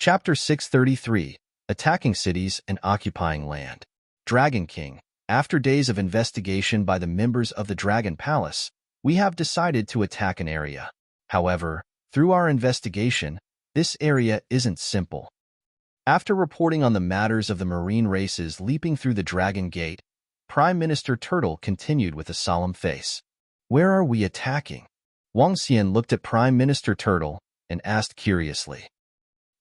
Chapter 633, Attacking Cities and Occupying Land. Dragon King. After days of investigation by the members of the Dragon Palace, we have decided to attack an area. However, through our investigation, this area isn't simple. After reporting on the matters of the marine races leaping through the Dragon Gate, Prime Minister Turtle continued with a solemn face. Where are we attacking? Wang Xian looked at Prime Minister Turtle and asked curiously.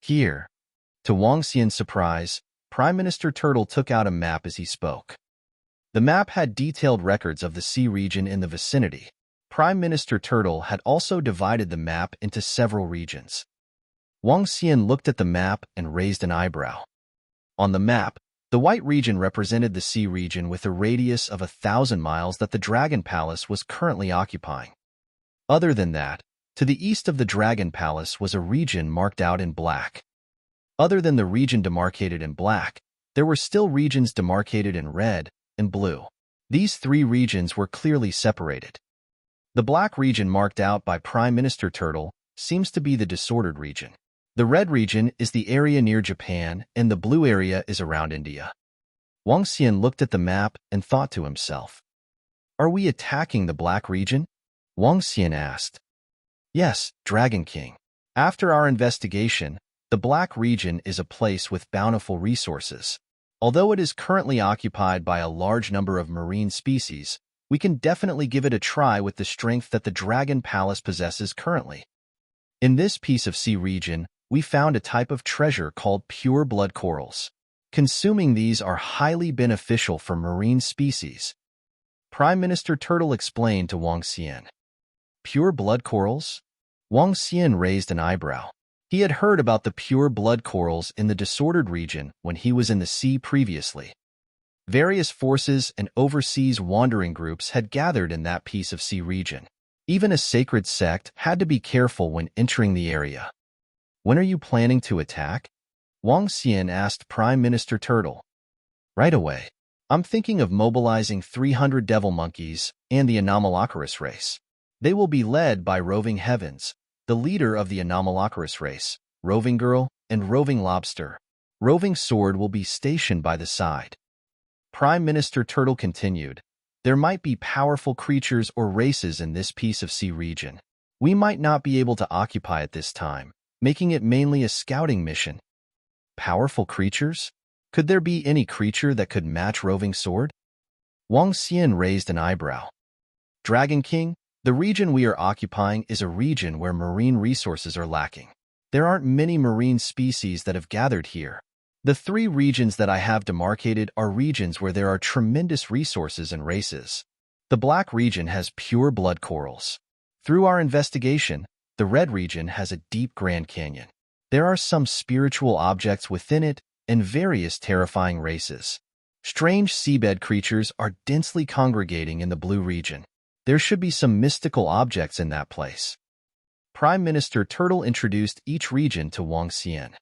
Here. To Wang Xian's surprise, Prime Minister Turtle took out a map as he spoke. The map had detailed records of the sea region in the vicinity. Prime Minister Turtle had also divided the map into several regions. Wang Xian looked at the map and raised an eyebrow. On the map, the white region represented the sea region with a radius of 1,000 miles that the Dragon Palace was currently occupying. Other than that, to the east of the Dragon Palace was a region marked out in black. Other than the region demarcated in black, there were still regions demarcated in red and blue. These three regions were clearly separated. The black region marked out by Prime Minister Turtle seems to be the disordered region. The red region is the area near Japan, and the blue area is around India. Wang Xian looked at the map and thought to himself. Are we attacking the black region? Wang Xian asked. Yes, Dragon King. After our investigation, the black region is a place with bountiful resources. Although it is currently occupied by a large number of marine species, we can definitely give it a try with the strength that the Dragon Palace possesses currently. In this piece of sea region, we found a type of treasure called pure blood corals. Consuming these are highly beneficial for marine species. Prime Minister Turtle explained to Wang Xian. Pure blood corals? Wang Xian raised an eyebrow. He had heard about the pure blood corals in the disordered region when he was in the sea previously. Various forces and overseas wandering groups had gathered in that piece of sea region. Even a sacred sect had to be careful when entering the area. When are you planning to attack? Wang Xian asked Prime Minister Turtle. Right away. I'm thinking of mobilizing 300 devil monkeys and the Anomaly race. They will be led by Roving Heavens, the leader of the Anomaly race, Roving Girl, and Roving Lobster. Roving Sword will be stationed by the side. Prime Minister Turtle continued. There might be powerful creatures or races in this piece of sea region. We might not be able to occupy it this time, making it mainly a scouting mission. Powerful creatures? Could there be any creature that could match Roving Sword? Wang Xian raised an eyebrow. Dragon King, the region we are occupying is a region where marine resources are lacking. There aren't many marine species that have gathered here. The three regions that I have demarcated are regions where there are tremendous resources and races. The black region has pure blood corals. Through our investigation, the red region has a deep Grand Canyon. There are some spiritual objects within it and various terrifying races. Strange seabed creatures are densely congregating in the blue region. There should be some mystical objects in that place. Prime Minister Turtle introduced each region to Wang Xian.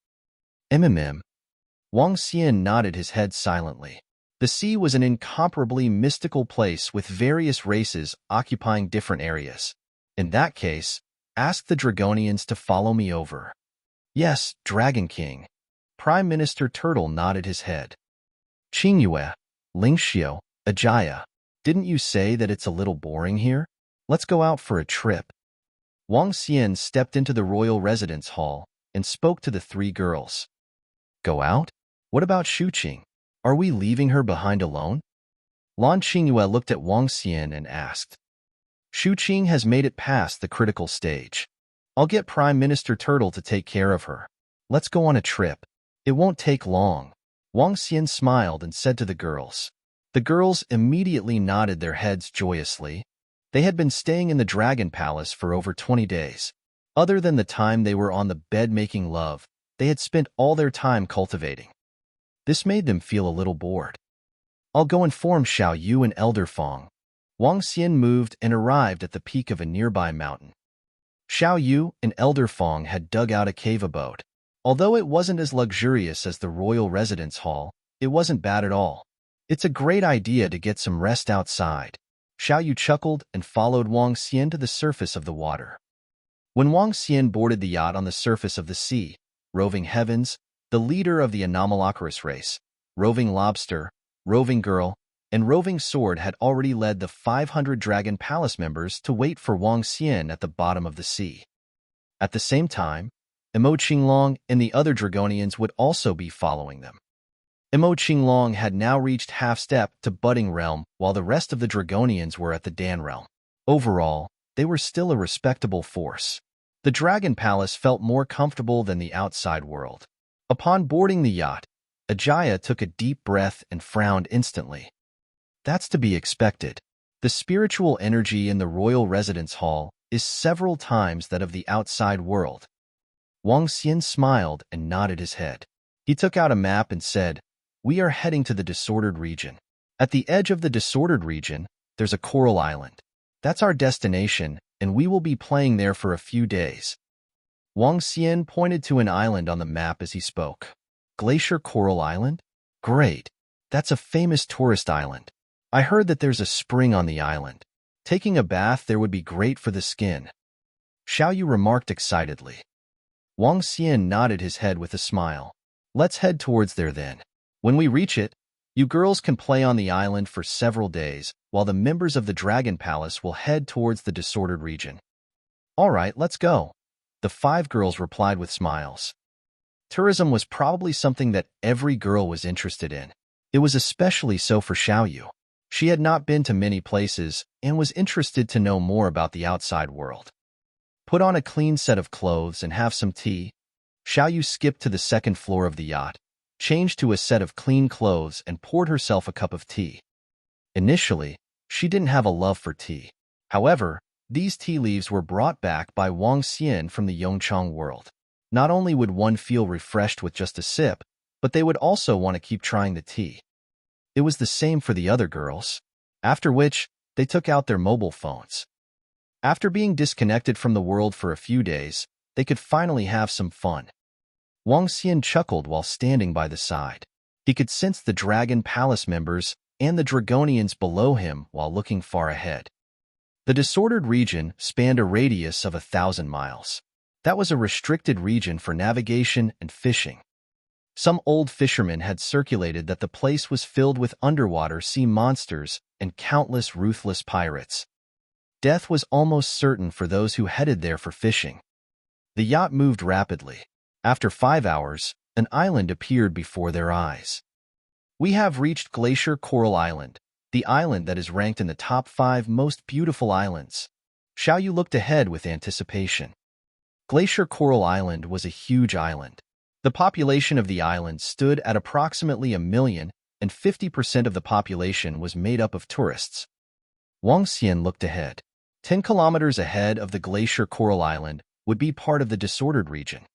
Wang Xian nodded his head silently. The sea was an incomparably mystical place with various races occupying different areas. In that case, ask the Dragonians to follow me over. Yes, Dragon King. Prime Minister Turtle nodded his head. Qingyue, Lingxiu, Ajaya. Didn't you say that it's a little boring here? Let's go out for a trip. Wang Xian stepped into the royal residence hall and spoke to the three girls. Go out? What about Shuqing? Are we leaving her behind alone? Lan Qingyue looked at Wang Xian and asked. Shuqing has made it past the critical stage. I'll get Prime Minister Turtle to take care of her. Let's go on a trip. It won't take long. Wang Xian smiled and said to the girls. The girls immediately nodded their heads joyously. They had been staying in the Dragon Palace for over 20 days. Other than the time they were on the bed making love, they had spent all their time cultivating. This made them feel a little bored. I'll go inform Xiao Yu and Elder Fong. Wang Xian moved and arrived at the peak of a nearby mountain. Xiao Yu and Elder Fong had dug out a cave abode. Although it wasn't as luxurious as the royal residence hall, it wasn't bad at all. It's a great idea to get some rest outside. Xiao Yu chuckled and followed Wang Xian to the surface of the water. When Wang Xian boarded the yacht on the surface of the sea, Roving Heavens, the leader of the Anomalocracy race, Roving Lobster, Roving Girl, and Roving Sword had already led the 500 Dragon Palace members to wait for Wang Xian at the bottom of the sea. At the same time, Imo Qinglong and the other Dragonians would also be following them. Imo Qinglong had now reached half-step to Budding Realm, while the rest of the Dragonians were at the Dan Realm. Overall, they were still a respectable force. The Dragon Palace felt more comfortable than the outside world. Upon boarding the yacht, Ajaya took a deep breath and frowned instantly. That's to be expected. The spiritual energy in the royal residence hall is several times that of the outside world. Wang Xian smiled and nodded his head. He took out a map and said, "We are heading to the disordered region. At the edge of the disordered region, there's a coral island. That's our destination, and we will be playing there for a few days." Wang Xian pointed to an island on the map as he spoke. Glacier Coral Island? Great. That's a famous tourist island. I heard that there's a spring on the island. Taking a bath there would be great for the skin. Xiaoyu remarked excitedly. Wang Xian nodded his head with a smile. Let's head towards there then. When we reach it, you girls can play on the island for several days, while the members of the Dragon Palace will head towards the disordered region. All right, let's go. The 5 girls replied with smiles. Tourism was probably something that every girl was interested in. It was especially so for Xiaoyu. She had not been to many places and was interested to know more about the outside world. Put on a clean set of clothes and have some tea. Xiaoyu skipped to the second floor of the yacht, changed to a set of clean clothes and poured herself a cup of tea. Initially, she didn't have a love for tea. However, these tea leaves were brought back by Wang Xian from the Yongchang world. Not only would one feel refreshed with just a sip, but they would also want to keep trying the tea. It was the same for the other girls, after which they took out their mobile phones. After being disconnected from the world for a few days, they could finally have some fun. Wang Xian chuckled while standing by the side. He could sense the Dragon Palace members and the Dragonians below him while looking far ahead. The disordered region spanned a radius of 1,000 miles. That was a restricted region for navigation and fishing. Some old fishermen had circulated that the place was filled with underwater sea monsters and countless ruthless pirates. Death was almost certain for those who headed there for fishing. The yacht moved rapidly. After 5 hours, an island appeared before their eyes. We have reached Glacier Coral Island, the island that is ranked in the top 5 most beautiful islands. Xiaoyu looked ahead with anticipation. Glacier Coral Island was a huge island. The population of the island stood at approximately 1 million, and 50% of the population was made up of tourists. Wang Xian looked ahead. 10 kilometers ahead of the Glacier Coral Island would be part of the disordered region.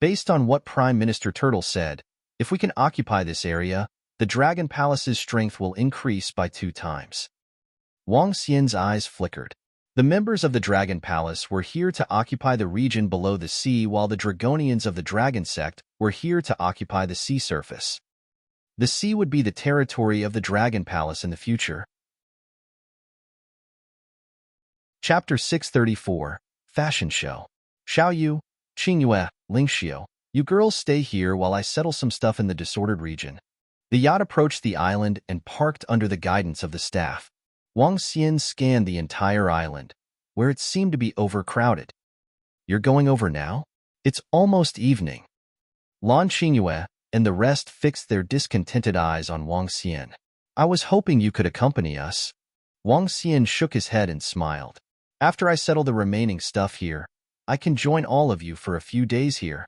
Based on what Prime Minister Turtle said, if we can occupy this area, the Dragon Palace's strength will increase by 2 times. Wang Xian's eyes flickered. The members of the Dragon Palace were here to occupy the region below the sea, while the Dragonians of the Dragon Sect were here to occupy the sea surface. The sea would be the territory of the Dragon Palace in the future. Chapter 634, Fashion Show. Xiaoyu, Qingyue, Lingxiu, you girls stay here while I settle some stuff in the disordered region. The yacht approached the island and parked under the guidance of the staff. Wang Xian scanned the entire island, where it seemed to be overcrowded. You're going over now? It's almost evening. Lan Qingyue and the rest fixed their discontented eyes on Wang Xian. I was hoping you could accompany us. Wang Xian shook his head and smiled. After I settle the remaining stuff here, I can join all of you for a few days here.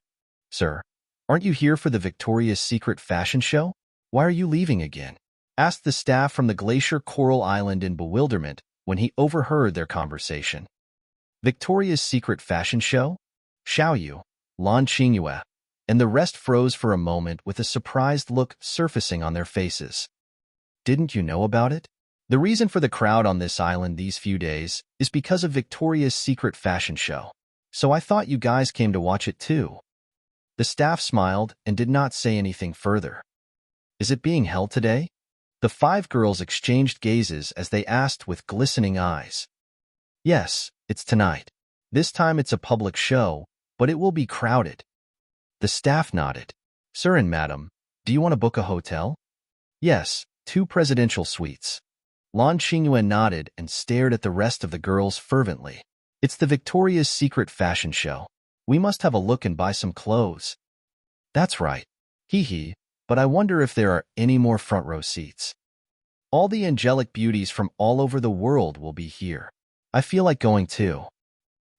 Sir, aren't you here for the Victoria's Secret fashion show? Why are you leaving again? Asked the staff from the Glacier Coral Island in bewilderment when he overheard their conversation. Victoria's Secret fashion show? Xiaoyu, Lan Qingyue, and the rest froze for a moment with a surprised look surfacing on their faces. Didn't you know about it? The reason for the crowd on this island these few days is because of Victoria's Secret fashion show. So I thought you guys came to watch it too. The staff smiled and did not say anything further. Is it being held today? The 5 girls exchanged gazes as they asked with glistening eyes. Yes, it's tonight. This time it's a public show, but it will be crowded. The staff nodded. Sir and madam, do you want to book a hotel? Yes, 2 presidential suites. Lan Qingyue nodded and stared at the rest of the girls fervently. It's the Victoria's Secret fashion show. We must have a look and buy some clothes. That's right. Hee hee, but I wonder if there are any more front row seats. All the angelic beauties from all over the world will be here. I feel like going too.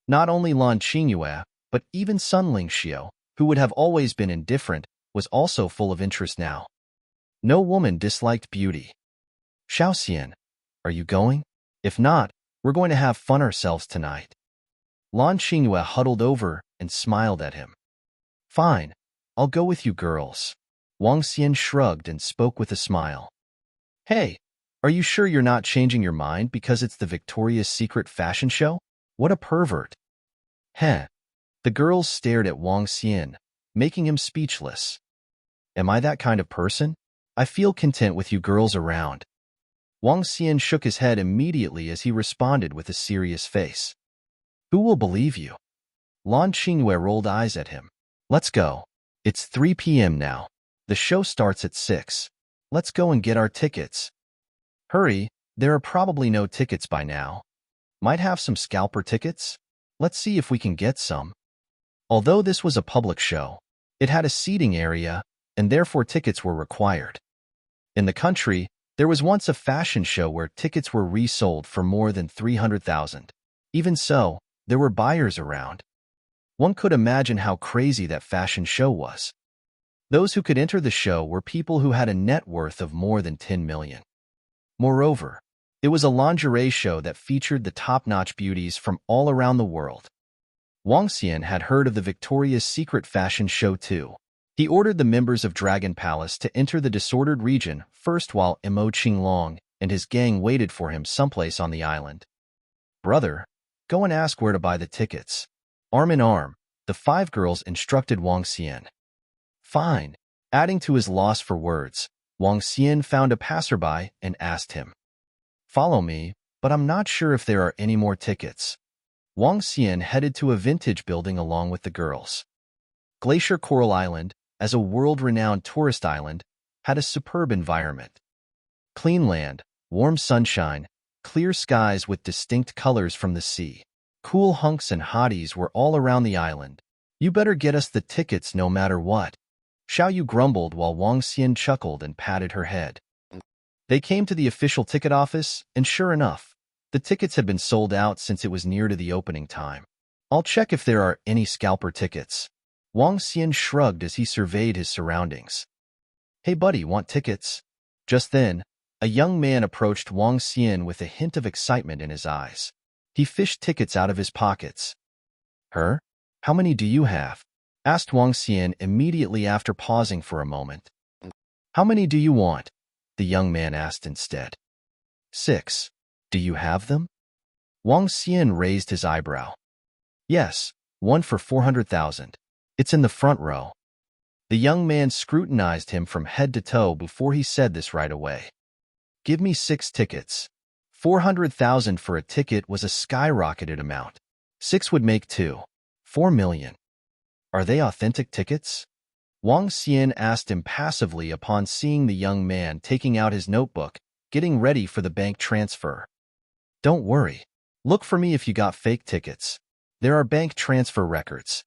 Not only Lan Qingyue, but even Sun Lingxiu, who would have always been indifferent, was also full of interest now. No woman disliked beauty. Xiaoxian, are you going? If not, we're going to have fun ourselves tonight. Lan Qingyue huddled over and smiled at him. Fine, I'll go with you girls. Wang Xian shrugged and spoke with a smile. Hey, are you sure you're not changing your mind because it's the Victoria's Secret fashion show? What a pervert. Heh. The girls stared at Wang Xian, making him speechless. Am I that kind of person? I feel content with you girls around. Wang Xian shook his head immediately as he responded with a serious face. Who will believe you? Lan Qingyue rolled eyes at him. Let's go. It's 3 p.m. now. The show starts at 6. Let's go and get our tickets. Hurry, there are probably no tickets by now. Might have some scalper tickets? Let's see if we can get some. Although this was a public show, it had a seating area, and therefore tickets were required. In the country, there was once a fashion show where tickets were resold for more than 300,000. Even so, there were buyers around. One could imagine how crazy that fashion show was. Those who could enter the show were people who had a net worth of more than 10 million. Moreover, it was a lingerie show that featured the top-notch beauties from all around the world. Wang Xian had heard of the Victoria's Secret fashion show too. He ordered the members of Dragon Palace to enter the disordered region first while Imo Qinglong and his gang waited for him someplace on the island. Brother, go and ask where to buy the tickets. Arm in arm, the 5 girls instructed Wang Xian. Fine. Adding to his loss for words, Wang Xian found a passerby and asked him. Follow me, but I'm not sure if there are any more tickets. Wang Xian headed to a vintage building along with the girls. Glacier Coral Island, as a world-renowned tourist island, had a superb environment. Clean land, warm sunshine, clear skies with distinct colors from the sea. Cool hunks and hotties were all around the island. You better get us the tickets no matter what. Xiao Yu grumbled while Wang Xian chuckled and patted her head. They came to the official ticket office, and sure enough, the tickets had been sold out since it was near to the opening time. I'll check if there are any scalper tickets. Wang Xian shrugged as he surveyed his surroundings. Hey buddy, want tickets? Just then, a young man approached Wang Xian with a hint of excitement in his eyes. He fished tickets out of his pockets. Her? How many do you have? Asked Wang Xian immediately after pausing for a moment. How many do you want? The young man asked instead. 6. Do you have them? Wang Xian raised his eyebrow. Yes, one for 400,000. It's in the front row. The young man scrutinized him from head to toe before he said this right away. Give me 6 tickets. 400,000 for a ticket was a skyrocketed amount. 6 would make 4 million. Are they authentic tickets? Wang Xian asked impassively upon seeing the young man taking out his notebook, getting ready for the bank transfer. Don't worry. Look for me if you got fake tickets. There are bank transfer records.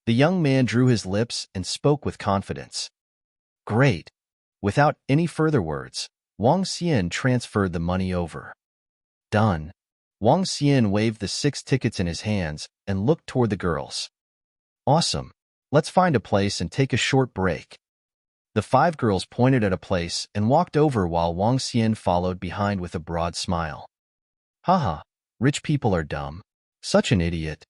The young man drew his lips and spoke with confidence. Great. Without any further words, Wang Xian transferred the money over. Done. Wang Xian waved the 6 tickets in his hands and looked toward the girls. Awesome. Let's find a place and take a short break. The 5 girls pointed at a place and walked over while Wang Xian followed behind with a broad smile. Haha, rich people are dumb. Such an idiot.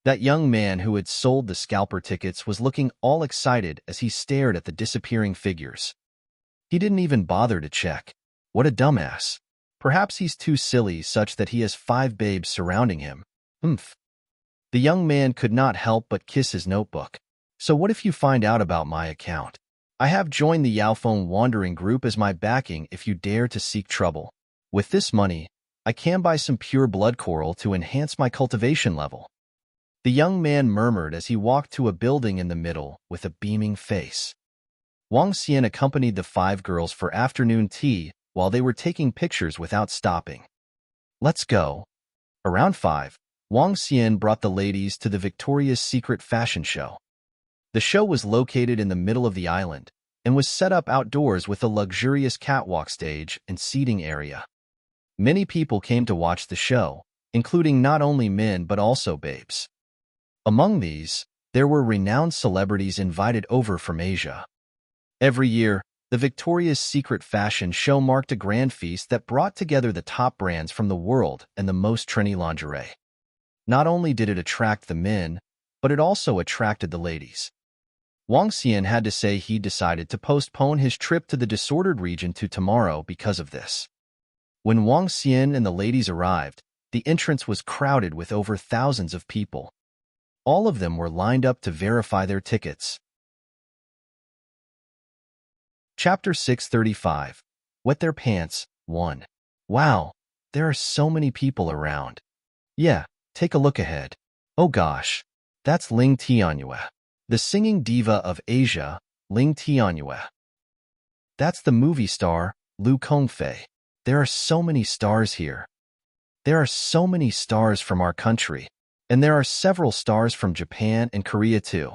That young man who had sold the scalper tickets was looking all excited as he stared at the disappearing figures. He didn't even bother to check. What a dumbass. Perhaps he's too silly such that he has 5 babes surrounding him. Humph. The young man could not help but kiss his notebook. So what if you find out about my account? I have joined the Yaophone Wandering Group as my backing if you dare to seek trouble. With this money, I can buy some pure blood coral to enhance my cultivation level. The young man murmured as he walked to a building in the middle with a beaming face. Wang Xian accompanied the 5 girls for afternoon tea while they were taking pictures without stopping. Let's go. Around 5, Wang Xian brought the ladies to the Victoria's Secret fashion show. The show was located in the middle of the island and was set up outdoors with a luxurious catwalk stage and seating area. Many people came to watch the show, including not only men but also babes. Among these, there were renowned celebrities invited over from Asia. Every year, the Victoria's Secret fashion show marked a grand feast that brought together the top brands from the world and the most trendy lingerie. Not only did it attract the men, but it also attracted the ladies. Wang Xian had to say he decided to postpone his trip to the disordered region to tomorrow because of this. When Wang Xian and the ladies arrived, the entrance was crowded with over thousands of people. All of them were lined up to verify their tickets. Chapter 635. Wet Their Pants, 1. Wow, there are so many people around. Yeah, take a look ahead. Oh gosh, that's Ling Tianyue, the singing diva of Asia, Ling Tianyue. That's the movie star, Lu Kongfei. There are so many stars here. There are so many stars from our country, and there are several stars from Japan and Korea too.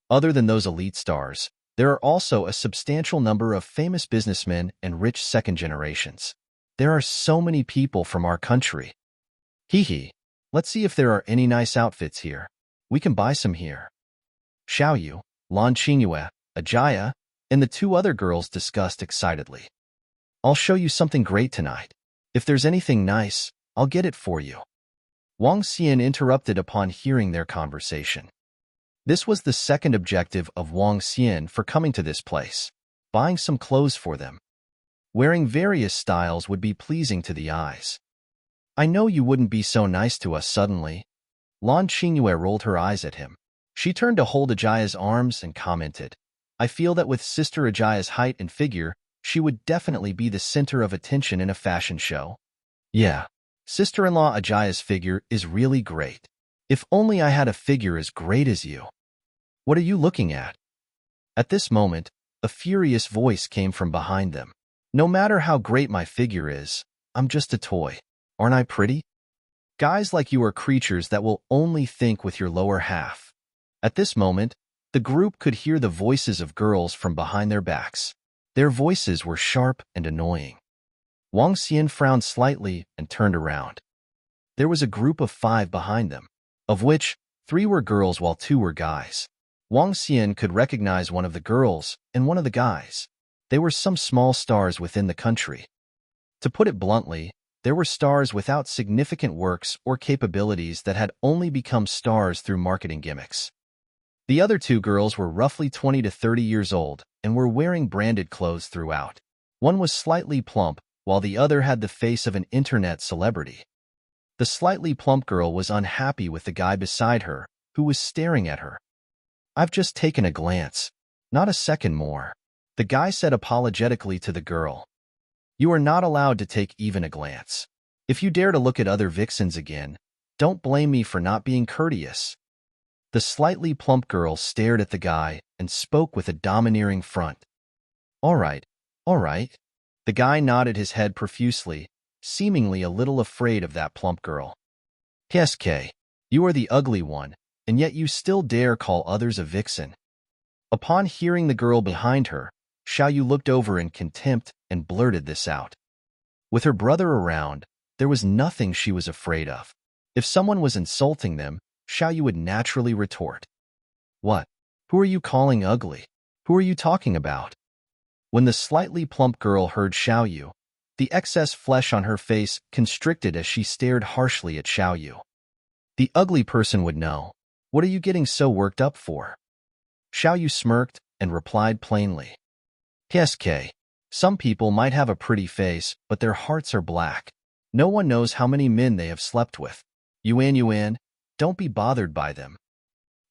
Other than those elite stars, there are also a substantial number of famous businessmen and rich second generations. There are so many people from our country. Hee. Let's see if there are any nice outfits here. We can buy some here. Xiaoyu, Lan Qingyue, Ajaya, and the 2 other girls discussed excitedly. I'll show you something great tonight. If there's anything nice, I'll get it for you. Wang Xian interrupted upon hearing their conversation. This was the second objective of Wang Xian for coming to this place, buying some clothes for them. Wearing various styles would be pleasing to the eyes. I know you wouldn't be so nice to us suddenly. Lan Qingyue rolled her eyes at him. She turned to hold Ajaya's arms and commented, I feel that with Sister Ajaya's height and figure, she would definitely be the center of attention in a fashion show. Yeah, sister-in-law Ajaya's figure is really great. If only I had a figure as great as you. What are you looking at? At this moment, a furious voice came from behind them. No matter how great my figure is, I'm just a toy. Aren't I pretty? Guys like you are creatures that will only think with your lower half. At this moment, the group could hear the voices of girls from behind their backs. Their voices were sharp and annoying. Wang Xian frowned slightly and turned around. There was a group of 5 behind them, of which 3 were girls while 2 were guys. Wang Xian could recognize one of the girls and one of the guys. They were some small stars within the country. To put it bluntly, there were stars without significant works or capabilities that had only become stars through marketing gimmicks. The other 2 girls were roughly 20 to 30 years old and were wearing branded clothes throughout. One was slightly plump, while the other had the face of an internet celebrity. The slightly plump girl was unhappy with the guy beside her, who was staring at her. I've just taken a glance. Not a second more. The guy said apologetically to the girl. You are not allowed to take even a glance. If you dare to look at other vixens again, don't blame me for not being courteous. The slightly plump girl stared at the guy and spoke with a domineering front. All right. The guy nodded his head profusely, seemingly a little afraid of that plump girl. PSK, you are the ugly one, and yet you still dare call others a vixen. Upon hearing the girl behind her, Xiaoyu looked over in contempt and blurted this out. With her brother around, there was nothing she was afraid of. If someone was insulting them, Xiaoyu would naturally retort. What? Who are you calling ugly? Who are you talking about? When the slightly plump girl heard Xiaoyu, the excess flesh on her face constricted as she stared harshly at Xiaoyu. The ugly person would know. What are you getting so worked up for? Xiaoyu smirked and replied plainly. PSK, some people might have a pretty face, but their hearts are black. No one knows how many men they have slept with. Yuan, don't be bothered by them.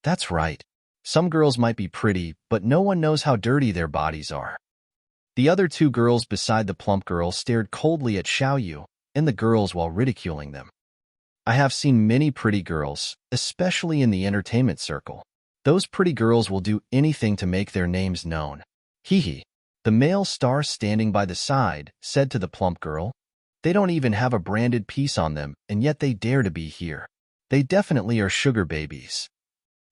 That's right. Some girls might be pretty, but no one knows how dirty their bodies are. The other 2 girls beside the plump girl stared coldly at Xiaoyu and the girls while ridiculing them. I have seen many pretty girls, especially in the entertainment circle. Those pretty girls will do anything to make their names known. Hee hee. The male star standing by the side said to the plump girl. They don't even have a branded piece on them, and yet they dare to be here. They definitely are sugar babies.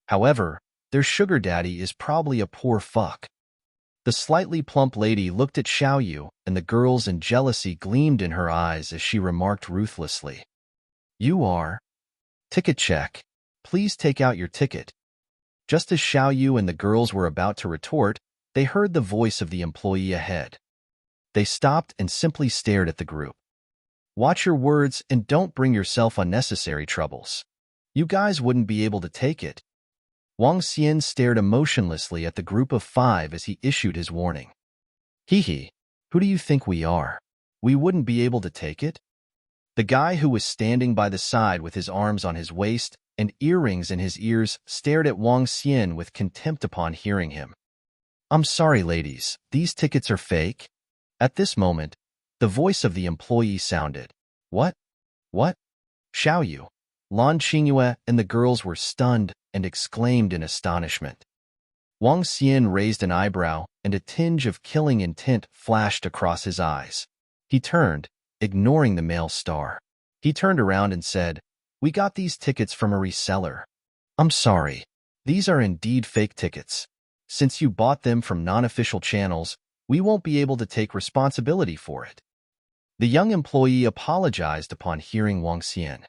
However, their sugar daddy is probably a poor fuck. The slightly plump lady looked at Xiaoyu, and the girls in jealousy gleamed in her eyes as she remarked ruthlessly. You are? Ticket check. Please take out your ticket. Just as Xiaoyu and the girls were about to retort, they heard the voice of the employee ahead. They stopped and simply stared at the group. Watch your words and don't bring yourself unnecessary troubles. You guys wouldn't be able to take it. Wang Xian stared emotionlessly at the group of 5 as he issued his warning. Hee hee, who do you think we are? We wouldn't be able to take it? The guy who was standing by the side with his arms on his waist and earrings in his ears stared at Wang Xian with contempt upon hearing him. I'm sorry, ladies, these tickets are fake. At this moment, the voice of the employee sounded. What? What? Xiaoyu, Lan Qingyue and the girls were stunned and exclaimed in astonishment. Wang Xian raised an eyebrow, and a tinge of killing intent flashed across his eyes. He turned, ignoring the male star. He turned around and said, We got these tickets from a reseller. I'm sorry. These are indeed fake tickets. Since you bought them from non-official channels, we won't be able to take responsibility for it. The young employee apologized upon hearing Wang Xian.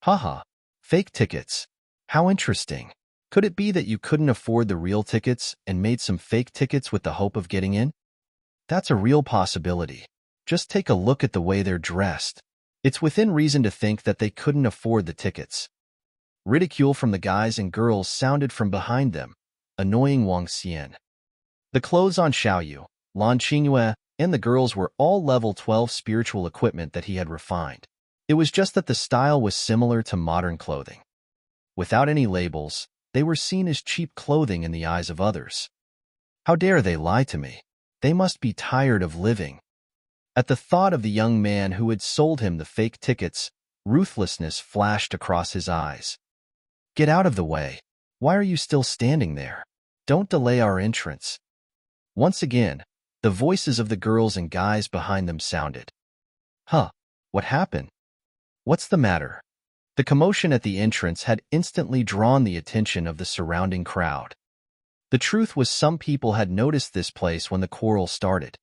Haha, fake tickets. How interesting. Could it be that you couldn't afford the real tickets and made some fake tickets with the hope of getting in? That's a real possibility. Just take a look at the way they're dressed. It's within reason to think that they couldn't afford the tickets. Ridicule from the guys and girls sounded from behind them, annoying Wang Xian. The clothes on Xiaoyu, Lan Qingyue, and the girls were all level 12 spiritual equipment that he had refined. It was just that the style was similar to modern clothing. Without any labels, they were seen as cheap clothing in the eyes of others. How dare they lie to me? They must be tired of living. At the thought of the young man who had sold him the fake tickets, ruthlessness flashed across his eyes. Get out of the way. Why are you still standing there? Don't delay our entrance. Once again, the voices of the girls and guys behind them sounded. Huh, what happened? What's the matter? The commotion at the entrance had instantly drawn the attention of the surrounding crowd. The truth was some people had noticed this place when the quarrel started.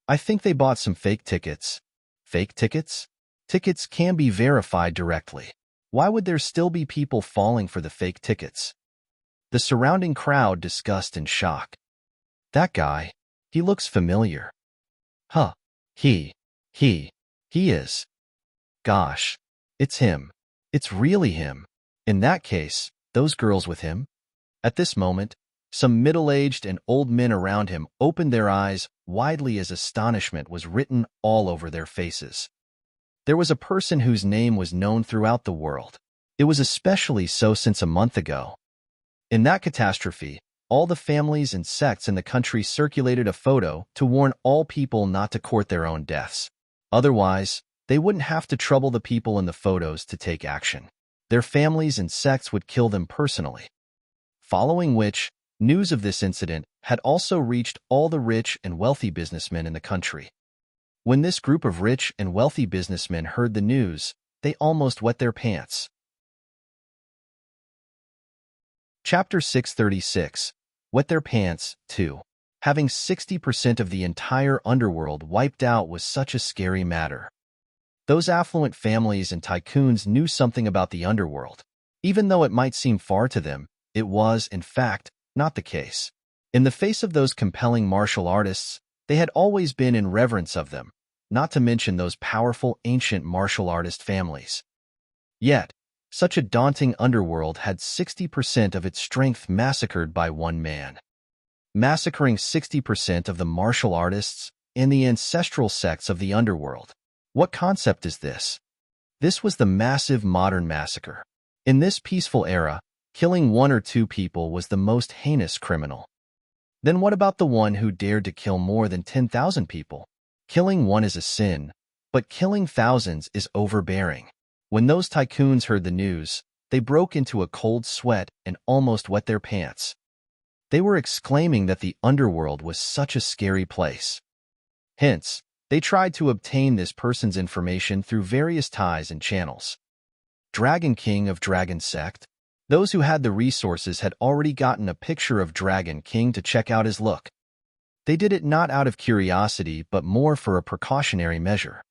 I think they bought some fake tickets. Fake tickets? Tickets can be verified directly. Why would there still be people falling for the fake tickets? The surrounding crowd discussed in shock. That guy, he looks familiar. Huh, he is. Gosh, it's him. It's really him. In that case, those girls with him? At this moment, some middle-aged and old men around him opened their eyes widely as astonishment was written all over their faces. There was a person whose name was known throughout the world. It was especially so since a month ago. In that catastrophe, all the families and sects in the country circulated a photo to warn all people not to court their own deaths. Otherwise, they wouldn't have to trouble the people in the photos to take action. Their families and sects would kill them personally. Following which, news of this incident had also reached all the rich and wealthy businessmen in the country. When this group of rich and wealthy businessmen heard the news, they almost wet their pants. Chapter 636. Wet Their Pants, 2. Having 60% of the entire underworld wiped out was such a scary matter. Those affluent families and tycoons knew something about the underworld. Even though it might seem far to them, it was, in fact, not the case. In the face of those compelling martial artists, they had always been in reverence of them, not to mention those powerful ancient martial artist families. Yet, such a daunting underworld had 60% of its strength massacred by one man. Massacring 60% of the martial artists and the ancestral sects of the underworld. What concept is this? This was the massive modern massacre. In this peaceful era, killing 1 or 2 people was the most heinous criminal. Then what about the one who dared to kill more than 10,000 people? Killing one is a sin, but killing thousands is overbearing. When those tycoons heard the news, they broke into a cold sweat and almost wet their pants. They were exclaiming that the underworld was such a scary place. Hence, they tried to obtain this person's information through various ties and channels. Dragon King of Dragon Sect. Those who had the resources had already gotten a picture of Dragon King to check out his look. They did it not out of curiosity, but more for a precautionary measure.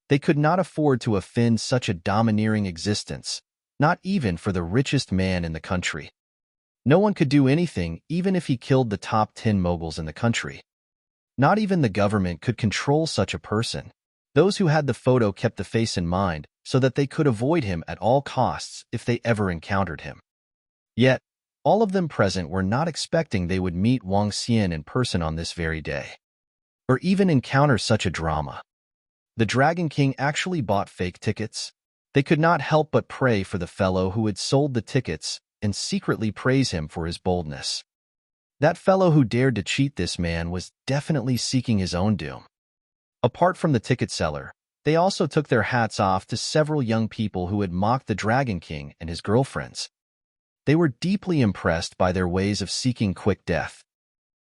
They could not afford to offend such a domineering existence, not even for the richest man in the country. No one could do anything even if he killed the top 10 moguls in the country. Not even the government could control such a person. Those who had the photo kept the face in mind so that they could avoid him at all costs if they ever encountered him. Yet, all of them present were not expecting they would meet Wang Xian in person on this very day, or even encounter such a drama. The Dragon King actually bought fake tickets. They could not help but pray for the fellow who had sold the tickets and secretly praise him for his boldness. That fellow who dared to cheat this man was definitely seeking his own doom. Apart from the ticket seller, they also took their hats off to several young people who had mocked the Dragon King and his girlfriends. They were deeply impressed by their ways of seeking quick death.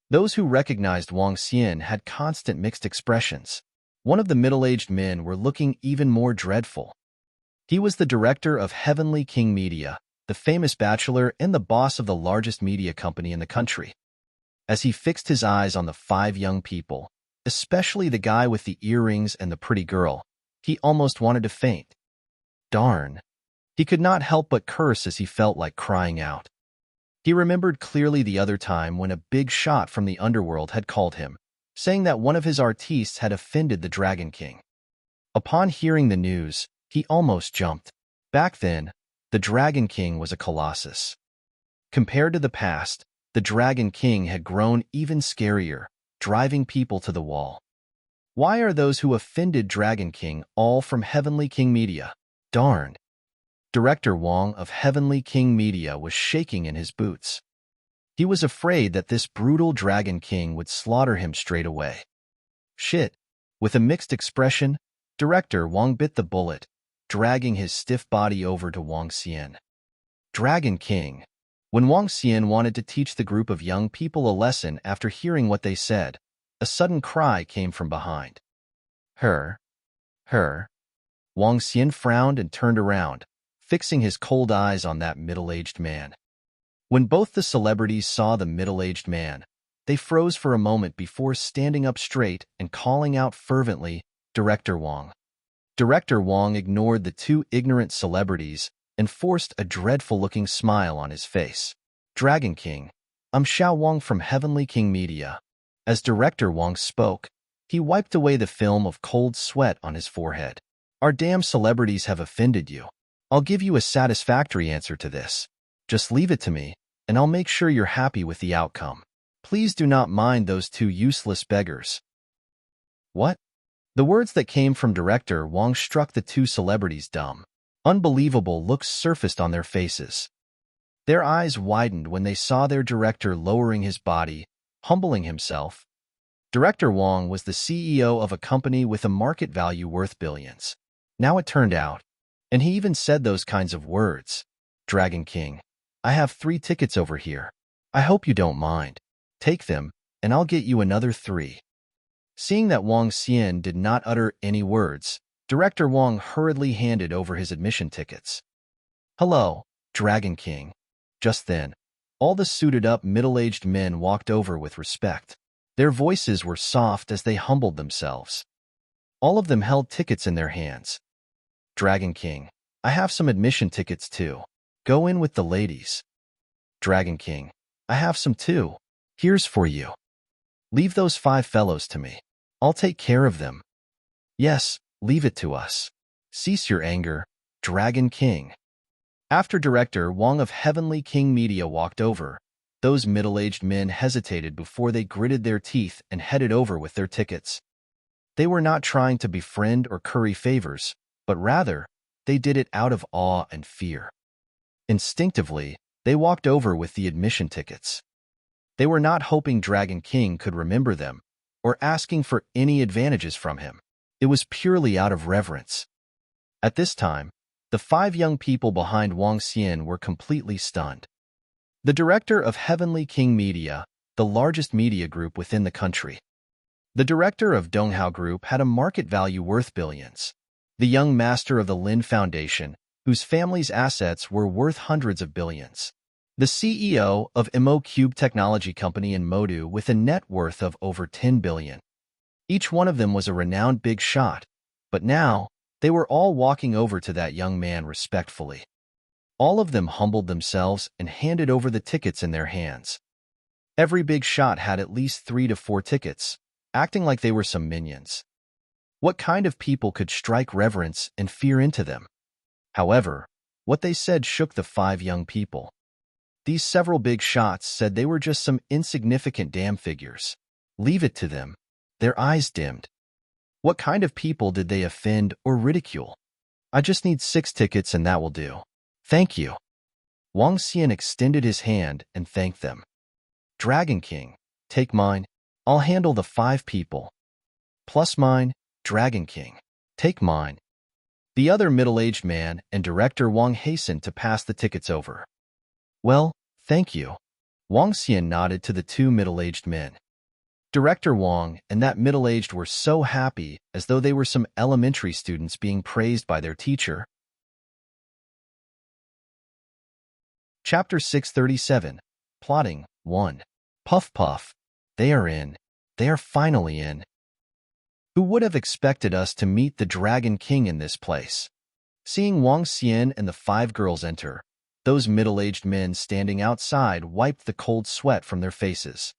Those who recognized Wang Xian had constant mixed expressions. One of the middle-aged men were looking even more dreadful. He was the director of Heavenly King Media, the famous bachelor and the boss of the largest media company in the country. As he fixed his eyes on the 5 young people, especially the guy with the earrings and the pretty girl, he almost wanted to faint. Darn. He could not help but curse as he felt like crying out. He remembered clearly the other time when a big shot from the underworld had called him, saying that one of his artistes had offended the Dragon King. Upon hearing the news, he almost jumped. Back then, the Dragon King was a colossus. Compared to the past, the Dragon King had grown even scarier, driving people to the wall. Why are those who offended Dragon King all from Heavenly King Media? Darn. Director Wang of Heavenly King Media was shaking in his boots. He was afraid that this brutal Dragon King would slaughter him straight away. Shit. With a mixed expression, Director Wang bit the bullet, dragging his stiff body over to Wang Xian. Dragon King. When Wang Xian wanted to teach the group of young people a lesson after hearing what they said, a sudden cry came from behind. Her. Wang Xian frowned and turned around, fixing his cold eyes on that middle-aged man. When both the celebrities saw the middle-aged man, they froze for a moment before standing up straight and calling out fervently, "Director Wang." Director Wang ignored the 2 ignorant celebrities and forced a dreadful-looking smile on his face. Dragon King, I'm Xiao Wang from Heavenly King Media. As Director Wang spoke, he wiped away the film of cold sweat on his forehead. Our damn celebrities have offended you. I'll give you a satisfactory answer to this. Just leave it to me, and I'll make sure you're happy with the outcome. Please do not mind those 2 useless beggars. What? The words that came from Director Wang struck the 2 celebrities dumb. Unbelievable looks surfaced on their faces. Their eyes widened when they saw their director lowering his body, humbling himself. Director Wang was the CEO of a company with a market value worth billions. Now it turned out, and he even said those kinds of words. Dragon King, I have 3 tickets over here. I hope you don't mind. Take them, and I'll get you another 3. Seeing that Wang Xian did not utter any words, Director Wang hurriedly handed over his admission tickets. Hello, Dragon King. Just then, all the suited-up middle-aged men walked over with respect. Their voices were soft as they humbled themselves. All of them held tickets in their hands. Dragon King, I have some admission tickets too. Go in with the ladies. Dragon King, I have some too. Here's for you. Leave those 5 fellows to me. I'll take care of them. Yes, leave it to us. Cease your anger, Dragon King. After Director Wang of Heavenly King Media walked over, those middle-aged men hesitated before they gritted their teeth and headed over with their tickets. They were not trying to befriend or curry favors, but rather, they did it out of awe and fear. Instinctively, they walked over with the admission tickets. They were not hoping Dragon King could remember them, or asking for any advantages from him. It was purely out of reverence. At this time, The 5 young people behind Wang Xian were completely stunned. The director of Heavenly King Media, the largest media group within the country. The director of Donghao Group had a market value worth billions. The young master of the Lin Foundation, whose family's assets were worth hundreds of billions. The CEO of Cube Technology Company in Modu with a net worth of over 10 billion. Each one of them was a renowned big shot, but now they were all walking over to that young man respectfully. All of them humbled themselves and handed over the tickets in their hands. Every big shot had at least 3 to 4 tickets, acting like they were some minions. What kind of people could strike reverence and fear into them? However, what they said shook the 5 young people. These several big shots said they were just some insignificant damn figures. Leave it to them. Their eyes dimmed. What kind of people did they offend or ridicule? I just need 6 tickets and that will do. Thank you. Wang Xian extended his hand and thanked them. Dragon King, take mine. I'll handle the 5 people. Plus mine, Dragon King. Take mine. The other middle-aged man and director Wang hastened to pass the tickets over. Well, thank you. Wang Xian nodded to the 2 middle-aged men. Director Wang and that middle-aged were so happy as though they were some elementary students being praised by their teacher. Chapter 637, Plotting 1. Puff Puff. They are in. They are finally in. Who would have expected us to meet the Dragon King in this place? Seeing Wang Xian and the 5 girls enter, those middle-aged men standing outside wiped the cold sweat from their faces.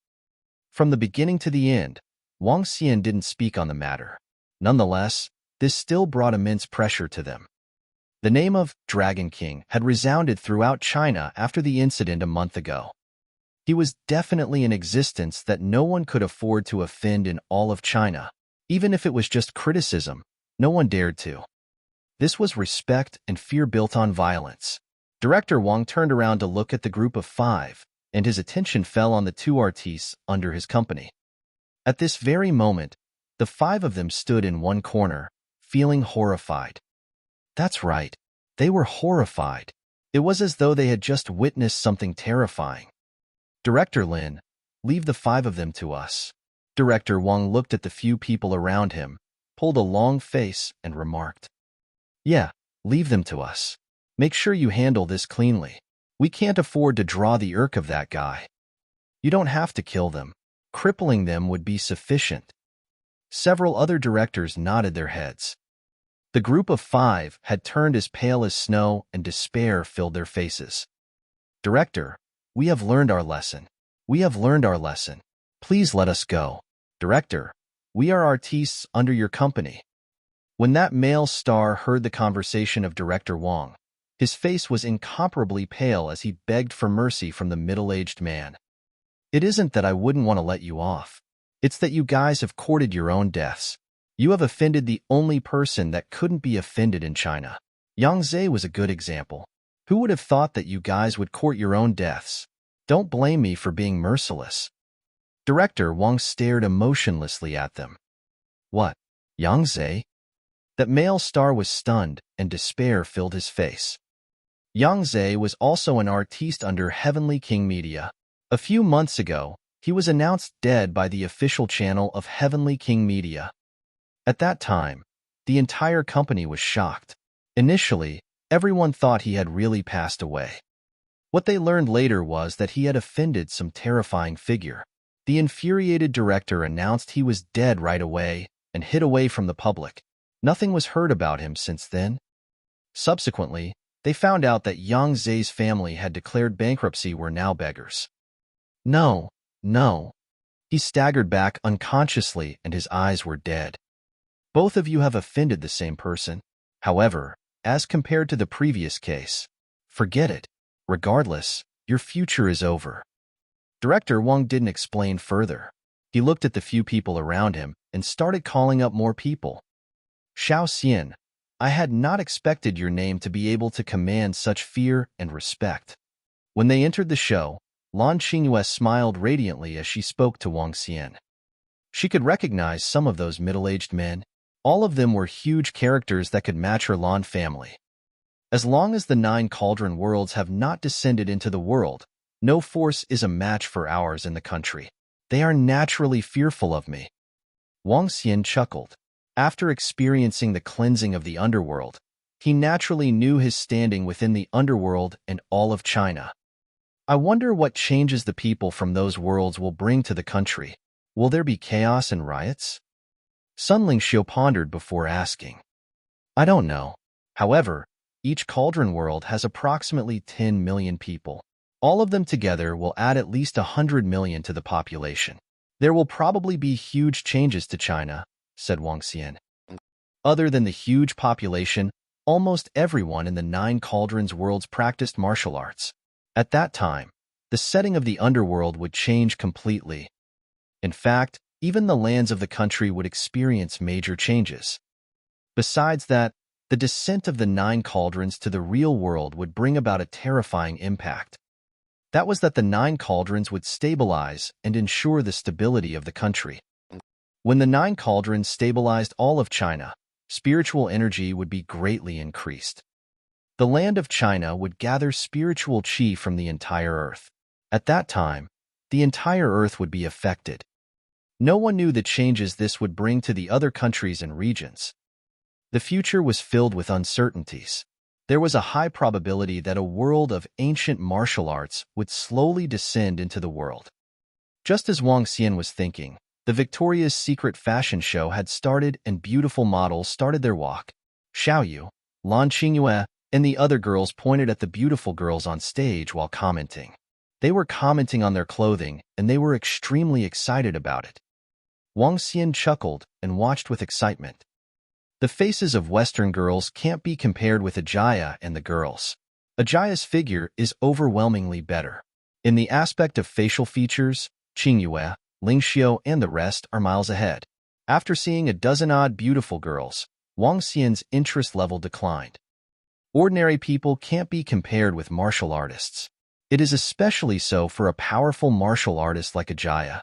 From the beginning to the end, Wang Xian didn't speak on the matter. Nonetheless, this still brought immense pressure to them. The name of Dragon King had resounded throughout China after the incident a month ago. He was definitely in existence that no one could afford to offend in all of China. Even if it was just criticism, no one dared to. This was respect and fear built on violence. Director Wang turned around to look at the group of 5, and his attention fell on the 2 artistes under his company. At this very moment, the 5 of them stood in one corner, feeling horrified. That's right, they were horrified. It was as though they had just witnessed something terrifying. Director Lin, leave the 5 of them to us. Director Wang looked at the few people around him, pulled a long face, and remarked, Yeah, leave them to us. Make sure you handle this cleanly. We can't afford to draw the irk of that guy. You don't have to kill them. Crippling them would be sufficient. Several other directors nodded their heads. The group of 5 had turned as pale as snow and despair filled their faces. Director, we have learned our lesson. We have learned our lesson. Please let us go. Director, we are artistes under your company. When that male star heard the conversation of Director Wang, his face was incomparably pale as he begged for mercy from the middle-aged man. It isn't that I wouldn't want to let you off. It's that you guys have courted your own deaths. You have offended the only person that couldn't be offended in China. Yang Zhe was a good example. Who would have thought that you guys would court your own deaths? Don't blame me for being merciless. Director Wang stared emotionlessly at them. What? Yang Zhe? That male star was stunned, and despair filled his face. Yang Zhe was also an artiste under Heavenly King Media. A few months ago, he was announced dead by the official channel of Heavenly King Media. At that time, the entire company was shocked. Initially, everyone thought he had really passed away. What they learned later was that he had offended some terrifying figure. The infuriated director announced he was dead right away and hid away from the public. Nothing was heard about him since then. Subsequently, they found out that Yang Zhe's family had declared bankruptcy were now beggars. No, no. He staggered back unconsciously and his eyes were dead. Both of you have offended the same person. However, as compared to the previous case, forget it. Regardless, your future is over. Director Wang didn't explain further. He looked at the few people around him and started calling up more people. Xiao Xian, I had not expected your name to be able to command such fear and respect. When they entered the show, Lan Qingyue smiled radiantly as she spoke to Wang Xian. She could recognize some of those middle-aged men. All of them were huge characters that could match her Lan family. As long as the 9 Cauldron worlds have not descended into the world, no force is a match for ours in the country. They are naturally fearful of me. Wang Xian chuckled. After experiencing the cleansing of the underworld, he naturally knew his standing within the underworld and all of China. I wonder what changes the people from those worlds will bring to the country. Will there be chaos and riots? Sun Lingxiu pondered before asking. I don't know. However, each Cauldron world has approximately 10 million people. All of them together will add at least 100 million to the population. There will probably be huge changes to China, said Wang Xian. Other than the huge population, almost everyone in the 9 Cauldrons worlds practiced martial arts. At that time, the setting of the underworld would change completely. In fact, even the lands of the country would experience major changes. Besides that, the descent of the 9 Cauldrons to the real world would bring about a terrifying impact. That was that the 9 Cauldrons would stabilize and ensure the stability of the country. When the 9 Cauldrons stabilized all of China, spiritual energy would be greatly increased. The land of China would gather spiritual qi from the entire earth. At that time, the entire earth would be affected. No one knew the changes this would bring to the other countries and regions. The future was filled with uncertainties. There was a high probability that a world of ancient martial arts would slowly descend into the world. Just as Wang Xian was thinking, the Victoria's Secret fashion show had started and beautiful models started their walk. Xiaoyu, Lan Qingyue, and the other girls pointed at the beautiful girls on stage while commenting. They were commenting on their clothing, and they were extremely excited about it. Wang Xian chuckled and watched with excitement. The faces of Western girls can't be compared with Ajaya and the girls. Ajaya's figure is overwhelmingly better. In the aspect of facial features, Qingyue, Lingxiu, and the rest are miles ahead. After seeing a dozen-odd beautiful girls, Wang Xian's interest level declined. Ordinary people can't be compared with martial artists. It is especially so for a powerful martial artist like Ajaya.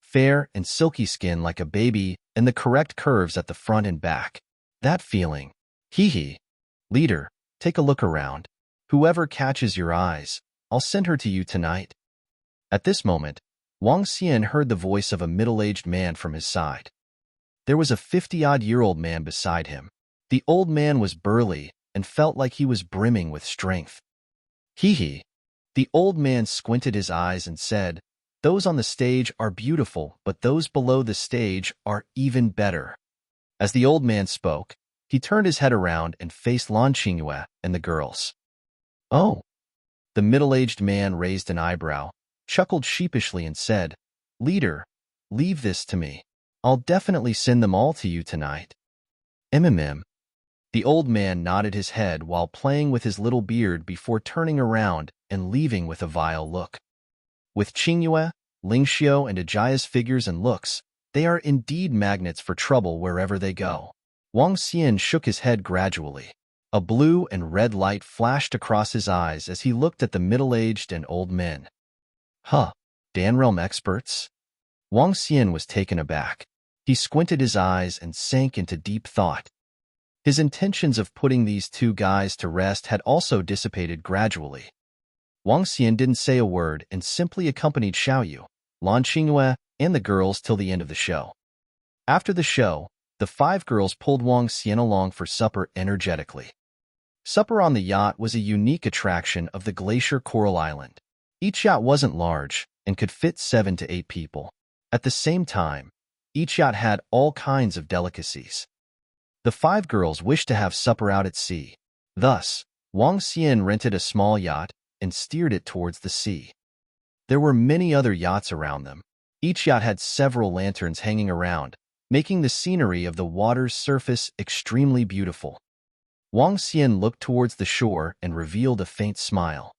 Fair and silky skin like a baby and the correct curves at the front and back. That feeling. Hee. Leader, take a look around. Whoever catches your eyes, I'll send her to you tonight. At this moment, Wang Xian heard the voice of a middle-aged man from his side. There was a 50-odd-year-old man beside him. The old man was burly and felt like he was brimming with strength. Hee. The old man squinted his eyes and said, those on the stage are beautiful, but those below the stage are even better. As the old man spoke, he turned his head around and faced Lan Qingyue and the girls. Oh. The middle-aged man raised an eyebrow, chuckled sheepishly and said, Leader, leave this to me. I'll definitely send them all to you tonight. Mm. The old man nodded his head while playing with his little beard before turning around and leaving with a vile look. With Qingyue, Lingxiu, and Ajaya's figures and looks, they are indeed magnets for trouble wherever they go. Wang Xian shook his head gradually. A blue and red light flashed across his eyes as he looked at the middle-aged and old men. Huh, Danrealm experts? Wang Xian was taken aback. He squinted his eyes and sank into deep thought. His intentions of putting these two guys to rest had also dissipated gradually. Wang Xian didn't say a word and simply accompanied Xiaoyu, Lan Qingyue, and the girls till the end of the show. After the show, the 5 girls pulled Wang Xian along for supper energetically. Supper on the yacht was a unique attraction of the Glacier Coral Island. Each yacht wasn't large and could fit 7 to 8 people. At the same time, each yacht had all kinds of delicacies. The 5 girls wished to have supper out at sea. Thus, Wang Xian rented a small yacht and steered it towards the sea. There were many other yachts around them. Each yacht had several lanterns hanging around, making the scenery of the water's surface extremely beautiful. Wang Xian looked towards the shore and revealed a faint smile.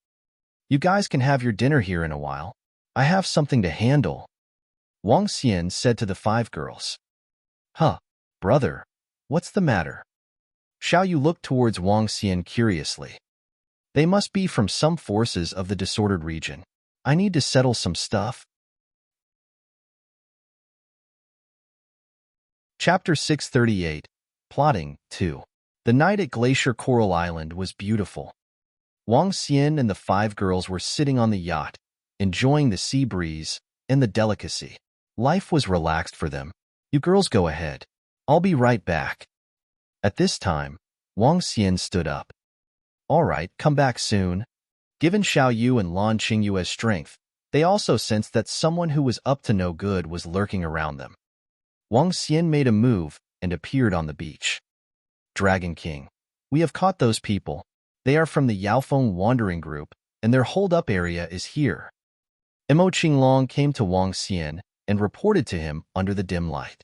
You guys can have your dinner here in a while. I have something to handle, Wang Xian said to the 5 girls. Huh, brother, what's the matter? Xiaoyu looked towards Wang Xian curiously. They must be from some forces of the disordered region. I need to settle some stuff. Chapter 638, Plotting 2. The night at Glacier Coral Island was beautiful. Wang Xian and the 5 girls were sitting on the yacht, enjoying the sea breeze and the delicacy. Life was relaxed for them. You girls go ahead. I'll be right back. At this time, Wang Xian stood up. All right, come back soon. Given Xiao Yu and Lan Qingyue's strength, they also sensed that someone who was up to no good was lurking around them. Wang Xian made a move and appeared on the beach. Dragon King, we have caught those people. They are from the Yaofeng Wandering Group, and their hold-up area is here. Imo Qinglong came to Wang Xian and reported to him under the dim light.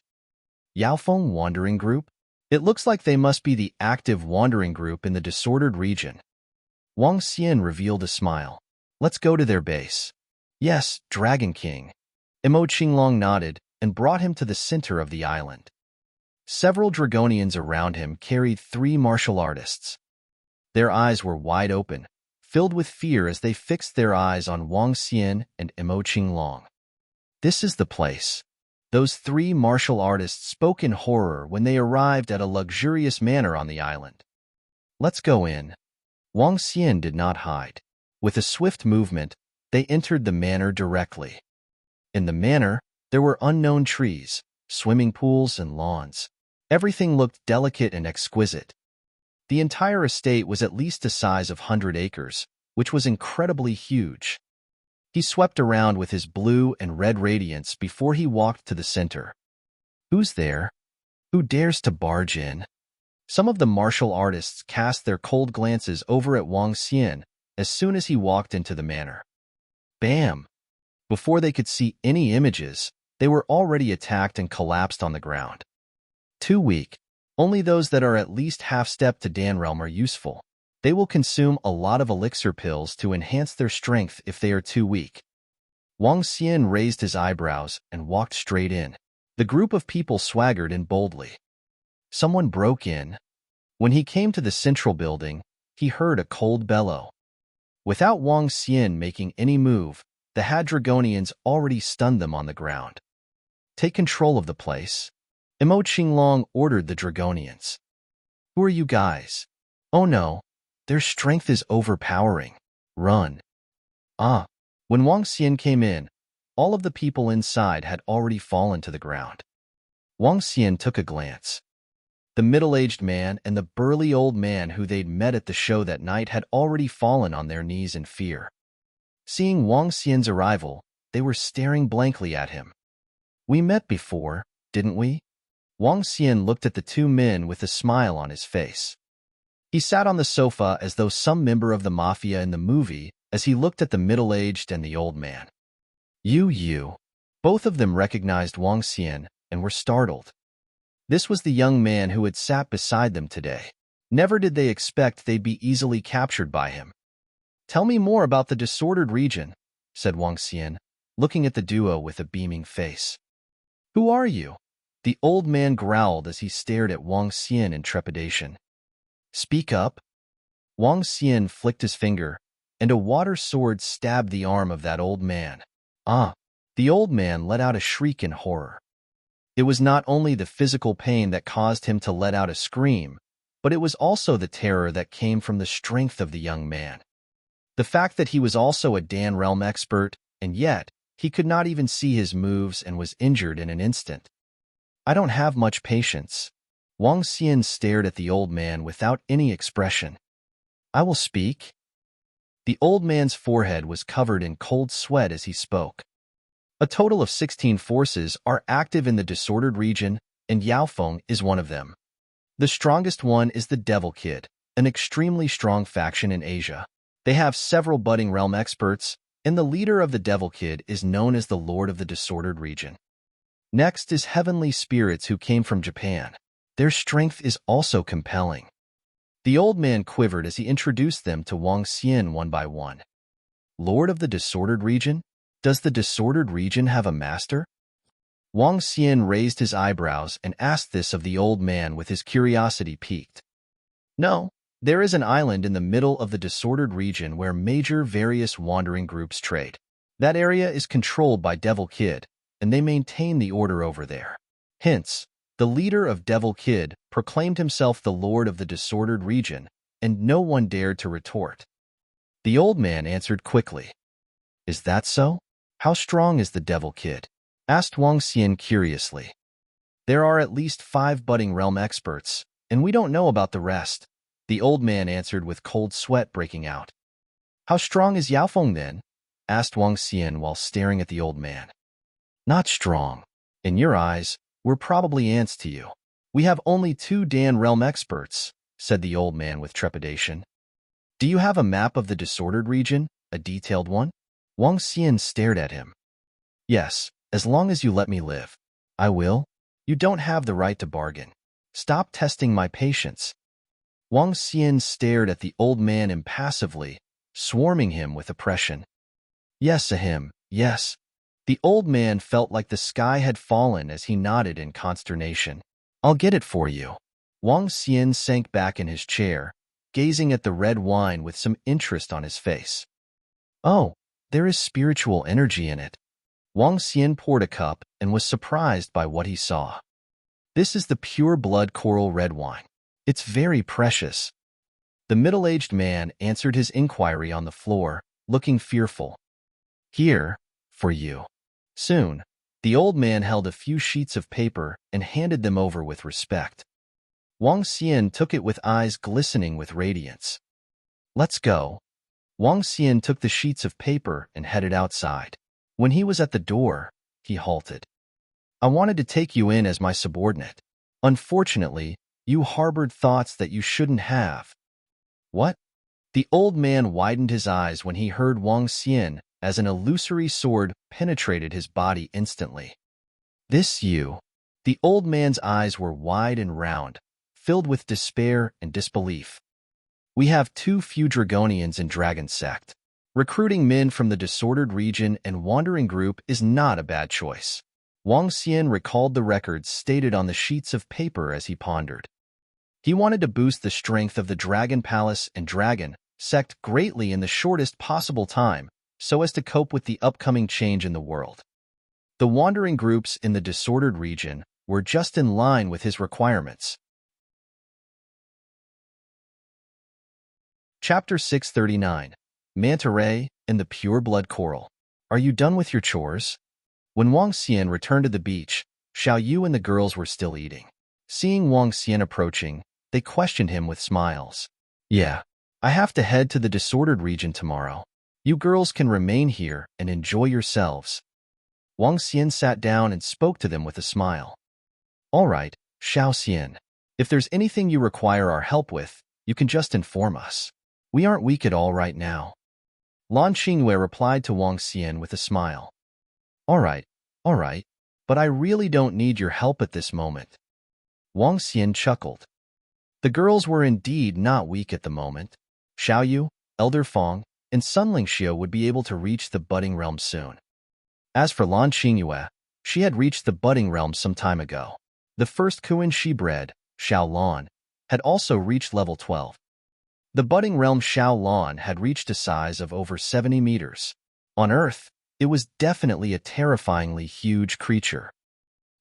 Yaofeng Wandering Group? It looks like they must be the active wandering group in the disordered region. Wang Xian revealed a smile. Let's go to their base. Yes, Dragon King. Imo Qinglong nodded and brought him to the center of the island. Several Dragonians around him carried 3 martial artists. Their eyes were wide open, filled with fear as they fixed their eyes on Wang Xian and Imo Qinglong. This is the place. Those 3 martial artists spoke in horror when they arrived at a luxurious manor on the island. Let's go in. Wang Xian did not hide. With a swift movement, they entered the manor directly. In the manor, there were unknown trees, swimming pools, and lawns. Everything looked delicate and exquisite. The entire estate was at least the size of 100 acres, which was incredibly huge. He swept around with his blue and red radiance before he walked to the center. Who's there? Who dares to barge in? Some of the martial artists cast their cold glances over at Wang Xian as soon as he walked into the manor. Bam! Before they could see any images, they were already attacked and collapsed on the ground. Too weak. Only those that are at least half-step to Dan Realm are useful. They will consume a lot of elixir pills to enhance their strength if they are too weak. Wang Xian raised his eyebrows and walked straight in. The group of people swaggered in boldly. Someone broke in. When he came to the central building, he heard a cold bellow. Without Wang Xian making any move, the Hadragonians already stunned them on the ground. Take control of the place. Imo Qinglong ordered the Dragonians. Who are you guys? Oh no, their strength is overpowering. Run. When Wang Xian came in, all of the people inside had already fallen to the ground. Wang Xian took a glance. The middle-aged man and the burly old man who they'd met at the show that night had already fallen on their knees in fear. Seeing Wang Xian's arrival, they were staring blankly at him. We met before, didn't we? Wang Xian looked at the 2 men with a smile on his face. He sat on the sofa as though some member of the mafia in the movie as he looked at the middle-aged and the old man. You. Both of them recognized Wang Xian and were startled. This was the young man who had sat beside them today. Never did they expect they'd be easily captured by him. Tell me more about the disordered region, said Wang Xian, looking at the duo with a beaming face. Who are you? The old man growled as he stared at Wang Xian in trepidation. Speak up. Wang Xian flicked his finger, and a water sword stabbed the arm of that old man. The old man let out a shriek in horror. It was not only the physical pain that caused him to let out a scream, but it was also the terror that came from the strength of the young man. The fact that he was also a Dan Realm expert, and yet he could not even see his moves and was injured in an instant. I don't have much patience. Wang Xian stared at the old man without any expression. I will speak. The old man's forehead was covered in cold sweat as he spoke. A total of 16 forces are active in the disordered region, and Yaofeng is one of them. The strongest one is the Devil Kid, an extremely strong faction in Asia. They have several budding realm experts, and the leader of the Devil Kid is known as the Lord of the Disordered Region. Next is Heavenly Spirits who came from Japan. Their strength is also compelling. The old man quivered as he introduced them to Wang Xian one by one. Lord of the Disordered Region? Does the Disordered Region have a master? Wang Xian raised his eyebrows and asked this of the old man with his curiosity piqued. No, there is an island in the middle of the Disordered Region where major various wandering groups trade. That area is controlled by Devil Kid, and they maintain the order over there. Hence, The leader of Devil Kid proclaimed himself the lord of the disordered region, and no one dared to retort. The old man answered quickly. Is that so? How strong is the Devil Kid? Asked Wang Xian curiously. There are at least 5 budding realm experts, and we don't know about the rest, the old man answered with cold sweat breaking out. How strong is Yaofeng then? Asked Wang Xian while staring at the old man. Not strong. In your eyes, we're probably ants to you. We have only 2 Dan realm experts, said the old man with trepidation. Do you have a map of the disordered region, a detailed one? Wang Xian stared at him. Yes, as long as you let me live. I will. You don't have the right to bargain. Stop testing my patience. Wang Xian stared at the old man impassively, swarming him with oppression. Yes, Ahim, yes. The old man felt like the sky had fallen as he nodded in consternation. I'll get it for you. Wang Xian sank back in his chair, gazing at the red wine with some interest on his face. Oh, there is spiritual energy in it. Wang Xian poured a cup and was surprised by what he saw. This is the pure blood coral red wine. It's very precious. The middle-aged man answered his inquiry on the floor, looking fearful. Here, for you. Soon, the old man held a few sheets of paper and handed them over with respect. Wang Xian took it with eyes glistening with radiance. Let's go. Wang Xian took the sheets of paper and headed outside. When he was at the door, he halted. I wanted to take you in as my subordinate. Unfortunately, you harbored thoughts that you shouldn't have. What? The old man widened his eyes when he heard Wang Xian, as an illusory sword penetrated his body instantly. This you. The old man's eyes were wide and round, filled with despair and disbelief. We have too few Dragonians in Dragon Sect. Recruiting men from the disordered region and wandering group is not a bad choice. Wang Xian recalled the records stated on the sheets of paper as he pondered. He wanted to boost the strength of the Dragon Palace and Dragon Sect greatly in the shortest possible time, so as to cope with the upcoming change in the world. The wandering groups in the disordered region were just in line with his requirements. Chapter 639. Manta Ray and the Pure Blood Coral. Are you done with your chores? When Wang Xian returned to the beach, Xiao Yu and the girls were still eating. Seeing Wang Xian approaching, they questioned him with smiles. Yeah, I have to head to the disordered region tomorrow. You girls can remain here and enjoy yourselves. Wang Xian sat down and spoke to them with a smile. All right, Xiao Xian. If there's anything you require our help with, you can just inform us. We aren't weak at all right now. Lan Xingwei replied to Wang Xian with a smile. All right, but I really don't need your help at this moment. Wang Xian chuckled. The girls were indeed not weak at the moment. Xiao Yu, Elder Fong, and Sunling Xiao would be able to reach the budding realm soon. As for Lan Xingyue, she had reached the budding realm some time ago. The first Kuan she bred, Xiao Lan, had also reached level 12. The budding realm Xiao Lan had reached a size of over 70 meters. On Earth, it was definitely a terrifyingly huge creature.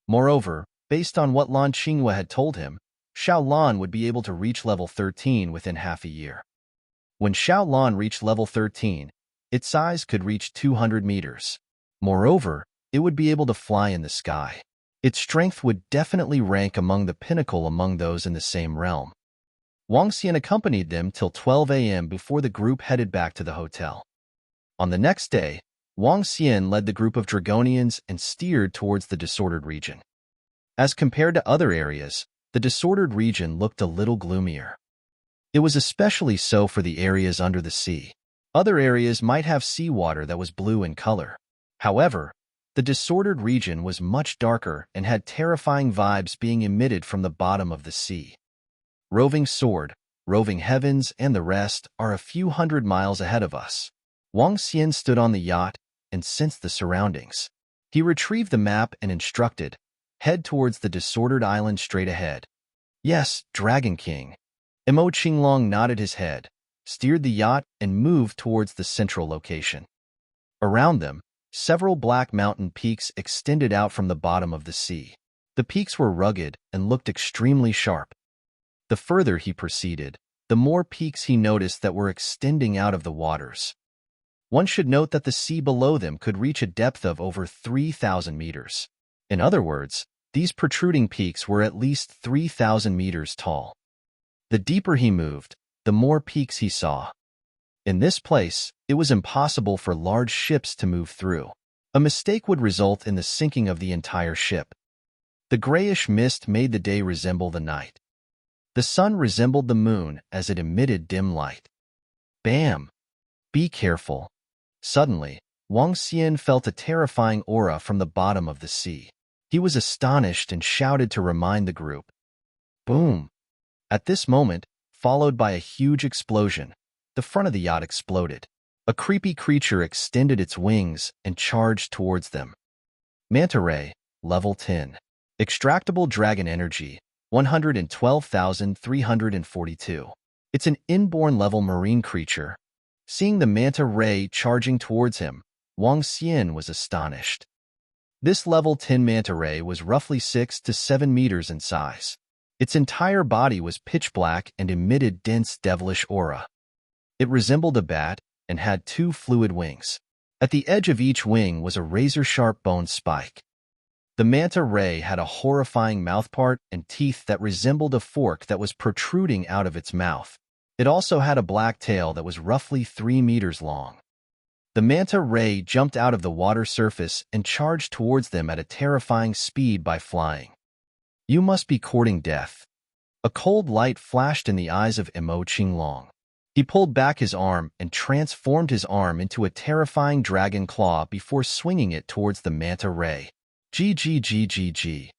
Moreover, based on what Lan Xingyue had told him, Xiao Lan would be able to reach level 13 within half a year. When Xiao Lan reached level 13, its size could reach 200 meters. Moreover, it would be able to fly in the sky. Its strength would definitely rank among the pinnacle among those in the same realm. Wang Xian accompanied them till 12 a.m. before the group headed back to the hotel. On the next day, Wang Xian led the group of Dragonians and steered towards the disordered region. As compared to other areas, the disordered region looked a little gloomier. It was especially so for the areas under the sea. Other areas might have seawater that was blue in color. However, the disordered region was much darker and had terrifying vibes being emitted from the bottom of the sea. Roving Sword, Roving Heavens, and the rest are a few hundred miles ahead of us. Wang Xian stood on the yacht and sensed the surroundings. He retrieved the map and instructed, head towards the disordered island straight ahead. Yes, Dragon King. Mo Qinglong nodded his head, steered the yacht, and moved towards the central location. Around them, several black mountain peaks extended out from the bottom of the sea. The peaks were rugged and looked extremely sharp. The further he proceeded, the more peaks he noticed that were extending out of the waters. One should note that the sea below them could reach a depth of over 3,000 meters. In other words, these protruding peaks were at least 3,000 meters tall. The deeper he moved, the more peaks he saw. In this place, it was impossible for large ships to move through. A mistake would result in the sinking of the entire ship. The grayish mist made the day resemble the night. The sun resembled the moon as it emitted dim light. Bam! Be careful. Suddenly, Wang Xian felt a terrifying aura from the bottom of the sea. He was astonished and shouted to remind the group. Boom! At this moment, followed by a huge explosion, the front of the yacht exploded. A creepy creature extended its wings and charged towards them. Manta Ray, level 10. Extractable dragon energy, 112,342. It's an inborn level marine creature. Seeing the Manta Ray charging towards him, Wang Xian was astonished. This level 10 Manta Ray was roughly 6 to 7 meters in size. Its entire body was pitch black and emitted dense devilish aura. It resembled a bat and had 2 fluid wings. At the edge of each wing was a razor-sharp bone spike. The Manta Ray had a horrifying mouthpart and teeth that resembled a fork that was protruding out of its mouth. It also had a black tail that was roughly 3 meters long. The Manta Ray jumped out of the water surface and charged towards them at a terrifying speed by flying. You must be courting death. A cold light flashed in the eyes of Immortal-class. He pulled back his arm and transformed his arm into a terrifying dragon claw before swinging it towards the Manta Ray. GGGGG.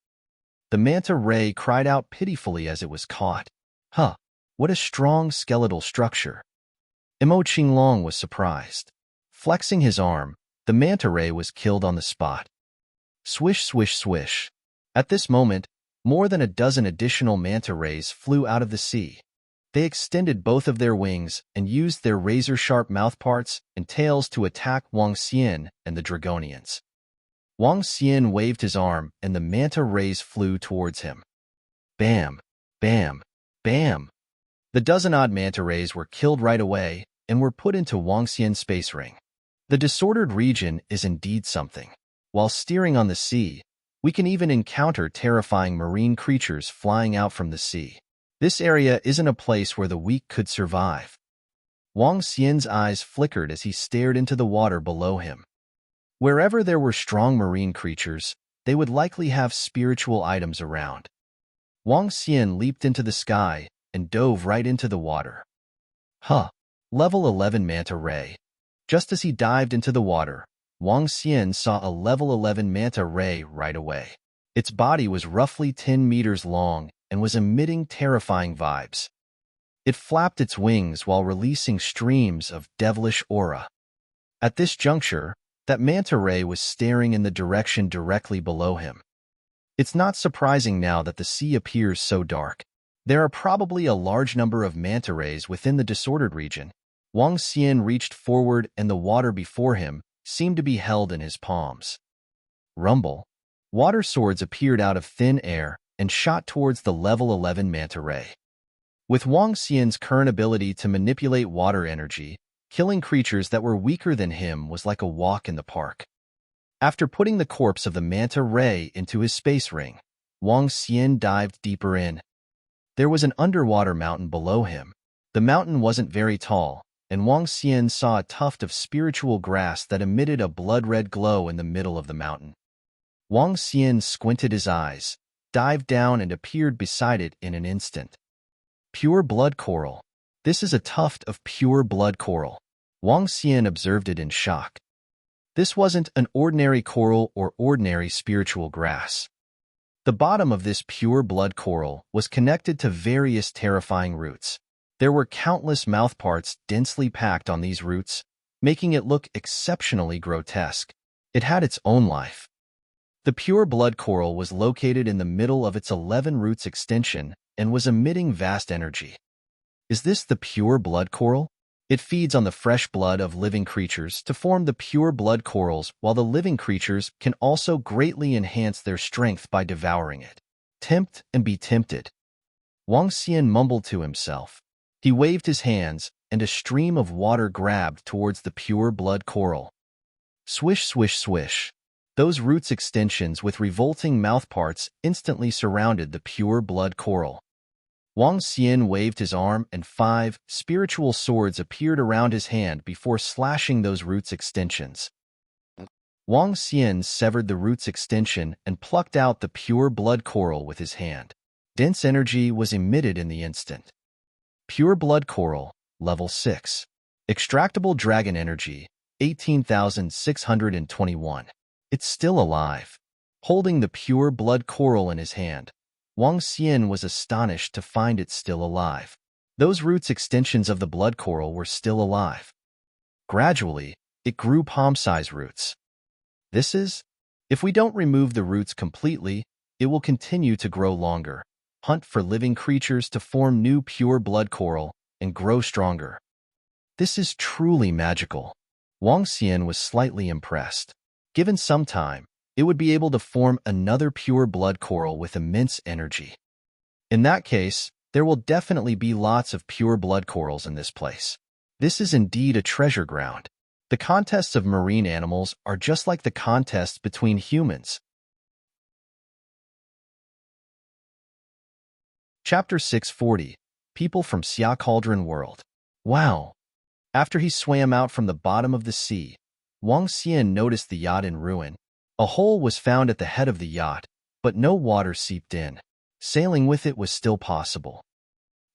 The Manta Ray cried out pitifully as it was caught. Huh, what a strong skeletal structure. Immortal-class was surprised. Flexing his arm, the Manta Ray was killed on the spot. Swish, swish, swish. At this moment, more than a dozen additional Manta Rays flew out of the sea. They extended both of their wings and used their razor-sharp mouthparts and tails to attack Wang Xian and the Dragonians. Wang Xian waved his arm and the Manta Rays flew towards him. Bam! Bam! Bam! The dozen-odd Manta Rays were killed right away and were put into Wang Xian's space ring. The disordered region is indeed something. While steering on the sea, we can even encounter terrifying marine creatures flying out from the sea. This area isn't a place where the weak could survive. Wang Xian's eyes flickered as he stared into the water below him. Wherever there were strong marine creatures, they would likely have spiritual items around. Wang Xian leaped into the sky and dove right into the water. Huh! Level 11 Manta Ray. Just as he dived into the water, Wang Xian saw a level 11 Manta Ray right away. Its body was roughly 10 meters long and was emitting terrifying vibes. It flapped its wings while releasing streams of devilish aura. At this juncture, that Manta Ray was staring in the direction directly below him. It's not surprising now that the sea appears so dark. There are probably a large number of Manta Rays within the disordered region. Wang Xian reached forward and the water before him seemed to be held in his palms. Rumble. Water swords appeared out of thin air and shot towards the level 11 Manta Ray. With Wang Xian's current ability to manipulate water energy, killing creatures that were weaker than him was like a walk in the park. After putting the corpse of the Manta Ray into his space ring, Wang Xian dived deeper in. There was an underwater mountain below him. The mountain wasn't very tall, and Wang Xian saw a tuft of spiritual grass that emitted a blood-red glow in the middle of the mountain. Wang Xian squinted his eyes, dived down and appeared beside it in an instant. Pure blood coral. This is a tuft of pure blood coral. Wang Xian observed it in shock. This wasn't an ordinary coral or ordinary spiritual grass. The bottom of this pure blood coral was connected to various terrifying roots. There were countless mouthparts densely packed on these roots, making it look exceptionally grotesque. It had its own life. The pure blood coral was located in the middle of its 11 roots extension and was emitting vast energy. Is this the pure blood coral? It feeds on the fresh blood of living creatures to form the pure blood corals, while the living creatures can also greatly enhance their strength by devouring it. Tempt and be tempted. Wang Xian mumbled to himself. He waved his hands, and a stream of water grabbed towards the pure blood coral. Swish, swish, swish. Those roots extensions with revolting mouthparts instantly surrounded the pure blood coral. Wang Xian waved his arm, and 5 spiritual swords appeared around his hand before slashing those roots extensions. Wang Xian severed the roots extension and plucked out the pure blood coral with his hand. Dense energy was emitted in the instant. Pure blood coral, level 6. Extractable dragon energy, 18,621. It's still alive. Holding the pure blood coral in his hand, Wang Xian was astonished to find it still alive. Those roots extensions of the blood coral were still alive. Gradually, it grew palm-size roots. If we don't remove the roots completely, it will continue to grow longer. Hunt for living creatures to form new pure blood coral and grow stronger. This is truly magical. Wang Xian was slightly impressed. Given some time, it would be able to form another pure blood coral with immense energy. In that case, there will definitely be lots of pure blood corals in this place. This is indeed a treasure ground. The contests of marine animals are just like the contests between humans. Chapter 640. People from Cauldron World. Wow! After he swam out from the bottom of the sea, Wang Xian noticed the yacht in ruin. A hole was found at the head of the yacht, but no water seeped in. Sailing with it was still possible.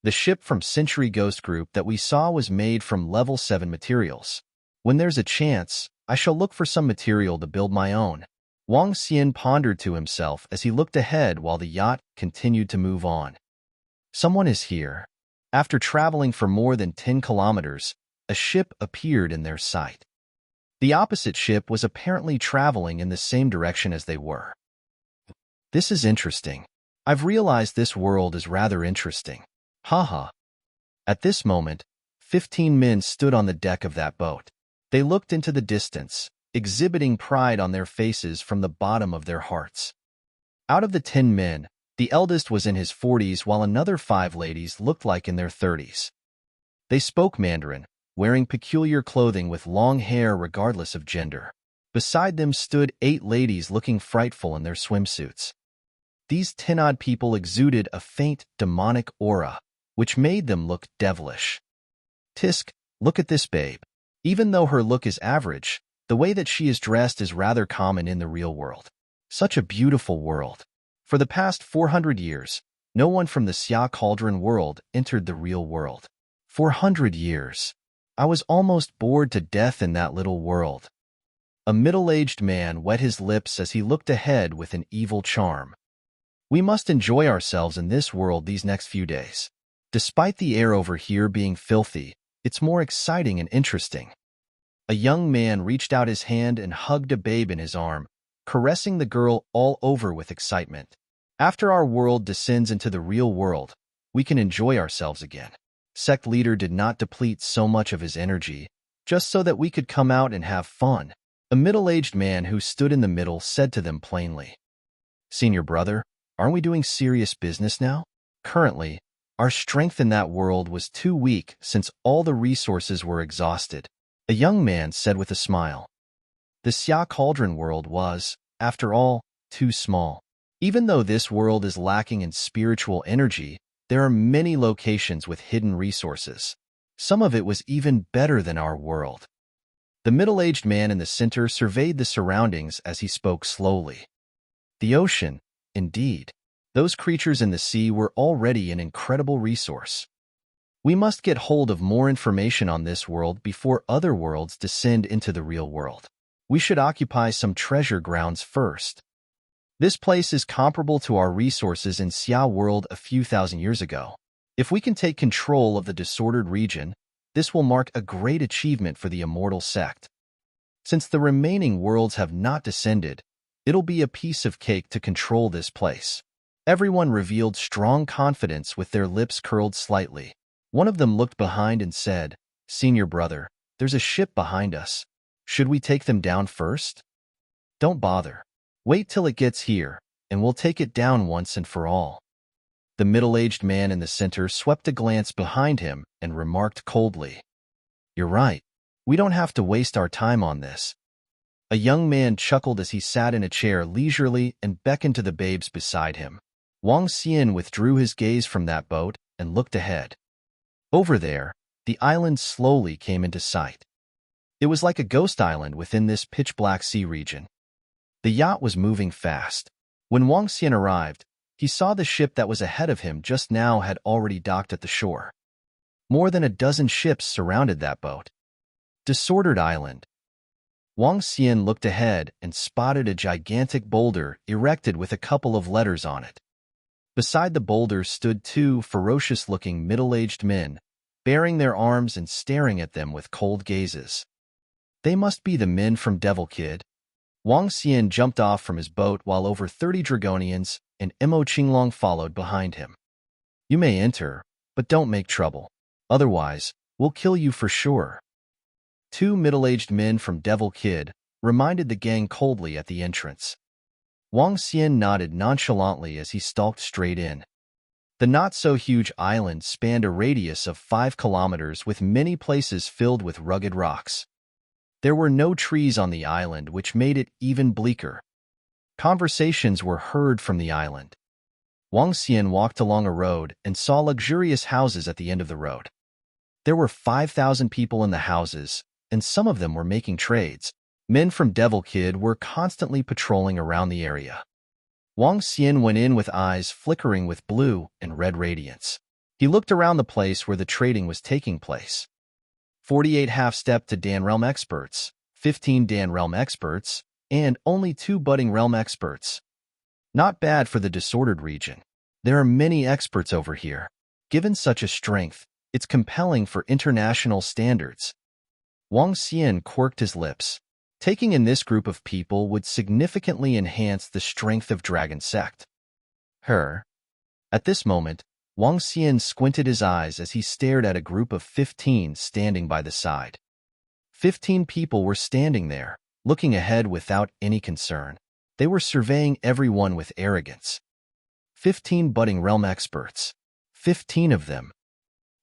The ship from Century Ghost Group that we saw was made from level 7 materials. When there's a chance, I shall look for some material to build my own. Wang Xian pondered to himself as he looked ahead while the yacht continued to move on. Someone is here. After traveling for more than 10 kilometers, a ship appeared in their sight. The opposite ship was apparently traveling in the same direction as they were. This is interesting. I've realized this world is rather interesting. Haha. At this moment, 15 men stood on the deck of that boat. They looked into the distance, exhibiting pride on their faces from the bottom of their hearts. Out of the 10 men, the eldest was in his 40s while another 5 ladies looked like in their 30s. They spoke Mandarin, wearing peculiar clothing with long hair regardless of gender. Beside them stood 8 ladies looking frightful in their swimsuits. These 10-odd people exuded a faint, demonic aura, which made them look devilish. Tisk, look at this babe. Even though her look is average, the way that she is dressed is rather common in the real world. Such a beautiful world. For the past 400 years, no one from the Cauldron world entered the real world. 400 years. I was almost bored to death in that little world. A middle-aged man wet his lips as he looked ahead with an evil charm. We must enjoy ourselves in this world these next few days. Despite the air over here being filthy, it's more exciting and interesting. A young man reached out his hand and hugged a babe in his arm, caressing the girl all over with excitement. After our world descends into the real world, we can enjoy ourselves again. Sect leader did not deplete so much of his energy, just so that we could come out and have fun. A middle-aged man who stood in the middle said to them plainly, "Senior brother, aren't we doing serious business now? Currently, our strength in that world was too weak since all the resources were exhausted." A young man said with a smile. The Cauldron world was, after all, too small. Even though this world is lacking in spiritual energy, there are many locations with hidden resources. Some of it was even better than our world. The middle-aged man in the center surveyed the surroundings as he spoke slowly. The ocean, indeed. Those creatures in the sea were already an incredible resource. We must get hold of more information on this world before other worlds descend into the real world. We should occupy some treasure grounds first. This place is comparable to our resources in Xia world a few thousand years ago. If we can take control of the disordered region, this will mark a great achievement for the Immortal sect. Since the remaining worlds have not descended, it'll be a piece of cake to control this place. Everyone revealed strong confidence with their lips curled slightly. One of them looked behind and said, Senior brother, there's a ship behind us. Should we take them down first? Don't bother. Wait till it gets here, and we'll take it down once and for all. The middle-aged man in the center swept a glance behind him and remarked coldly, You're right. We don't have to waste our time on this. A young man chuckled as he sat in a chair leisurely and beckoned to the babes beside him. Wang Xian withdrew his gaze from that boat and looked ahead. Over there, the island slowly came into sight. It was like a ghost island within this pitch-black sea region. The yacht was moving fast. When Wang Xian arrived, he saw the ship that was ahead of him just now had already docked at the shore. More than a dozen ships surrounded that boat. Disordered Island. Wang Xian looked ahead and spotted a gigantic boulder erected with a couple of letters on it. Beside the boulder stood two ferocious-looking middle-aged men, baring their arms and staring at them with cold gazes. They must be the men from Devil Kid. Wang Xian jumped off from his boat while over 30 Dragonians and Imo Qinglong followed behind him. You may enter, but don't make trouble. Otherwise, we'll kill you for sure. Two middle-aged men from Devil Kid reminded the gang coldly at the entrance. Wang Xian nodded nonchalantly as he stalked straight in. The not-so-huge island spanned a radius of 5 kilometers with many places filled with rugged rocks. There were no trees on the island, which made it even bleaker. Conversations were heard from the island. Wang Xian walked along a road and saw luxurious houses at the end of the road. There were 5,000 people in the houses, and some of them were making trades. Men from Devil Kid were constantly patrolling around the area. Wang Xian went in with eyes flickering with blue and red radiance. He looked around the place where the trading was taking place. 48 half-step to Dan Realm experts, 15 Dan Realm experts, and only 2 budding Realm experts. Not bad for the disordered region. There are many experts over here. Given such a strength, it's compelling for international standards. Wang Xian quirked his lips. Taking in this group of people would significantly enhance the strength of Dragon Sect. At this moment, Wang Xian squinted his eyes as he stared at a group of 15 standing by the side. 15 people were standing there, looking ahead without any concern. They were surveying everyone with arrogance. 15 budding realm experts. 15 of them.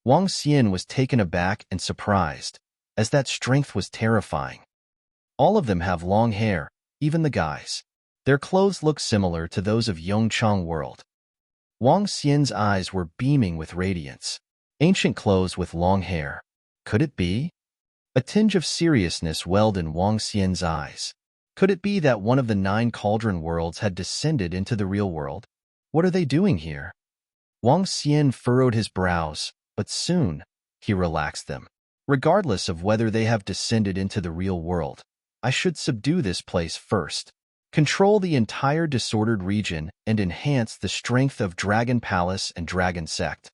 Wang Xian was taken aback and surprised, as that strength was terrifying. All of them have long hair, even the guys. Their clothes look similar to those of Yongchang World. Wang Xian's eyes were beaming with radiance. Ancient clothes with long hair. Could it be? A tinge of seriousness welled in Wang Xian's eyes. Could it be that one of the 9 Cauldron worlds had descended into the real world? What are they doing here? Wang Xian furrowed his brows, but soon he relaxed them. Regardless of whether they have descended into the real world, I should subdue this place first. Control the entire disordered region and enhance the strength of Dragon Palace and Dragon Sect.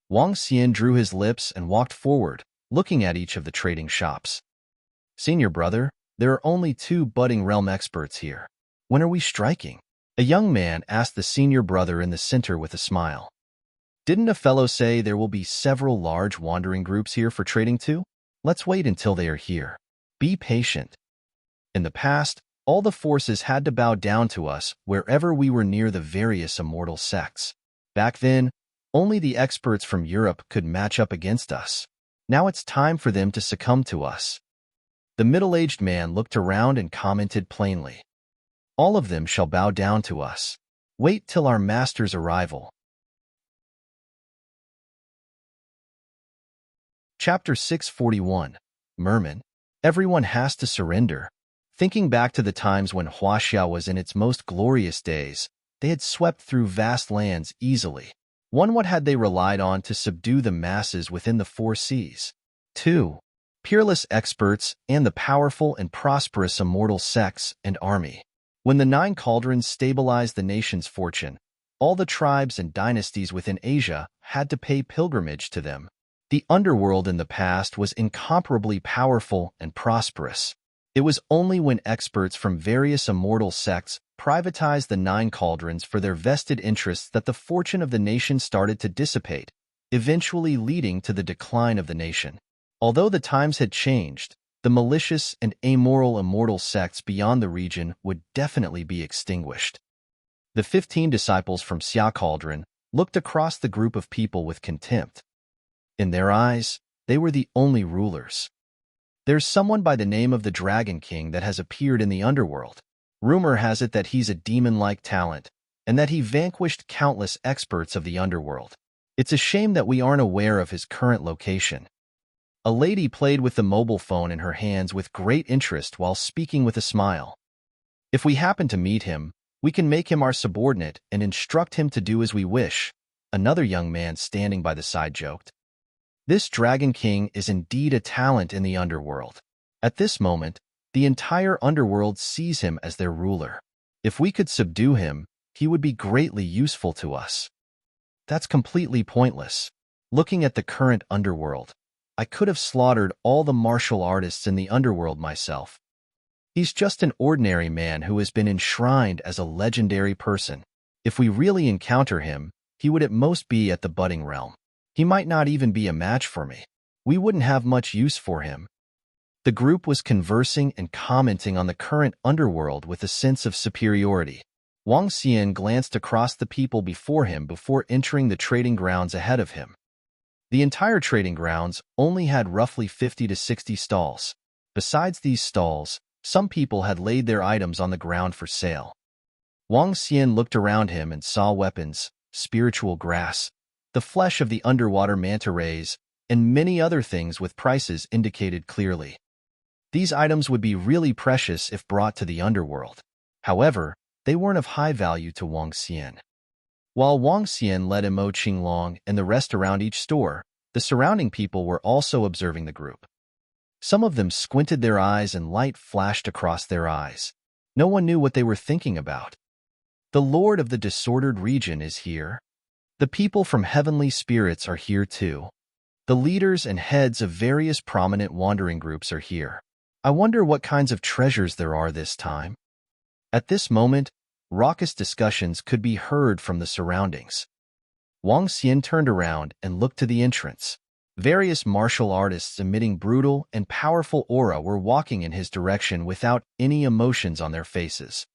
Wang Xian drew his lips and walked forward, looking at each of the trading shops. Senior brother, there are only 2 budding realm experts here. When are we striking? A young man asked the senior brother in the center with a smile. Didn't a fellow say there will be several large wandering groups here for trading too? Let's wait until they are here. Be patient. In the past, all the forces had to bow down to us wherever we were near the various immortal sects. Back then, only the experts from Europe could match up against us. Now it's time for them to succumb to us. The middle-aged man looked around and commented plainly. All of them shall bow down to us. Wait till our master's arrival. Chapter 641. Merman. Everyone has to surrender. Thinking back to the times when Huaxia was in its most glorious days, they had swept through vast lands easily. 1. What had they relied on to subdue the masses within the 4 seas? 2. Peerless experts and the powerful and prosperous immortal sects and army. When the 9 cauldrons stabilized the nation's fortune, all the tribes and dynasties within Asia had to pay pilgrimage to them. The underworld in the past was incomparably powerful and prosperous. It was only when experts from various immortal sects privatized the 9 cauldrons for their vested interests that the fortune of the nation started to dissipate, eventually leading to the decline of the nation. Although the times had changed, the malicious and amoral immortal sects beyond the region would definitely be extinguished. The 15 disciples from Cauldron looked across the group of people with contempt. In their eyes, they were the only rulers. There's someone by the name of the Dragon King that has appeared in the underworld. Rumor has it that he's a demon-like talent, and that he vanquished countless experts of the underworld. It's a shame that we aren't aware of his current location. A lady played with the mobile phone in her hands with great interest while speaking with a smile. If we happen to meet him, we can make him our subordinate and instruct him to do as we wish, another young man standing by the side joked. This Dragon King is indeed a talent in the underworld. At this moment, the entire underworld sees him as their ruler. If we could subdue him, he would be greatly useful to us. That's completely pointless. Looking at the current underworld, I could have slaughtered all the martial artists in the underworld myself. He's just an ordinary man who has been enshrined as a legendary person. If we really encounter him, he would at most be at the budding realm. He might not even be a match for me. We wouldn't have much use for him. The group was conversing and commenting on the current underworld with a sense of superiority. Wang Xian glanced across the people before him before entering the trading grounds ahead of him. The entire trading grounds only had roughly 50 to 60 stalls. Besides these stalls, some people had laid their items on the ground for sale. Wang Xian looked around him and saw weapons, spiritual grass, the flesh of the underwater manta rays, and many other things with prices indicated clearly. These items would be really precious if brought to the underworld. However, they weren't of high value to Wang Xian. While Wang Xian led Mo Qinglong and the rest around each store, the surrounding people were also observing the group. Some of them squinted their eyes and light flashed across their eyes. No one knew what they were thinking about. The Lord of the Disordered Region is here. The people from heavenly spirits are here too. The leaders and heads of various prominent wandering groups are here. I wonder what kinds of treasures there are this time. At this moment, raucous discussions could be heard from the surroundings. Wang Xian turned around and looked to the entrance. Various martial artists emitting brutal and powerful aura were walking in his direction without any emotions on their faces.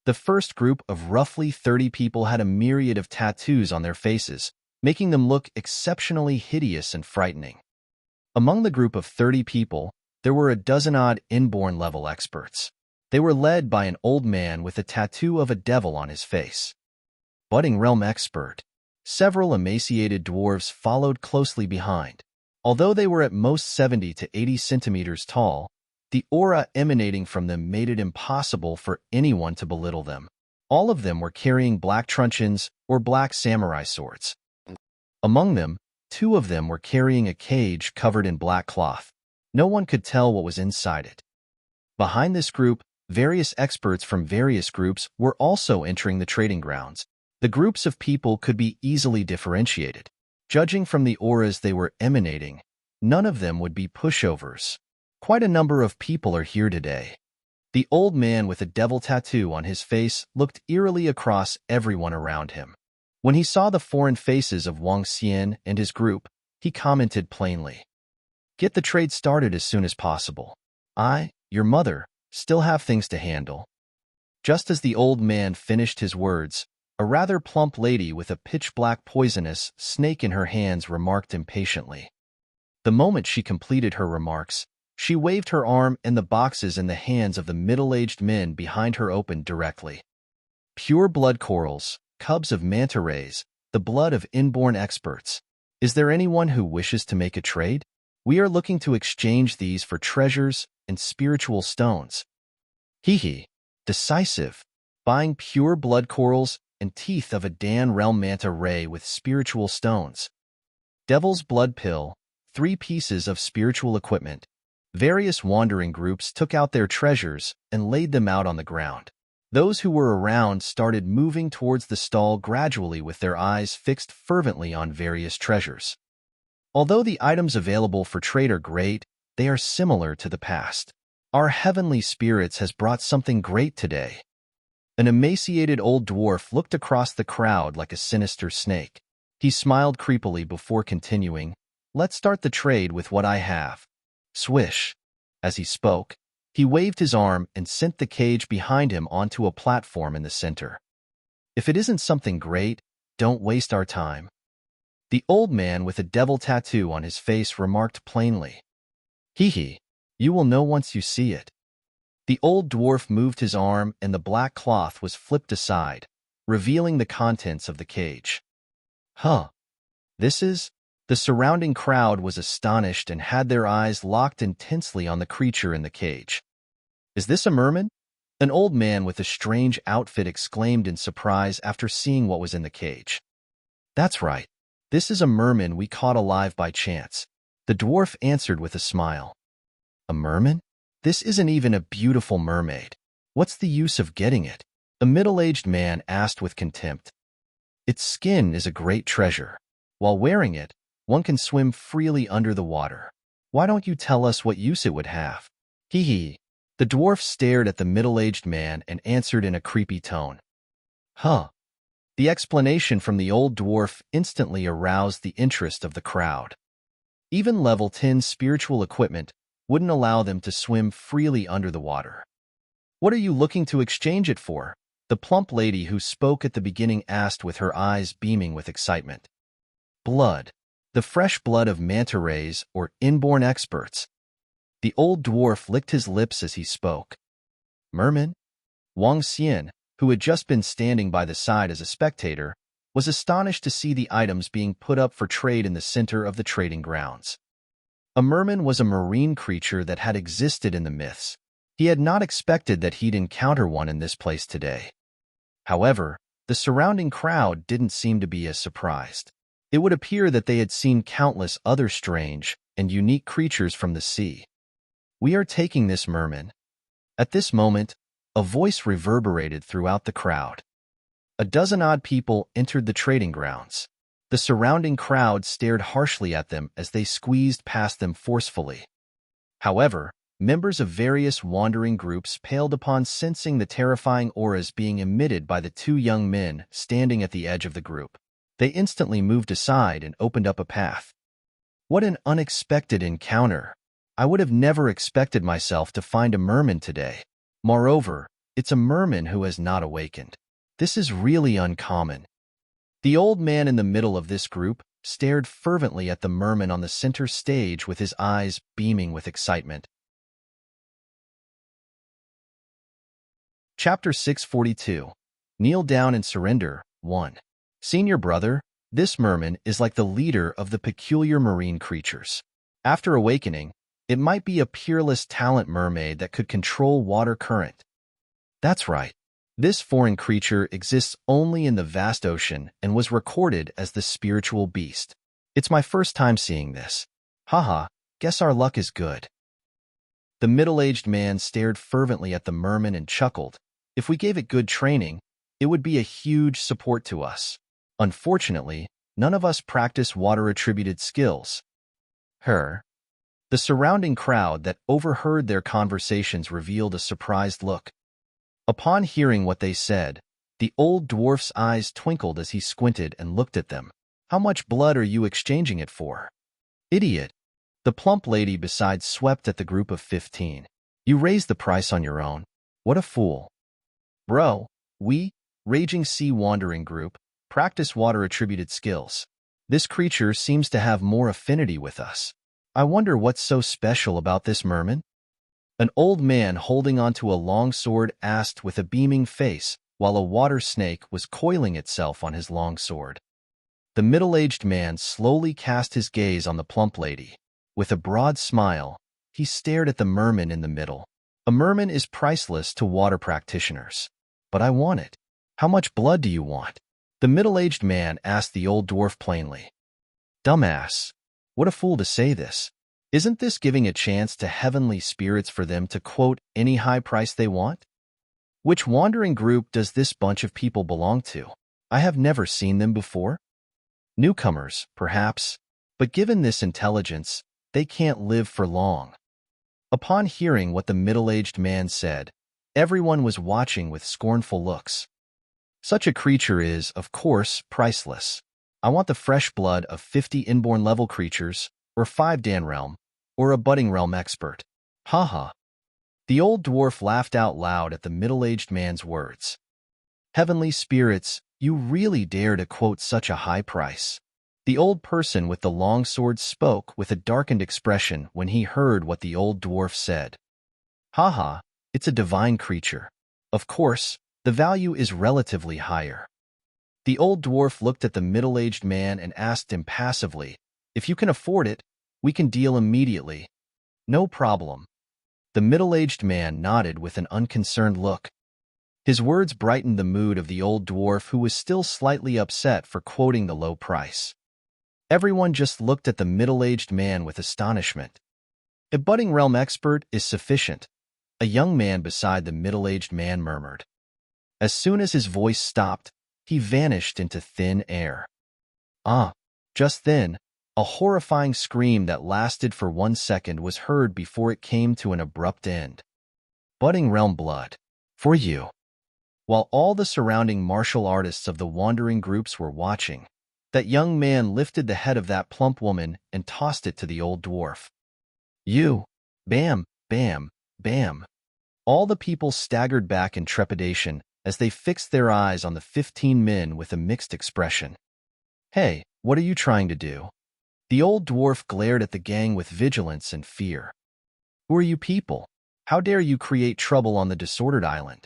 The first group of roughly 30 people had a myriad of tattoos on their faces, making them look exceptionally hideous and frightening. Among the group of 30 people, there were a dozen-odd inborn level experts. They were led by an old man with a tattoo of a devil on his face. Budding realm expert. Several emaciated dwarves followed closely behind. Although they were at most 70 to 80 centimeters tall, the aura emanating from them made it impossible for anyone to belittle them. All of them were carrying black truncheons or black samurai swords. Among them, 2 of them were carrying a cage covered in black cloth. No one could tell what was inside it. Behind this group, various experts from various groups were also entering the trading grounds. The groups of people could be easily differentiated. Judging from the auras they were emanating, none of them would be pushovers. Quite a number of people are here today. The old man with a devil tattoo on his face looked eerily across everyone around him. When he saw the foreign faces of Wang Xian and his group, he commented plainly, "Get the trade started as soon as possible. I, your mother, still have things to handle." Just as the old man finished his words, a rather plump lady with a pitch-black poisonous snake in her hands remarked impatiently. The moment she completed her remarks, she waved her arm and the boxes in the hands of the middle-aged men behind her opened directly. Pure blood corals, cubs of manta rays, the blood of inborn experts. Is there anyone who wishes to make a trade? We are looking to exchange these for treasures and spiritual stones. Hee. Decisive. Buying pure blood corals and teeth of a Dan realm manta ray with spiritual stones. Devil's blood pill, 3 pieces of spiritual equipment. Various wandering groups took out their treasures and laid them out on the ground. Those who were around started moving towards the stall gradually with their eyes fixed fervently on various treasures. Although the items available for trade are great, they are similar to the past. Our heavenly spirits has brought something great today. An emaciated old dwarf looked across the crowd like a sinister snake. He smiled creepily before continuing, Let's start the trade with what I have. Swish. As he spoke, he waved his arm and sent the cage behind him onto a platform in the center. If it isn't something great, don't waste our time. The old man with a devil tattoo on his face remarked plainly. Hee hee, you will know once you see it. The old dwarf moved his arm and the black cloth was flipped aside, revealing the contents of the cage. Huh. This is? The surrounding crowd was astonished and had their eyes locked intensely on the creature in the cage. Is this a merman? An old man with a strange outfit exclaimed in surprise after seeing what was in the cage. That's right. This is a merman we caught alive by chance. The dwarf answered with a smile. A merman? This isn't even a beautiful mermaid. What's the use of getting it? A middle-aged man asked with contempt. Its skin is a great treasure. While wearing it, one can swim freely under the water. Why don't you tell us what use it would have? Hee hee. The dwarf stared at the middle-aged man and answered in a creepy tone. Huh. The explanation from the old dwarf instantly aroused the interest of the crowd. Even level 10 spiritual equipment wouldn't allow them to swim freely under the water. What are you looking to exchange it for? The plump lady who spoke at the beginning asked with her eyes beaming with excitement. Blood. The fresh blood of manta rays or inborn experts. The old dwarf licked his lips as he spoke. Merman? Wang Xian, who had just been standing by the side as a spectator, was astonished to see the items being put up for trade in the center of the trading grounds. A merman was a marine creature that had existed in the myths. He had not expected that he'd encounter one in this place today. However, the surrounding crowd didn't seem to be as surprised. It would appear that they had seen countless other strange and unique creatures from the sea. We are taking this merman. At this moment, a voice reverberated throughout the crowd. A dozen odd people entered the trading grounds. The surrounding crowd stared harshly at them as they squeezed past them forcefully. However, members of various wandering groups paled upon sensing the terrifying auras being emitted by the two young men standing at the edge of the group. They instantly moved aside and opened up a path. What an unexpected encounter! I would have never expected myself to find a merman today. Moreover, it's a merman who has not awakened. This is really uncommon. The old man in the middle of this group stared fervently at the merman on the center stage with his eyes beaming with excitement. Chapter 642. Kneel Down and Surrender, 1. Senior brother, this merman is like the leader of the peculiar marine creatures. After awakening, it might be a peerless talent mermaid that could control water current. That's right. This foreign creature exists only in the vast ocean and was recorded as the spiritual beast. It's my first time seeing this. Haha, guess our luck is good. The middle-aged man stared fervently at the merman and chuckled. If we gave it good training, it would be a huge support to us. Unfortunately, none of us practice water-attributed skills. The surrounding crowd that overheard their conversations revealed a surprised look. Upon hearing what they said, the old dwarf's eyes twinkled as he squinted and looked at them. How much blood are you exchanging it for? Idiot. The plump lady beside swept at the group of 15. You raised the price on your own. What a fool. Bro, we, Raging Sea Wandering Group, practice water-attributed skills. This creature seems to have more affinity with us. I wonder what's so special about this merman? An old man holding onto a long sword asked with a beaming face while a water snake was coiling itself on his long sword. The middle-aged man slowly cast his gaze on the plump lady. With a broad smile, he stared at the merman in the middle. A merman is priceless to water practitioners. But I want it. How much blood do you want? The middle-aged man asked the old dwarf plainly. Dumbass. What a fool to say this. Isn't this giving a chance to heavenly spirits for them to quote any high price they want? Which wandering group does this bunch of people belong to? I have never seen them before. Newcomers, perhaps, but given this intelligence, they can't live for long. Upon hearing what the middle-aged man said, everyone was watching with scornful looks. Such a creature is, of course, priceless. I want the fresh blood of 50 inborn level creatures, or 5 Dan realm, or a budding realm expert. Haha. The old dwarf laughed out loud at the middle-aged man's words. Heavenly spirits, you really dare to quote such a high price. The old person with the long sword spoke with a darkened expression when he heard what the old dwarf said. Haha, it's a divine creature. Of course, the value is relatively higher. The old dwarf looked at the middle-aged man and asked impassively, if you can afford it, we can deal immediately. No problem. The middle-aged man nodded with an unconcerned look. His words brightened the mood of the old dwarf, who was still slightly upset for quoting the low price. Everyone just looked at the middle-aged man with astonishment. A budding realm expert is sufficient, a young man beside the middle-aged man murmured. As soon as his voice stopped, he vanished into thin air. Just then, a horrifying scream that lasted for 1 second was heard before it came to an abrupt end. Budding realm blood. For you. While all the surrounding martial artists of the wandering groups were watching, that young man lifted the head of that plump woman and tossed it to the old dwarf. You! Bam, bam, bam. All the people staggered back in trepidation as they fixed their eyes on the 15 men with a mixed expression. Hey, what are you trying to do? The old dwarf glared at the gang with vigilance and fear. Who are you people? How dare you create trouble on the disordered island?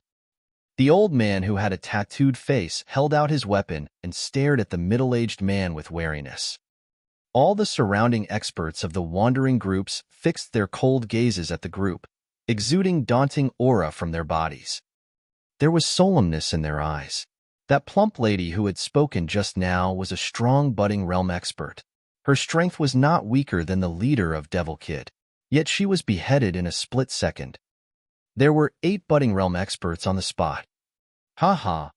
The old man, who had a tattooed face, held out his weapon and stared at the middle-aged man with wariness. All the surrounding experts of the wandering groups fixed their cold gazes at the group, exuding daunting aura from their bodies. There was solemnness in their eyes. That plump lady who had spoken just now was a strong budding realm expert. Her strength was not weaker than the leader of Devil Kid, yet she was beheaded in a split second. There were 8 budding realm experts on the spot. Ha ha.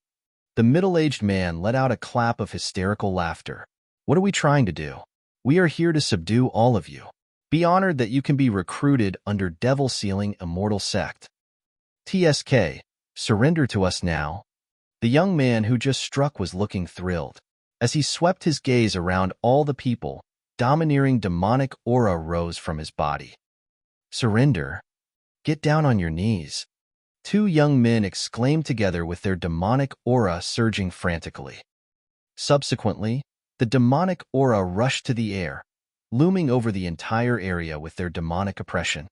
The middle-aged man let out a clap of hysterical laughter. What are we trying to do? We are here to subdue all of you. Be honored that you can be recruited under Devil Sealing Immortal Sect. TSK, surrender to us now. The young man who just struck was looking thrilled. As he swept his gaze around all the people, domineering demonic aura rose from his body. Surrender? Get down on your knees. 2 young men exclaimed together with their demonic aura surging frantically. Subsequently, the demonic aura rushed to the air, looming over the entire area with their demonic oppression.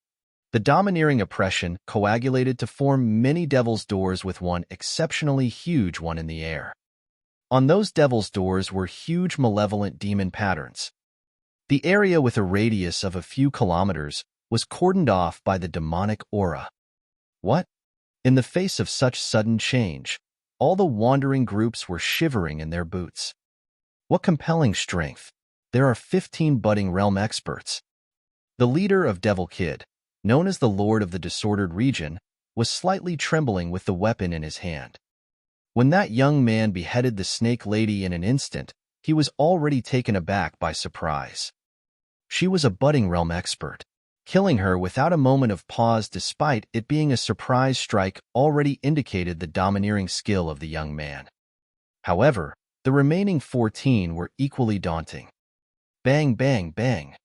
The domineering oppression coagulated to form many devil's doors with one exceptionally huge one in the air. On those devil's doors were huge malevolent demon patterns. The area, with a radius of a few kilometers, was cordoned off by the demonic aura. What? In the face of such sudden change, all the wandering groups were shivering in their boots. What compelling strength! There are 15 budding realm experts. The leader of Devil Kid, known as the Lord of the Disordered Region, was slightly trembling with the weapon in his hand. When that young man beheaded the snake lady in an instant, he was already taken aback by surprise. She was a budding realm expert. Killing her without a moment of pause, despite it being a surprise strike, already indicated the domineering skill of the young man. However, the remaining 14 were equally daunting. Bang, bang, bang.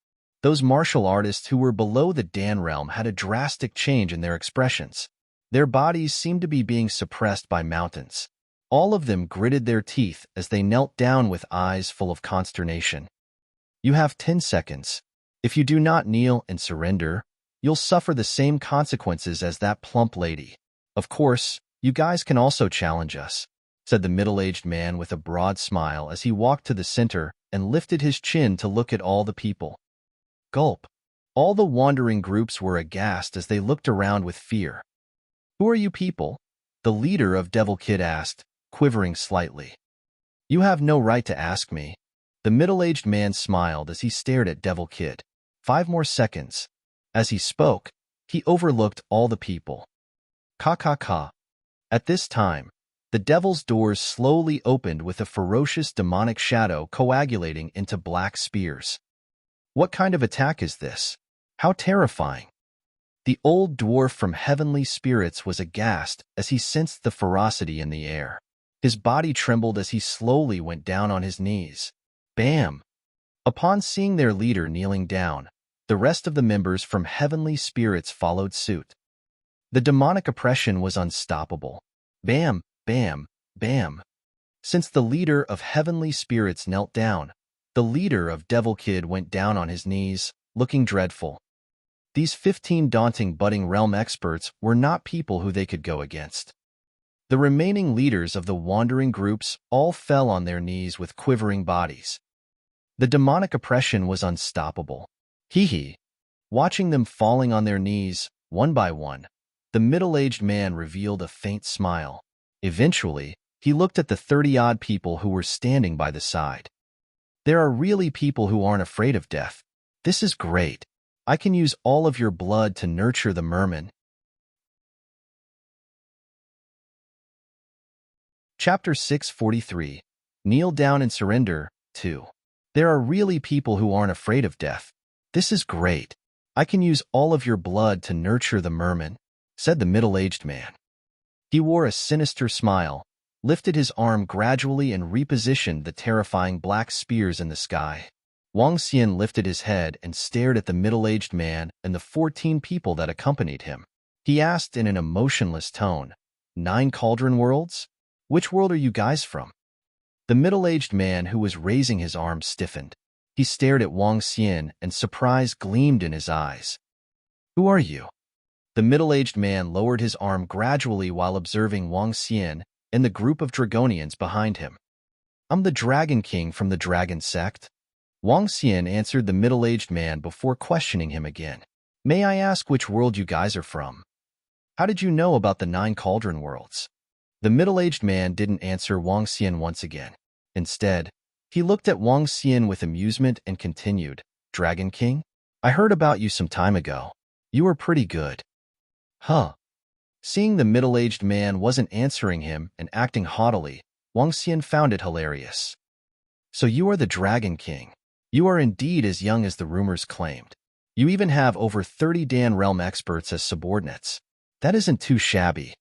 Those martial artists who were below the Dan realm had a drastic change in their expressions. Their bodies seemed to be being suppressed by mountains. All of them gritted their teeth as they knelt down with eyes full of consternation. You have 10 seconds. If you do not kneel and surrender, you'll suffer the same consequences as that plump lady. Of course, you guys can also challenge us, said the middle-aged man with a broad smile as he walked to the center and lifted his chin to look at all the people. Gulp. All the wandering groups were aghast as they looked around with fear. Who are you people? The leader of Devil Kid asked, quivering slightly. You have no right to ask me. The middle-aged man smiled as he stared at Devil Kid. 5 more seconds. As he spoke, he overlooked all the people. Ka. At this time, the devil's doors slowly opened with a ferocious demonic shadow coagulating into black spears. What kind of attack is this? How terrifying! The old dwarf from Heavenly Spirits was aghast as he sensed the ferocity in the air. His body trembled as he slowly went down on his knees. Bam! Upon seeing their leader kneeling down, the rest of the members from heavenly spirits followed suit. The demonic oppression was unstoppable. Bam, bam, bam. Since the leader of heavenly spirits knelt down, the leader of Devil Kid went down on his knees, looking dreadful. These 15 daunting budding realm experts were not people who they could go against. The remaining leaders of the wandering groups all fell on their knees with quivering bodies. The demonic oppression was unstoppable. Hee. Watching them falling on their knees, one by one, the middle-aged man revealed a faint smile. Eventually, he looked at the 30-odd people who were standing by the side. There are really people who aren't afraid of death. This is great. I can use all of your blood to nurture the Merman. Chapter 643. Kneel Down and Surrender, 2. There are really people who aren't afraid of death. This is great. I can use all of your blood to nurture the Merman, said the middle-aged man. He wore a sinister smile, lifted his arm gradually and repositioned the terrifying black spears in the sky. Wang Xian lifted his head and stared at the middle-aged man and the 14 people that accompanied him. He asked in an emotionless tone, 9 Cauldron worlds? Which world are you guys from? The middle-aged man who was raising his arm stiffened. He stared at Wang Xian and surprise gleamed in his eyes. Who are you? The middle-aged man lowered his arm gradually while observing Wang Xian and the group of Dragonians behind him. I'm the Dragon King from the Dragon Sect. Wang Xian answered the middle-aged man before questioning him again. May I ask which world you guys are from? How did you know about the 9 Cauldron worlds? The middle-aged man didn't answer Wang Xian once again. Instead, he looked at Wang Xian with amusement and continued, Dragon King? I heard about you some time ago. You were pretty good. Huh. Seeing the middle-aged man wasn't answering him and acting haughtily, Wang Xian found it hilarious. So you are the Dragon King. You are indeed as young as the rumors claimed. You even have over 30 Dan Realm experts as subordinates. That isn't too shabby.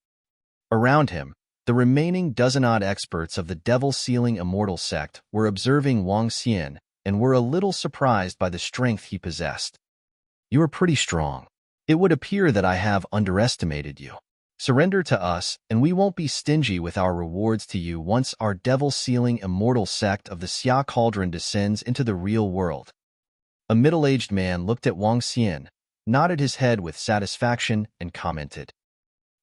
Around him, the remaining dozen-odd experts of the Devil-Sealing Immortal sect were observing Wang Xian and were a little surprised by the strength he possessed. You are pretty strong. It would appear that I have underestimated you. Surrender to us, and we won't be stingy with our rewards to you once our Devil-Sealing Immortal sect of the Xia Cauldron descends into the real world. A middle-aged man looked at Wang Xian, nodded his head with satisfaction, and commented,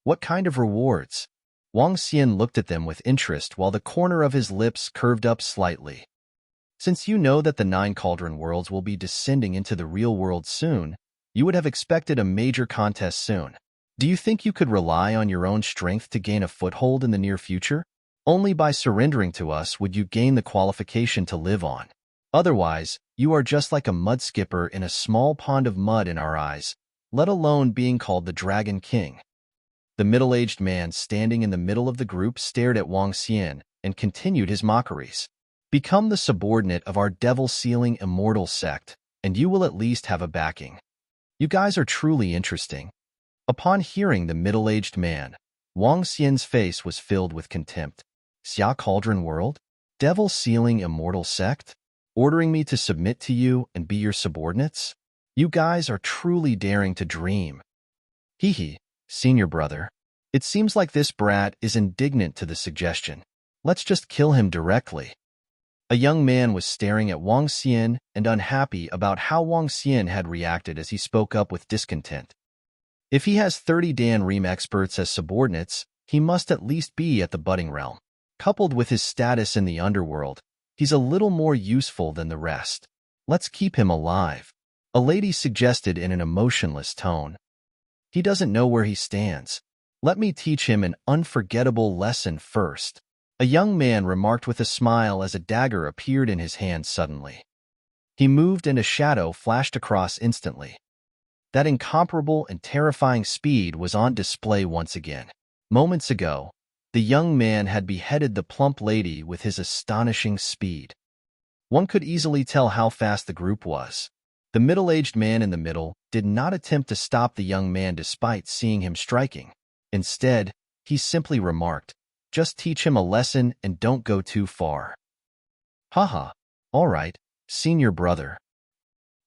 What kind of rewards? Wang Xian looked at them with interest while the corner of his lips curved up slightly. Since you know that the 9 Cauldron worlds will be descending into the real world soon, you would have expected a major contest soon. Do you think you could rely on your own strength to gain a foothold in the near future? Only by surrendering to us would you gain the qualification to live on. Otherwise, you are just like a mud skipper in a small pond of mud in our eyes, let alone being called the Dragon King. The middle-aged man standing in the middle of the group stared at Wang Xian and continued his mockeries. Become the subordinate of our Devil-Sealing Immortal sect, and you will at least have a backing. You guys are truly interesting. Upon hearing the middle-aged man, Wang Xian's face was filled with contempt. Xia Cauldron world? Devil-Sealing Immortal sect? Ordering me to submit to you and be your subordinates? You guys are truly daring to dream. Hee, senior brother. It seems like this brat is indignant to the suggestion. Let's just kill him directly. A young man was staring at Wang Xian and unhappy about how Wang Xian had reacted as he spoke up with discontent. If he has 30 Dan Ream experts as subordinates, he must at least be at the budding realm. Coupled with his status in the underworld, he's a little more useful than the rest. Let's keep him alive, a lady suggested in an emotionless tone. He doesn't know where he stands. Let me teach him an unforgettable lesson first. A young man remarked with a smile as a dagger appeared in his hand suddenly. He moved and a shadow flashed across instantly. That incomparable and terrifying speed was on display once again. Moments ago, the young man had beheaded the plump lady with his astonishing speed. One could easily tell how fast the group was. The middle-aged man in the middle did not attempt to stop the young man despite seeing him striking. Instead, he simply remarked, Just teach him a lesson and don't go too far. Haha, all right, Senior brother.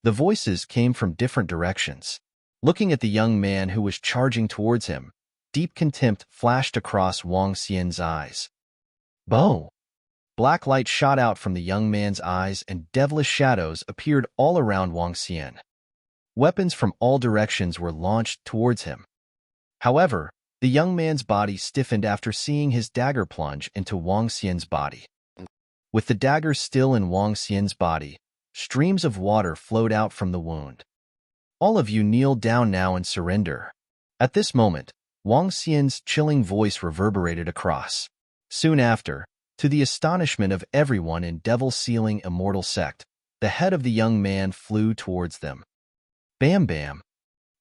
The voices came from different directions. Looking at the young man who was charging towards him, deep contempt flashed across Wang Xian's eyes. Bo! Black light shot out from the young man's eyes and devilish shadows appeared all around Wang Xian. Weapons from all directions were launched towards him. However, the young man's body stiffened after seeing his dagger plunge into Wang Xian's body. With the dagger still in Wang Xian's body, streams of water flowed out from the wound. All of you kneel down now and surrender. At this moment, Wang Xian's chilling voice reverberated across. Soon after, to the astonishment of everyone in Devil Sealing Immortal Sect, the head of the young man flew towards them. Bam bam!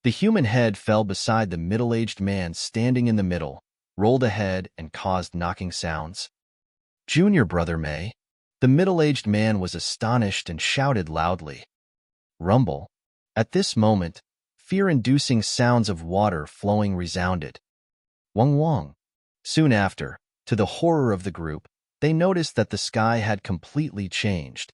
The human head fell beside the middle-aged man standing in the middle, rolled ahead and caused knocking sounds. Junior brother May. The middle-aged man was astonished and shouted loudly. Rumble. At this moment, fear-inducing sounds of water flowing resounded. Wang Wang. Soon after, to the horror of the group, they noticed that the sky had completely changed.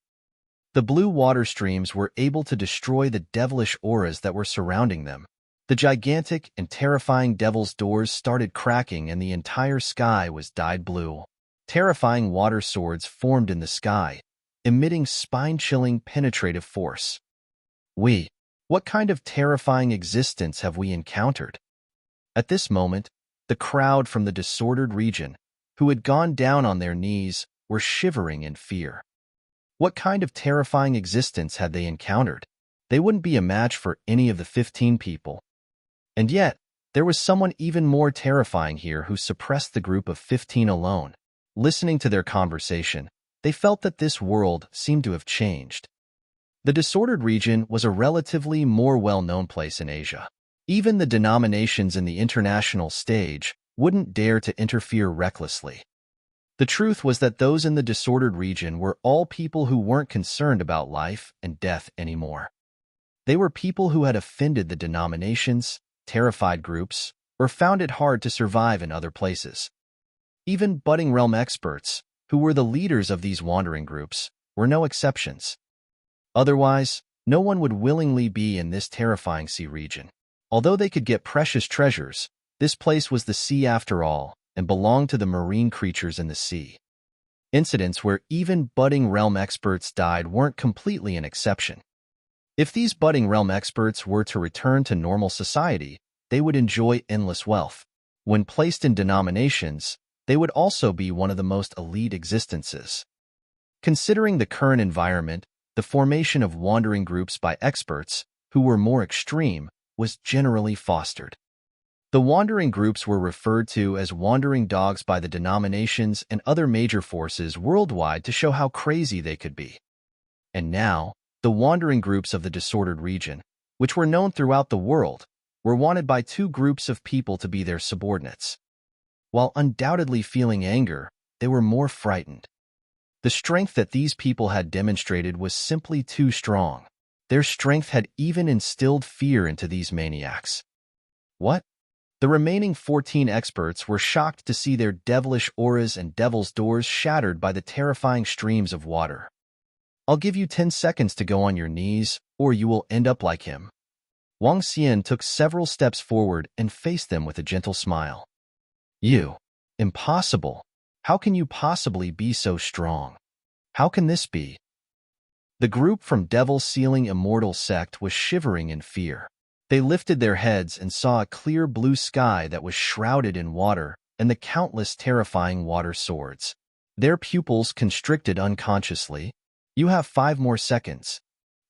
The blue water streams were able to destroy the devilish auras that were surrounding them. The gigantic and terrifying devil's doors started cracking and the entire sky was dyed blue. Terrifying water swords formed in the sky, emitting spine-chilling penetrative force. What kind of terrifying existence have we encountered? At this moment, the crowd from the disordered region, who had gone down on their knees, were shivering in fear. What kind of terrifying existence had they encountered? They wouldn't be a match for any of the 15 people. And yet, there was someone even more terrifying here who suppressed the group of 15 alone. Listening to their conversation, they felt that this world seemed to have changed. The disordered region was a relatively more well-known place in Asia. Even the denominations in the international stage wouldn't dare to interfere recklessly. The truth was that those in the disordered region were all people who weren't concerned about life and death anymore. They were people who had offended the denominations, terrified groups, or found it hard to survive in other places. Even budding realm experts, who were the leaders of these wandering groups, were no exceptions. Otherwise, no one would willingly be in this terrifying sea region. Although they could get precious treasures, this place was the sea after all, and belonged to the marine creatures in the sea. Incidents where even budding realm experts died weren't completely an exception. If these budding realm experts were to return to normal society, they would enjoy endless wealth. When placed in denominations, they would also be one of the most elite existences. Considering the current environment, the formation of wandering groups by experts, who were more extreme, was generally fostered. The wandering groups were referred to as wandering dogs by the denominations and other major forces worldwide to show how crazy they could be. And now, the wandering groups of the disordered region, which were known throughout the world, were wanted by two groups of people to be their subordinates. While undoubtedly feeling anger, they were more frightened. The strength that these people had demonstrated was simply too strong. Their strength had even instilled fear into these maniacs. What? The remaining 14 experts were shocked to see their devilish auras and devil's doors shattered by the terrifying streams of water. I'll give you 10 seconds to go on your knees, or you will end up like him. Wang Xian took several steps forward and faced them with a gentle smile. You. Impossible. How can you possibly be so strong? How can this be? The group from Devil Sealing Immortal Sect was shivering in fear. They lifted their heads and saw a clear blue sky that was shrouded in water and the countless terrifying water swords. Their pupils constricted unconsciously. You have 5 more seconds.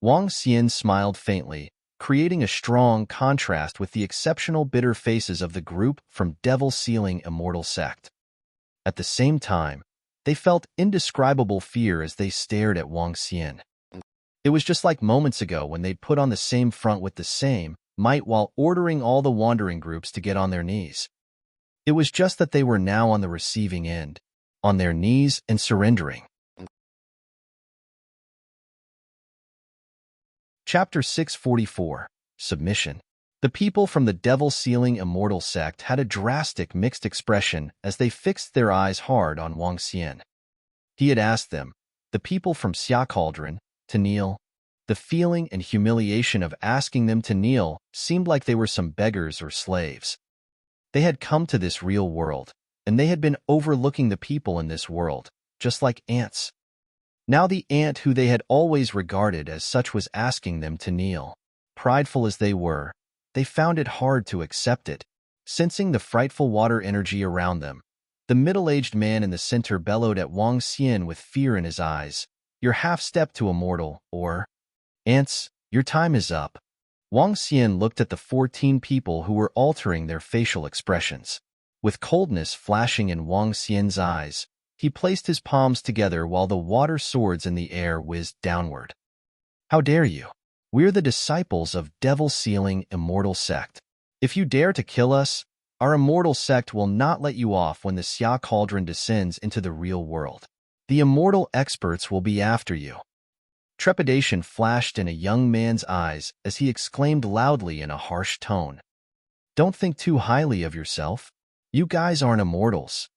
Wang Xian smiled faintly, creating a strong contrast with the exceptional bitter faces of the group from Devil Sealing Immortal Sect. At the same time, they felt indescribable fear as they stared at Wang Xian. It was just like moments ago when they'd put on the same front with the same might while ordering all the wandering groups to get on their knees. It was just that they were now on the receiving end, on their knees and surrendering. Chapter 644, Submission. The people from the Devil Sealing Immortal Sect had a drastic mixed expression as they fixed their eyes hard on Wang Xian. He had asked them, the people from Cauldron, to kneel. The feeling and humiliation of asking them to kneel seemed like they were some beggars or slaves. They had come to this real world, and they had been overlooking the people in this world, just like ants. Now the ant who they had always regarded as such was asking them to kneel. Prideful as they were, they found it hard to accept it. Sensing the frightful water energy around them, the middle-aged man in the center bellowed at Wang Xian with fear in his eyes, "You're half-step to immortal, or... Ants, your time is up." Wang Xian looked at the 14 people who were altering their facial expressions. With coldness flashing in Wang Xian's eyes, he placed his palms together while the water swords in the air whizzed downward. "How dare you? We're the disciples of devil-sealing immortal sect. If you dare to kill us, our immortal sect will not let you off when the Cauldron descends into the real world. The immortal experts will be after you." Trepidation flashed in a young man's eyes as he exclaimed loudly in a harsh tone, "Don't think too highly of yourself. You guys aren't immortals."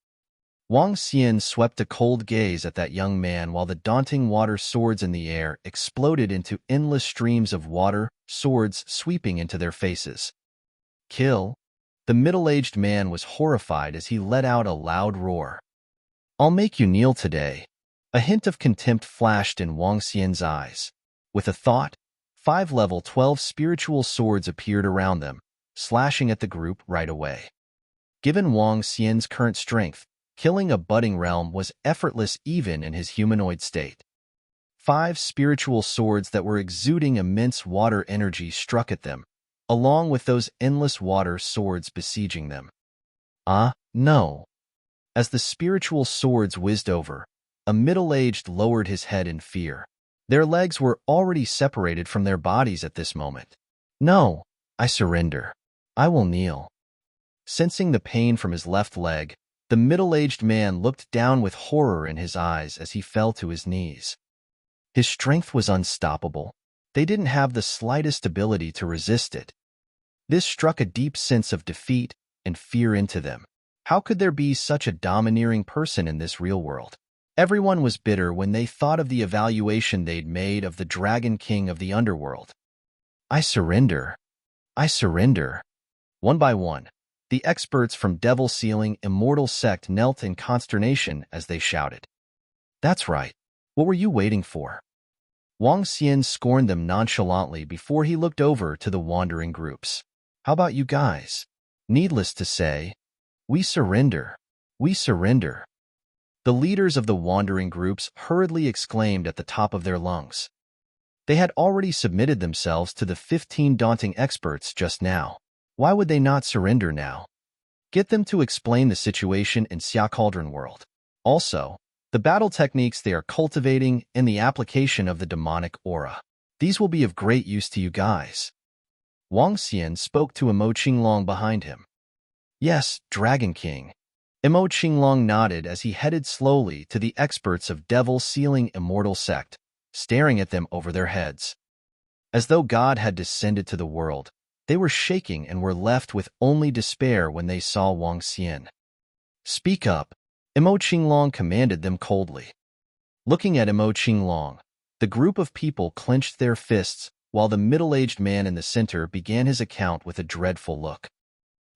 Wang Xian swept a cold gaze at that young man while the daunting water swords in the air exploded into endless streams of water, swords sweeping into their faces. "Kill?" The middle-aged man was horrified as he let out a loud roar. "I'll make you kneel today." A hint of contempt flashed in Wang Xian's eyes. With a thought, 5 level 12 spiritual swords appeared around them, slashing at the group right away. Given Wang Xian's current strength, killing a budding realm was effortless even in his humanoid state. 5 spiritual swords that were exuding immense water energy struck at them, along with those endless water swords besieging them. No. As the spiritual swords whizzed over, a middle-aged lowered his head in fear. Their legs were already separated from their bodies at this moment. "No, I surrender. I will kneel." Sensing the pain from his left leg, the middle-aged man looked down with horror in his eyes as he fell to his knees. His strength was unstoppable. They didn't have the slightest ability to resist it. This struck a deep sense of defeat and fear into them. How could there be such a domineering person in this real world? Everyone was bitter when they thought of the evaluation they'd made of the Dragon King of the underworld. "I surrender. I surrender." One by one, the experts from devil-sealing immortal sect knelt in consternation as they shouted. "That's right. What were you waiting for?" Wang Xian scorned them nonchalantly before he looked over to the wandering groups. "How about you guys? Needless to say, we surrender. We surrender." The leaders of the wandering groups hurriedly exclaimed at the top of their lungs. They had already submitted themselves to the 15 daunting experts just now. Why would they not surrender now? Get them to explain the situation in Cauldron world. Also, the battle techniques they are cultivating and the application of the demonic aura. These will be of great use to you guys. Wang Xian spoke to Imo Qinglong behind him. "Yes, Dragon King." Imo Qinglong nodded as he headed slowly to the experts of devil-sealing immortal sect, staring at them over their heads. As though God had descended to the world, they were shaking and were left with only despair when they saw Wang Xian. "Speak up," Imo Qinglong commanded them coldly. Looking at Imo Qinglong, the group of people clenched their fists while the middle-aged man in the center began his account with a dreadful look.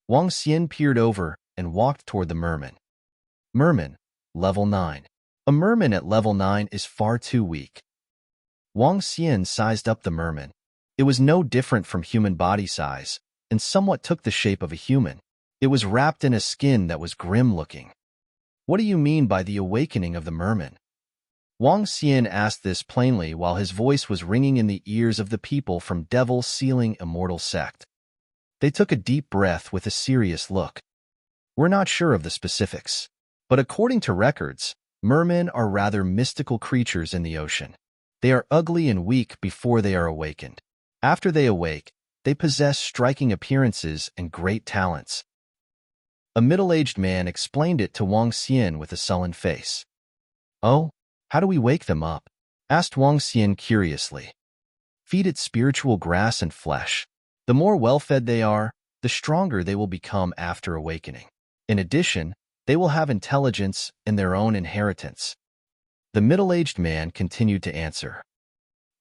Wang Xian peered over and walked toward the Merman. "Merman, level 9. A Merman at level 9 is far too weak." Wang Xian sized up the Merman. It was no different from human body size, and somewhat took the shape of a human. It was wrapped in a skin that was grim-looking. "What do you mean by the awakening of the Merman?" Wang Xian asked this plainly while his voice was ringing in the ears of the people from devil-sealing immortal sect. They took a deep breath with a serious look. "We're not sure of the specifics, but according to records, mermen are rather mystical creatures in the ocean. They are ugly and weak before they are awakened. After they awake, they possess striking appearances and great talents." A middle-aged man explained it to Wang Xian with a sullen face. "Oh, how do we wake them up?" asked Wang Xian curiously. "Feed it spiritual grass and flesh. The more well-fed they are, the stronger they will become after awakening. In addition, they will have intelligence and their own inheritance." The middle-aged man continued to answer.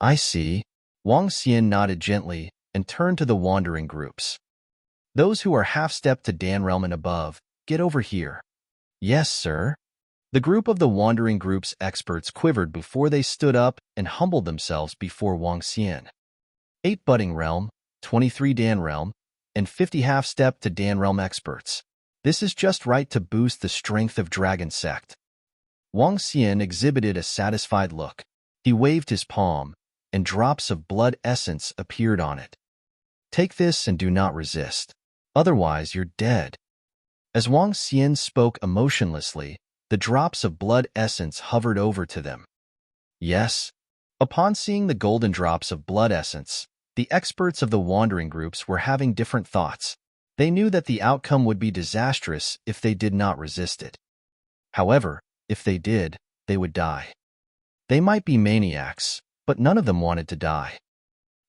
I see. Wang Xian nodded gently and turned to the wandering groups. Those who are half-stepped to Dan Realm and above, get over here. Yes, sir. The group of the wandering group's experts quivered before they stood up and humbled themselves before Wang Xian. 8 Budding Realm, 23 Dan Realm, and 50 half-step to Dan Realm experts. This is just right to boost the strength of Dragon Sect. Wang Xian exhibited a satisfied look. He waved his palm, and drops of blood essence appeared on it. Take this and do not resist. Otherwise, you're dead. As Wang Xian spoke emotionlessly, the drops of blood essence hovered over to them. Yes. Upon seeing the golden drops of blood essence, the experts of the wandering groups were having different thoughts. They knew that the outcome would be disastrous if they did not resist it. However, if they did, they would die. They might be maniacs, but none of them wanted to die.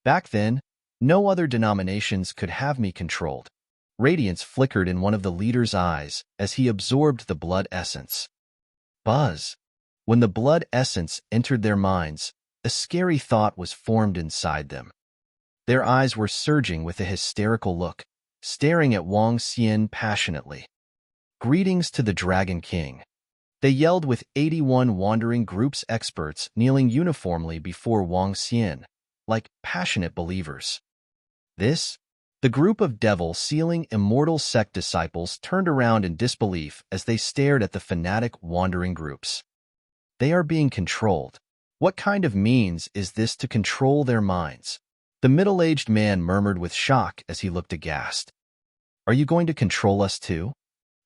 Back then, no other denominations could have me controlled. Radiance flickered in one of the leader's eyes as he absorbed the blood essence. Buzz. When the blood essence entered their minds, a scary thought was formed inside them. Their eyes were surging with a hysterical look, staring at Wang Xian passionately. Greetings to the Dragon King. They yelled with 81 wandering groups experts kneeling uniformly before Wang Xian, like passionate believers. The group of devil-sealing immortal sect disciples turned around in disbelief as they stared at the fanatic wandering groups. They are being controlled. What kind of means is this to control their minds? The middle-aged man murmured with shock as he looked aghast. Are you going to control us too?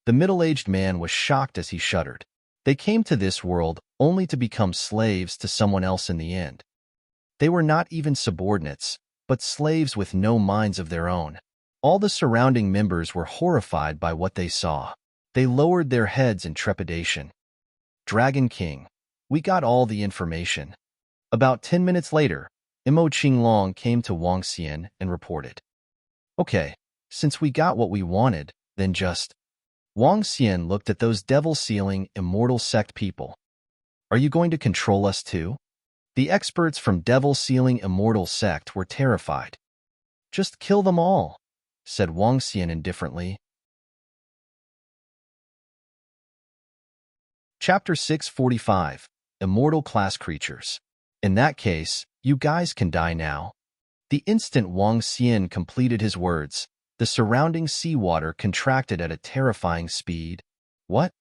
The middle-aged man was shocked as he shuddered. They came to this world only to become slaves to someone else in the end. They were not even subordinates, but slaves with no minds of their own. All the surrounding members were horrified by what they saw. They lowered their heads in trepidation. Dragon King, we got all the information. About 10 minutes later, Imo Qinglong came to Wang Xian and reported. Okay, since we got what we wanted, then just... Wang Xian looked at those devil-sealing immortal sect people. Are you going to control us too? The experts from devil-sealing immortal sect were terrified. Just kill them all, said Wang Xian indifferently. Chapter 645, Immortal-class creatures. In that case, you guys can die now. The instant Wang Xian completed his words, the surrounding seawater contracted at a terrifying speed. What?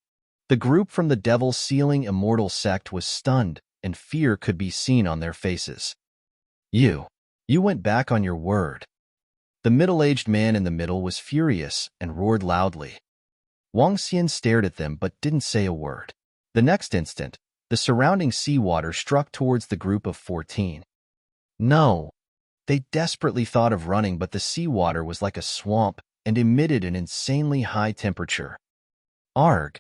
The group from the devil-sealing immortal sect was stunned, and fear could be seen on their faces. You went back on your word. The middle-aged man in the middle was furious and roared loudly. Wang Xian stared at them but didn't say a word. The next instant, the surrounding seawater struck towards the group of 14. No. They desperately thought of running, but the seawater was like a swamp and emitted an insanely high temperature. Arg!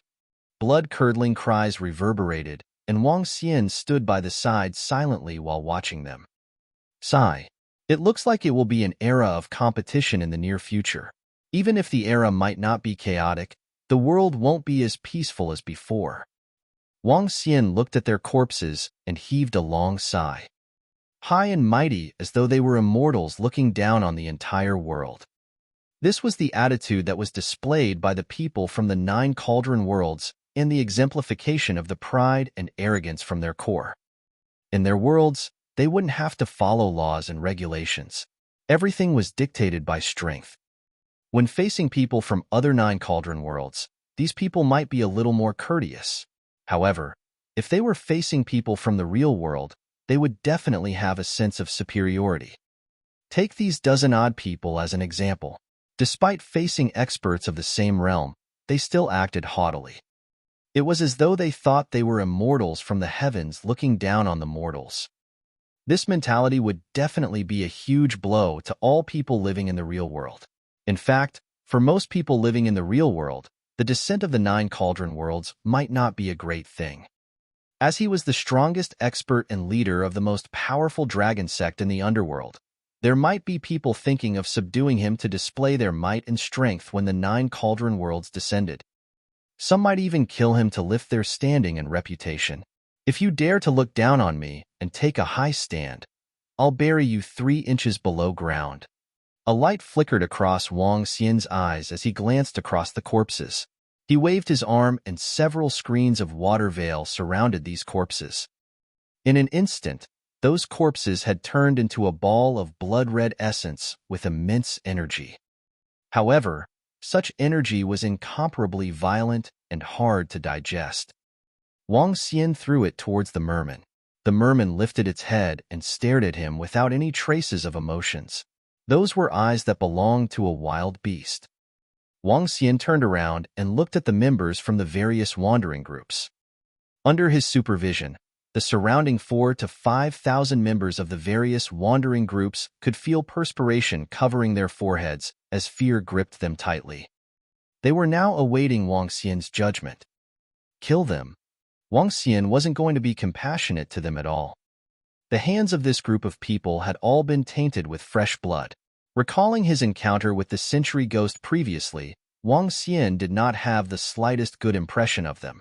Blood-curdling cries reverberated, and Wang Xian stood by the side silently while watching them. Sigh. It looks like it will be an era of competition in the near future. Even if the era might not be chaotic, the world won't be as peaceful as before. Wang Xian looked at their corpses and heaved a long sigh. High and mighty as though they were immortals looking down on the entire world. This was the attitude that was displayed by the people from the 9 Cauldron worlds and the exemplification of the pride and arrogance from their core. In their worlds, they wouldn't have to follow laws and regulations. Everything was dictated by strength. When facing people from other 9 Cauldron worlds, these people might be a little more courteous. However, if they were facing people from the real world, they would definitely have a sense of superiority. Take these dozen-odd people as an example. Despite facing experts of the same realm, they still acted haughtily. It was as though they thought they were immortals from the heavens looking down on the mortals. This mentality would definitely be a huge blow to all people living in the real world. In fact, for most people living in the real world, the descent of the 9 Cauldron worlds might not be a great thing. As he was the strongest expert and leader of the most powerful dragon sect in the underworld, there might be people thinking of subduing him to display their might and strength when the 9 Cauldron worlds descended. Some might even kill him to lift their standing and reputation. If you dare to look down on me and take a high stand, I'll bury you 3 inches below ground. A light flickered across Wang Xian's eyes as he glanced across the corpses. He waved his arm and several screens of water veil surrounded these corpses. In an instant, those corpses had turned into a ball of blood-red essence with immense energy. However, such energy was incomparably violent and hard to digest. Wang Xian threw it towards the merman. The merman lifted its head and stared at him without any traces of emotions. Those were eyes that belonged to a wild beast. Wang Xian turned around and looked at the members from the various wandering groups. Under his supervision, the surrounding 4,000 to 5,000 members of the various wandering groups could feel perspiration covering their foreheads as fear gripped them tightly. They were now awaiting Wang Xian's judgment. Kill them. Wang Xian wasn't going to be compassionate to them at all. The hands of this group of people had all been tainted with fresh blood. Recalling his encounter with the Century Ghost previously, Wang Xian did not have the slightest good impression of them.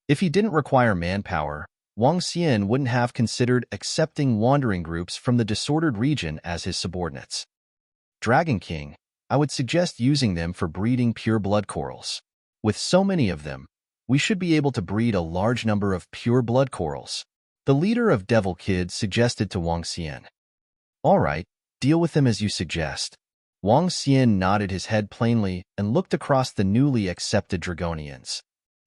If he didn't require manpower, Wang Xian wouldn't have considered accepting wandering groups from the disordered region as his subordinates. Dragon King, I would suggest using them for breeding pure blood corals. With so many of them, we should be able to breed a large number of pure blood corals. The leader of Devil Kids suggested to Wang Xian. All right, deal with them as you suggest. Wang Xian nodded his head plainly and looked across the newly accepted Dragonians.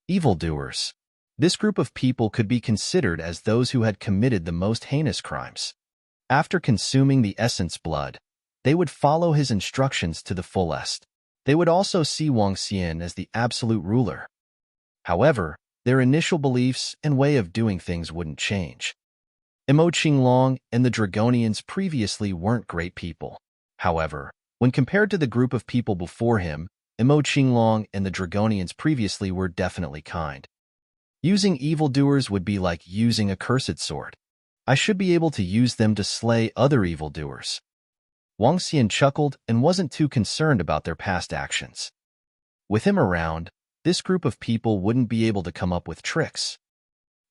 Evildoers. This group of people could be considered as those who had committed the most heinous crimes. After consuming the essence blood, they would follow his instructions to the fullest. They would also see Wang Xian as the absolute ruler. However, their initial beliefs and way of doing things wouldn't change. Imo-Qinglong and the Dragonians previously weren't great people. However, when compared to the group of people before him, Imo-Qinglong and the Dragonians previously were definitely kind. Using evildoers would be like using a cursed sword. I should be able to use them to slay other evildoers. Wang Xian chuckled and wasn't too concerned about their past actions. With him around, this group of people wouldn't be able to come up with tricks.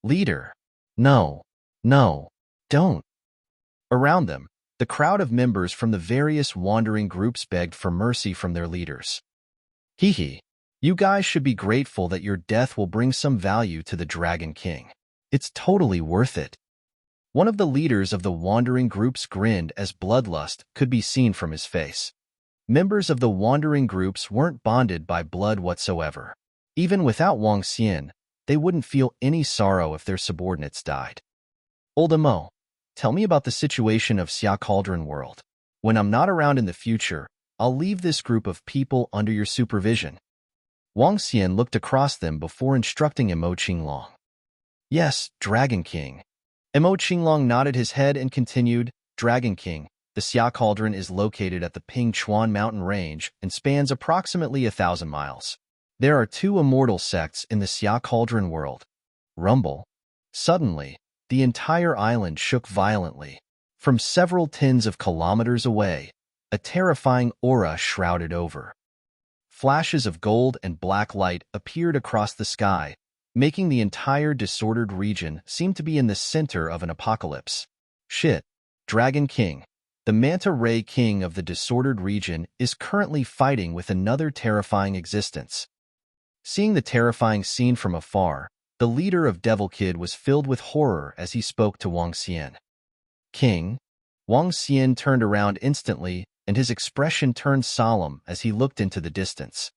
Leader. No, don't. Around them, the crowd of members from the various wandering groups begged for mercy from their leaders. Hee. You guys should be grateful that your death will bring some value to the Dragon King. It's totally worth it. One of the leaders of the wandering groups grinned as bloodlust could be seen from his face. Members of the wandering groups weren't bonded by blood whatsoever. Even without Wang Xian, they wouldn't feel any sorrow if their subordinates died. Old Imo, tell me about the situation of Cauldron world. When I'm not around in the future, I'll leave this group of people under your supervision. Wang Xian looked across them before instructing Imo-Qinglong. Yes, Dragon King. Imo-Qinglong nodded his head and continued, Dragon King, the Cauldron is located at the Pingchuan mountain range and spans approximately 1,000 miles. There are 2 immortal sects in the Cauldron world. Rumble. Suddenly, the entire island shook violently. From several tens of kilometers away, a terrifying aura shrouded over. Flashes of gold and black light appeared across the sky, making the entire disordered region seem to be in the center of an apocalypse. Shit. Dragon King, the Manta Ray King of the disordered region, is currently fighting with another terrifying existence. Seeing the terrifying scene from afar, the leader of Devil Kid was filled with horror as he spoke to Wang Xian. King? Wang Xian turned around instantly, and his expression turned solemn as he looked into the distance.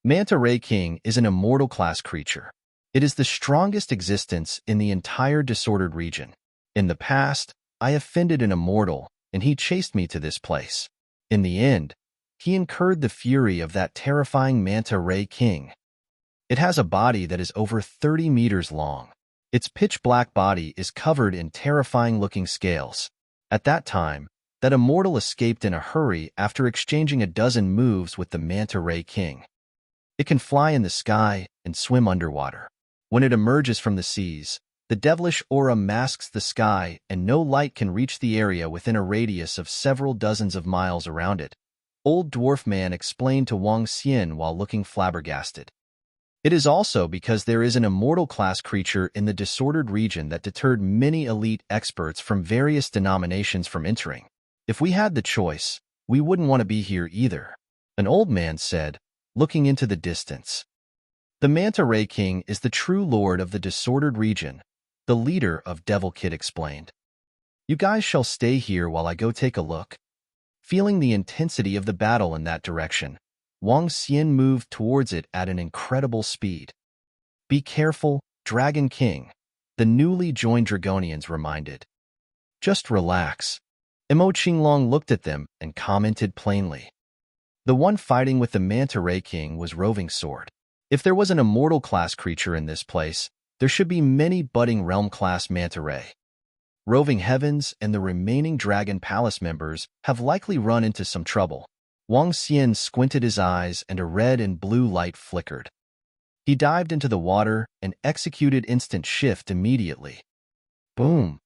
Manta Ray King is an Immortal-class creature. It is the strongest existence in the entire disordered region. In the past, I offended an immortal, and he chased me to this place. In the end, he incurred the fury of that terrifying Manta Ray King. It has a body that is over 30 meters long. Its pitch-black body is covered in terrifying-looking scales. At that time, that immortal escaped in a hurry after exchanging a dozen moves with the Manta Ray King. It can fly in the sky and swim underwater. When it emerges from the seas, the devilish aura masks the sky and no light can reach the area within a radius of several dozens of miles around it. Old Dwarf Man explained to Wang Xian while looking flabbergasted. It is also because there is an Immortal-class creature in the disordered region that deterred many elite experts from various denominations from entering. If we had the choice, we wouldn't want to be here either, an old man said, looking into the distance. The Manta Ray King is the true lord of the disordered region, the leader of Devil Kid explained. You guys shall stay here while I go take a look. Feeling the intensity of the battle in that direction, Wang Xian moved towards it at an incredible speed. Be careful, Dragon King, the newly joined Dragonians reminded. Just relax. Imo Qinglong looked at them and commented plainly. The one fighting with the Manta Ray King was Roving Sword. If there was an Immortal-class creature in this place, there should be many budding Realm-class Manta Ray. Roving Heavens and the remaining Dragon Palace members have likely run into some trouble. Wang Xian squinted his eyes and a red and blue light flickered. He dived into the water and executed instant shift immediately. Boom!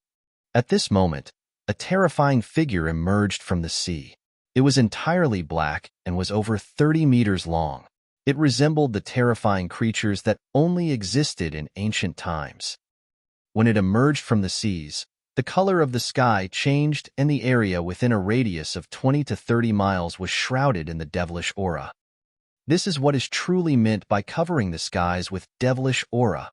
At this moment, a terrifying figure emerged from the sea. It was entirely black and was over 30 meters long. It resembled the terrifying creatures that only existed in ancient times. When it emerged from the seas, the color of the sky changed and the area within a radius of 20 to 30 miles was shrouded in the devilish aura. This is what is truly meant by covering the skies with devilish aura.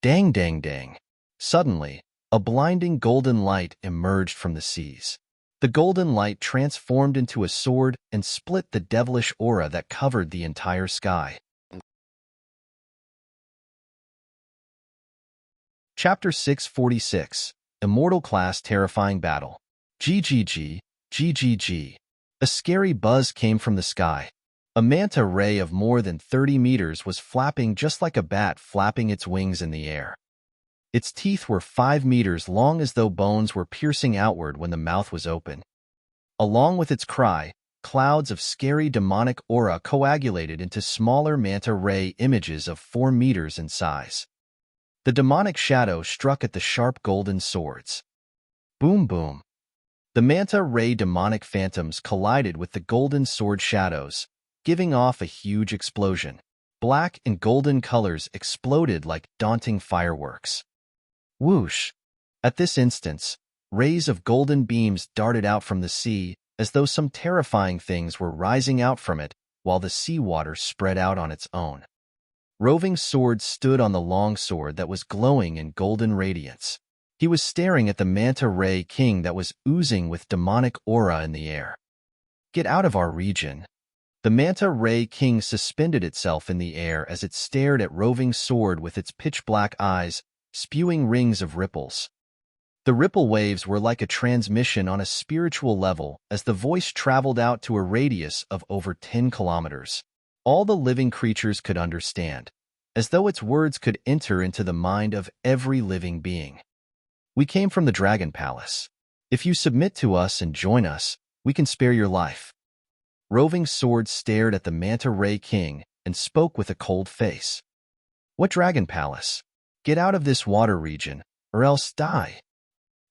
Dang, dang, dang. Suddenly, a blinding golden light emerged from the seas. The golden light transformed into a sword and split the devilish aura that covered the entire sky. Chapter 646. Immortal-class Terrifying Battle. GGG, GGG. A scary buzz came from the sky. A manta ray of more than 30 meters was flapping just like a bat flapping its wings in the air. Its teeth were 5 meters long as though bones were piercing outward when the mouth was open. Along with its cry, clouds of scary demonic aura coagulated into smaller manta ray images of 4 meters in size. The demonic shadow struck at the sharp golden swords. Boom, boom. The manta ray demonic phantoms collided with the golden sword shadows, giving off a huge explosion. Black and golden colors exploded like daunting fireworks. Whoosh! At this instance, rays of golden beams darted out from the sea, as though some terrifying things were rising out from it, while the seawater spread out on its own. Roving Sword stood on the long sword that was glowing in golden radiance. He was staring at the Manta Ray King that was oozing with demonic aura in the air. Get out of our region. The Manta Ray King suspended itself in the air as it stared at Roving Sword with its pitch-black eyes, spewing rings of ripples. The ripple waves were like a transmission on a spiritual level as the voice traveled out to a radius of over 10 kilometers. All the living creatures could understand, as though its words could enter into the mind of every living being. We came from the Dragon Palace. If you submit to us and join us, we can spare your life. Roving Sword stared at the Manta Ray King and spoke with a cold face. What Dragon Palace? Get out of this water region, or else die.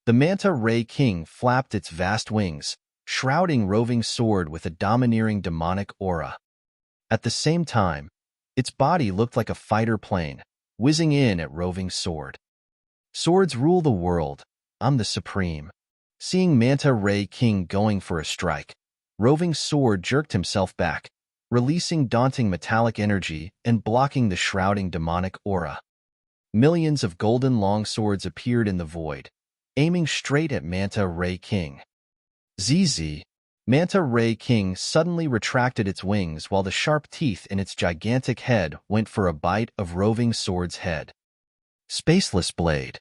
The Manta Ray King flapped its vast wings, shrouding Roving Sword with a domineering demonic aura. At the same time, its body looked like a fighter plane, whizzing in at Roving Sword. Swords rule the world, I'm the supreme. Seeing Manta Ray King going for a strike, Roving Sword jerked himself back, releasing daunting metallic energy and blocking the shrouding demonic aura. Millions of golden longswords appeared in the void, aiming straight at Manta Ray King. ZZ. Manta Ray King suddenly retracted its wings while the sharp teeth in its gigantic head went for a bite of Roving Sword's head. Spaceless Blade.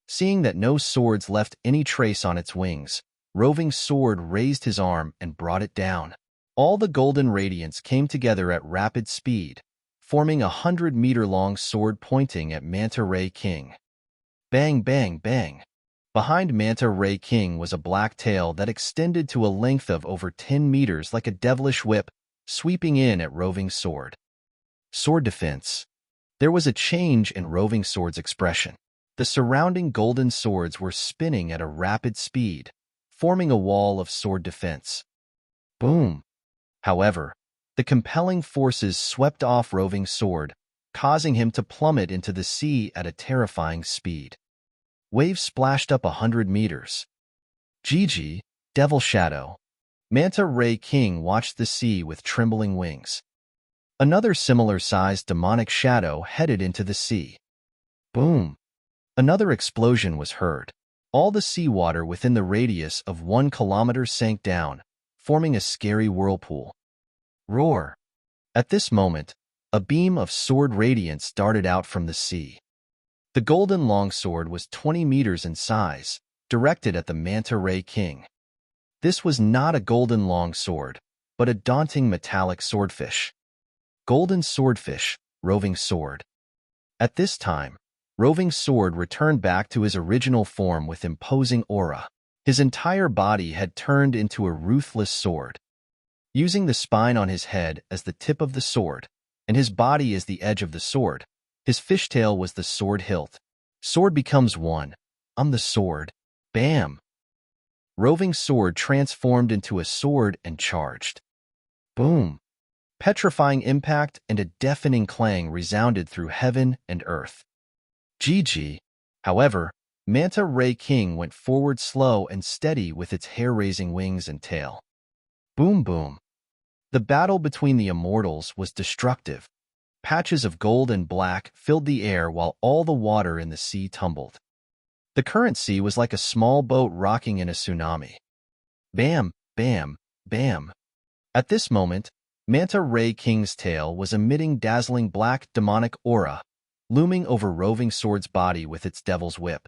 Seeing that no swords left any trace on its wings, Roving Sword raised his arm and brought it down. All the golden radiance came together at rapid speed, forming a 100-meter-long sword pointing at Manta Ray King. Bang, bang, bang. Behind Manta Ray King was a black tail that extended to a length of over 10 meters like a devilish whip, sweeping in at Roving Sword. Sword defense. There was a change in Roving Sword's expression. The surrounding golden swords were spinning at a rapid speed, forming a wall of sword defense. Boom! However, the compelling forces swept off Roving Sword, causing him to plummet into the sea at a terrifying speed. Waves splashed up 100 meters. GG, Devil Shadow. Manta Ray King watched the sea with trembling wings. Another similar-sized demonic shadow headed into the sea. Boom! Another explosion was heard. All the seawater within the radius of 1 kilometer sank down, forming a scary whirlpool. Roar! At this moment, a beam of sword radiance darted out from the sea. The golden longsword was 20 meters in size, directed at the Manta Ray King. This was not a golden longsword, but a daunting metallic swordfish. Golden swordfish, roving sword. At this time, roving sword returned back to his original form with imposing aura. His entire body had turned into a ruthless sword. Using the spine on his head as the tip of the sword, and his body as the edge of the sword, his fishtail was the sword hilt. Sword becomes one. I'm the sword. Bam! Roving sword transformed into a sword and charged. Boom! Petrifying impact and a deafening clang resounded through heaven and earth. GG. However, Manta Ray King went forward slow and steady with its hair-raising wings and tail. Boom boom. The battle between the Immortals was destructive. Patches of gold and black filled the air while all the water in the sea tumbled. The current sea was like a small boat rocking in a tsunami. Bam, bam, bam. At this moment, Manta Ray King's tail was emitting dazzling black demonic aura, looming over Roving Sword's body with its devil's whip.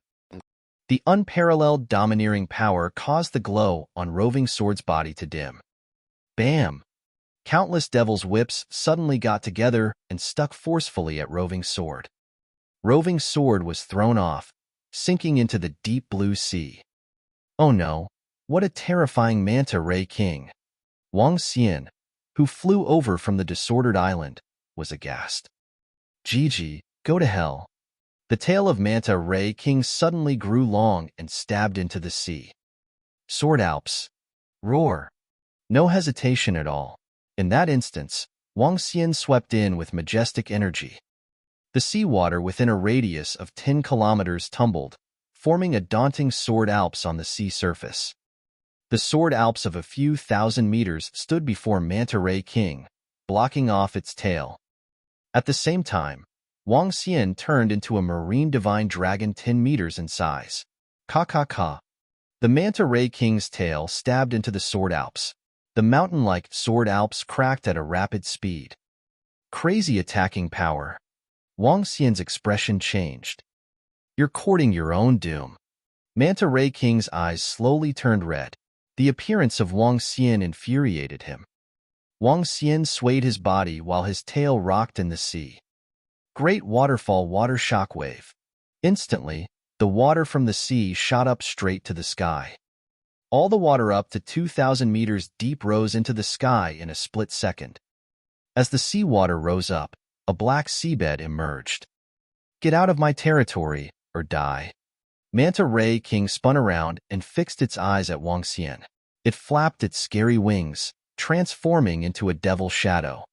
The unparalleled domineering power caused the glow on Roving Sword's body to dim. Bam! Countless devil's whips suddenly got together and stuck forcefully at Roving Sword. Roving Sword was thrown off, sinking into the deep blue sea. Oh no, what a terrifying Manta Ray King! Wang Xian, who flew over from the disordered island, was aghast. GG, go to hell. The tail of Manta Ray King suddenly grew long and stabbed into the sea. Sword Alps. Roar. No hesitation at all. In that instance, Wang Xian swept in with majestic energy. The seawater within a radius of 10 kilometers tumbled, forming a daunting sword alps on the sea surface. The sword alps of a few thousand meters stood before Manta Ray King, blocking off its tail. At the same time, Wang Xian turned into a marine divine dragon 10 meters in size. Ka. The Manta Ray King's tail stabbed into the sword alps. The mountain-like sword alps cracked at a rapid speed. Crazy attacking power. Wang Xian's expression changed. You're courting your own doom. Manta Ray King's eyes slowly turned red. The appearance of Wang Xian infuriated him. Wang Xian swayed his body while his tail rocked in the sea. Great waterfall water shockwave. Instantly, the water from the sea shot up straight to the sky. All the water up to 2,000 meters deep rose into the sky in a split second. As the seawater rose up, a black seabed emerged. Get out of my territory, or die. Manta Ray King spun around and fixed its eyes at Wang Xian. It flapped its scary wings, transforming into a devil shadow.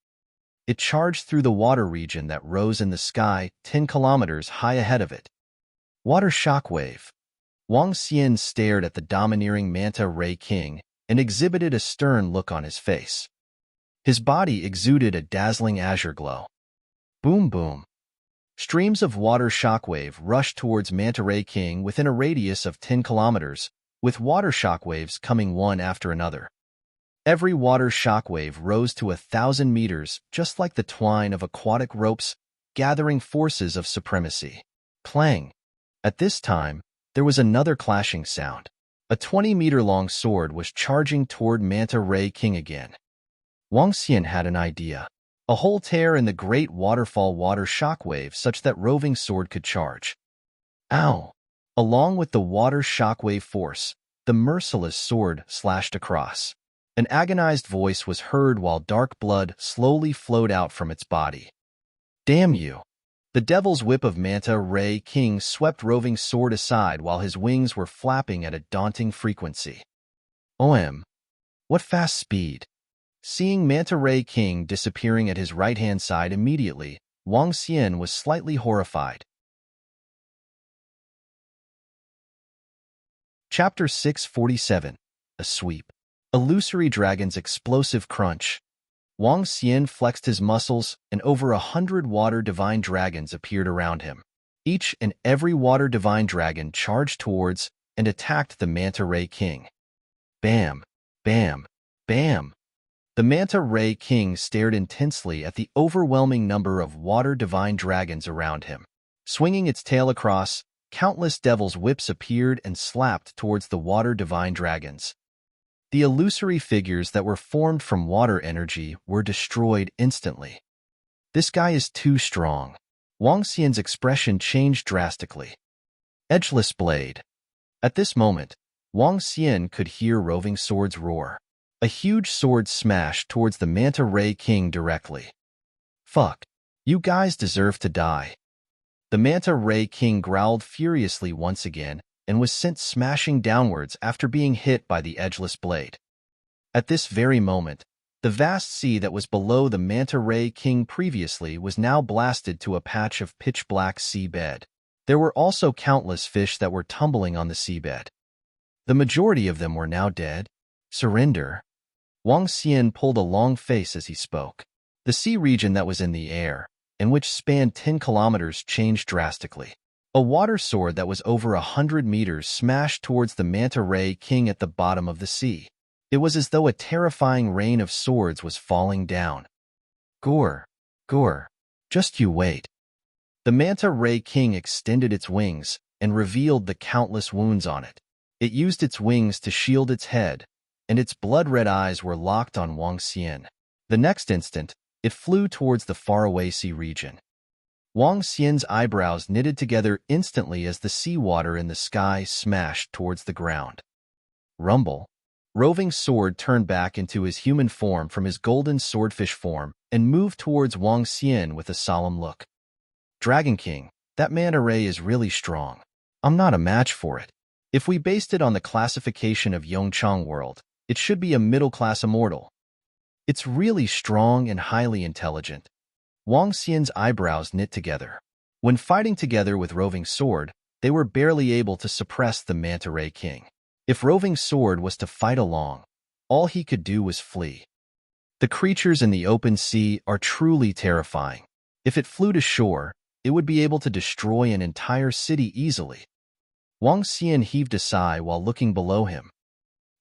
It charged through the water region that rose in the sky 10 kilometers high ahead of it. Water shockwave. Wang Xian stared at the domineering Manta Ray King and exhibited a stern look on his face. His body exuded a dazzling azure glow. Boom boom. Streams of water shockwave rushed towards Manta Ray King within a radius of 10 kilometers, with water shockwaves coming one after another. Every water shockwave rose to 1,000 meters, just like the twine of aquatic ropes, gathering forces of supremacy. Clang. At this time, there was another clashing sound. A 20-meter-long sword was charging toward Manta Ray King again. Wang Xian had an idea. A hole tear in the great waterfall water shockwave such that Roving Sword could charge. Ow! Along with the water shockwave force, the merciless sword slashed across. An agonized voice was heard while dark blood slowly flowed out from its body. Damn you! The devil's whip of Manta Ray King swept Roving Sword aside while his wings were flapping at a daunting frequency. OM! What fast speed! Seeing Manta Ray King disappearing at his right-hand side immediately, Wang Xian was slightly horrified. Chapter 647. A Sweep. Illusory Dragon's Explosive Crunch. Wang Xian flexed his muscles, and over 100 water divine dragons appeared around him. Each and every water divine dragon charged towards and attacked the Manta Ray King. Bam! Bam! Bam! The Manta Ray King stared intensely at the overwhelming number of water divine dragons around him. Swinging its tail across, countless devil's whips appeared and slapped towards the water divine dragons. The illusory figures that were formed from water energy were destroyed instantly. This guy is too strong. Wang Xian's expression changed drastically. Edgeless Blade. At this moment, Wang Xian could hear Roving Sword's roar. A huge sword smashed towards the Manta Ray King directly. Fuck. You guys deserve to die. The Manta Ray King growled furiously once again and was sent smashing downwards after being hit by the edgeless blade. At this very moment, the vast sea that was below the Manta Ray King previously was now blasted to a patch of pitch-black seabed. There were also countless fish that were tumbling on the seabed. The majority of them were now dead. Surrender. Wang Xian pulled a long face as he spoke. The sea region that was in the air, and which spanned 10 kilometers, changed drastically. A water sword that was over 100 meters smashed towards the Manta Ray King at the bottom of the sea. It was as though a terrifying rain of swords was falling down. Gore, gore, just you wait. The Manta Ray King extended its wings and revealed the countless wounds on it. It used its wings to shield its head, and its blood-red eyes were locked on Wang Xian. The next instant, it flew towards the faraway sea region. Wang Xian's eyebrows knitted together instantly as the seawater in the sky smashed towards the ground. Rumble. Roving Sword turned back into his human form from his golden swordfish form and moved towards Wang Xian with a solemn look. Dragon King, that Manta Ray is really strong. I'm not a match for it. If we based it on the classification of Yongchang world, it should be a middle-class immortal. It's really strong and highly intelligent. Wang Xian's eyebrows knit together. When fighting together with Roving Sword, they were barely able to suppress the Manta Ray King. If Roving Sword was to fight along, all he could do was flee. The creatures in the open sea are truly terrifying. If it flew to shore, it would be able to destroy an entire city easily. Wang Xian heaved a sigh while looking below him.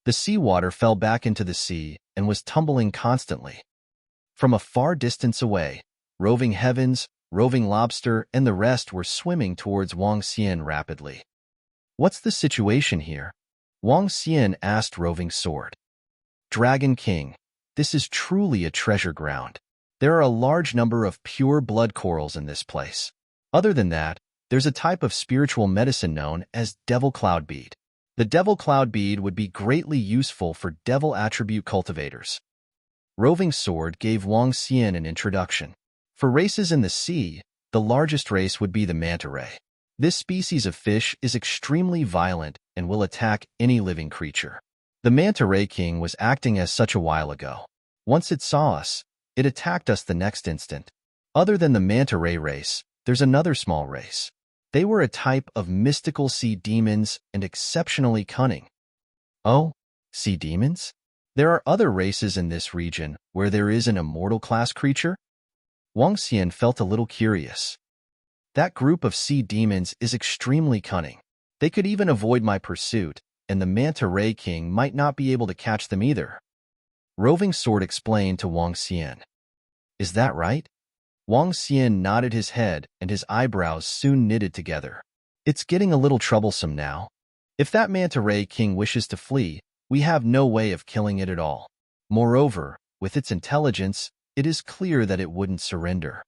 The seawater fell back into the sea and was tumbling constantly. From a far distance away, Roving Heavens, Roving Lobster, and the rest were swimming towards Wang Xian rapidly. What's the situation here? Wang Xian asked Roving Sword. Dragon King, this is truly a treasure ground. There are a large number of pure blood corals in this place. Other than that, there's a type of spiritual medicine known as Devil Cloud Bead. The Devil Cloud Bead would be greatly useful for devil attribute cultivators. Roving Sword gave Wang Xian an introduction. For races in the sea, the largest race would be the Manta Ray. This species of fish is extremely violent and will attack any living creature. The Manta Ray King was acting as such a while ago. Once it saw us, it attacked us the next instant. Other than the Manta Ray race, there's another small race. They were a type of mystical sea demons and exceptionally cunning. Oh, sea demons? There are other races in this region where there is an Immortal-class creature? Wang Xian felt a little curious. That group of sea demons is extremely cunning. They could even avoid my pursuit, and the Manta Ray King might not be able to catch them either. Roving Sword explained to Wang Xian. Is that right? Wang Xian nodded his head, and his eyebrows soon knitted together. It's getting a little troublesome now. If that Manta Ray King wishes to flee, we have no way of killing it at all. Moreover, with its intelligence, it is clear that it wouldn't surrender.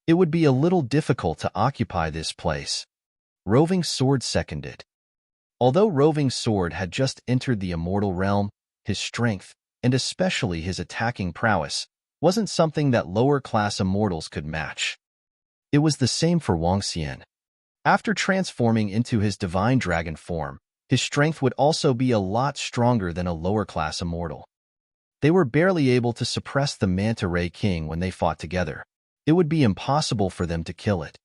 It would be a little difficult to occupy this place. Roving Sword seconded. Although Roving Sword had just entered the immortal realm, his strength, and especially his attacking prowess, wasn't something that lower-class immortals could match. It was the same for Wang Xian. After transforming into his divine dragon form, his strength would also be a lot stronger than a lower-class immortal. They were barely able to suppress the Manta Ray King when they fought together. it would be impossible for them to kill it.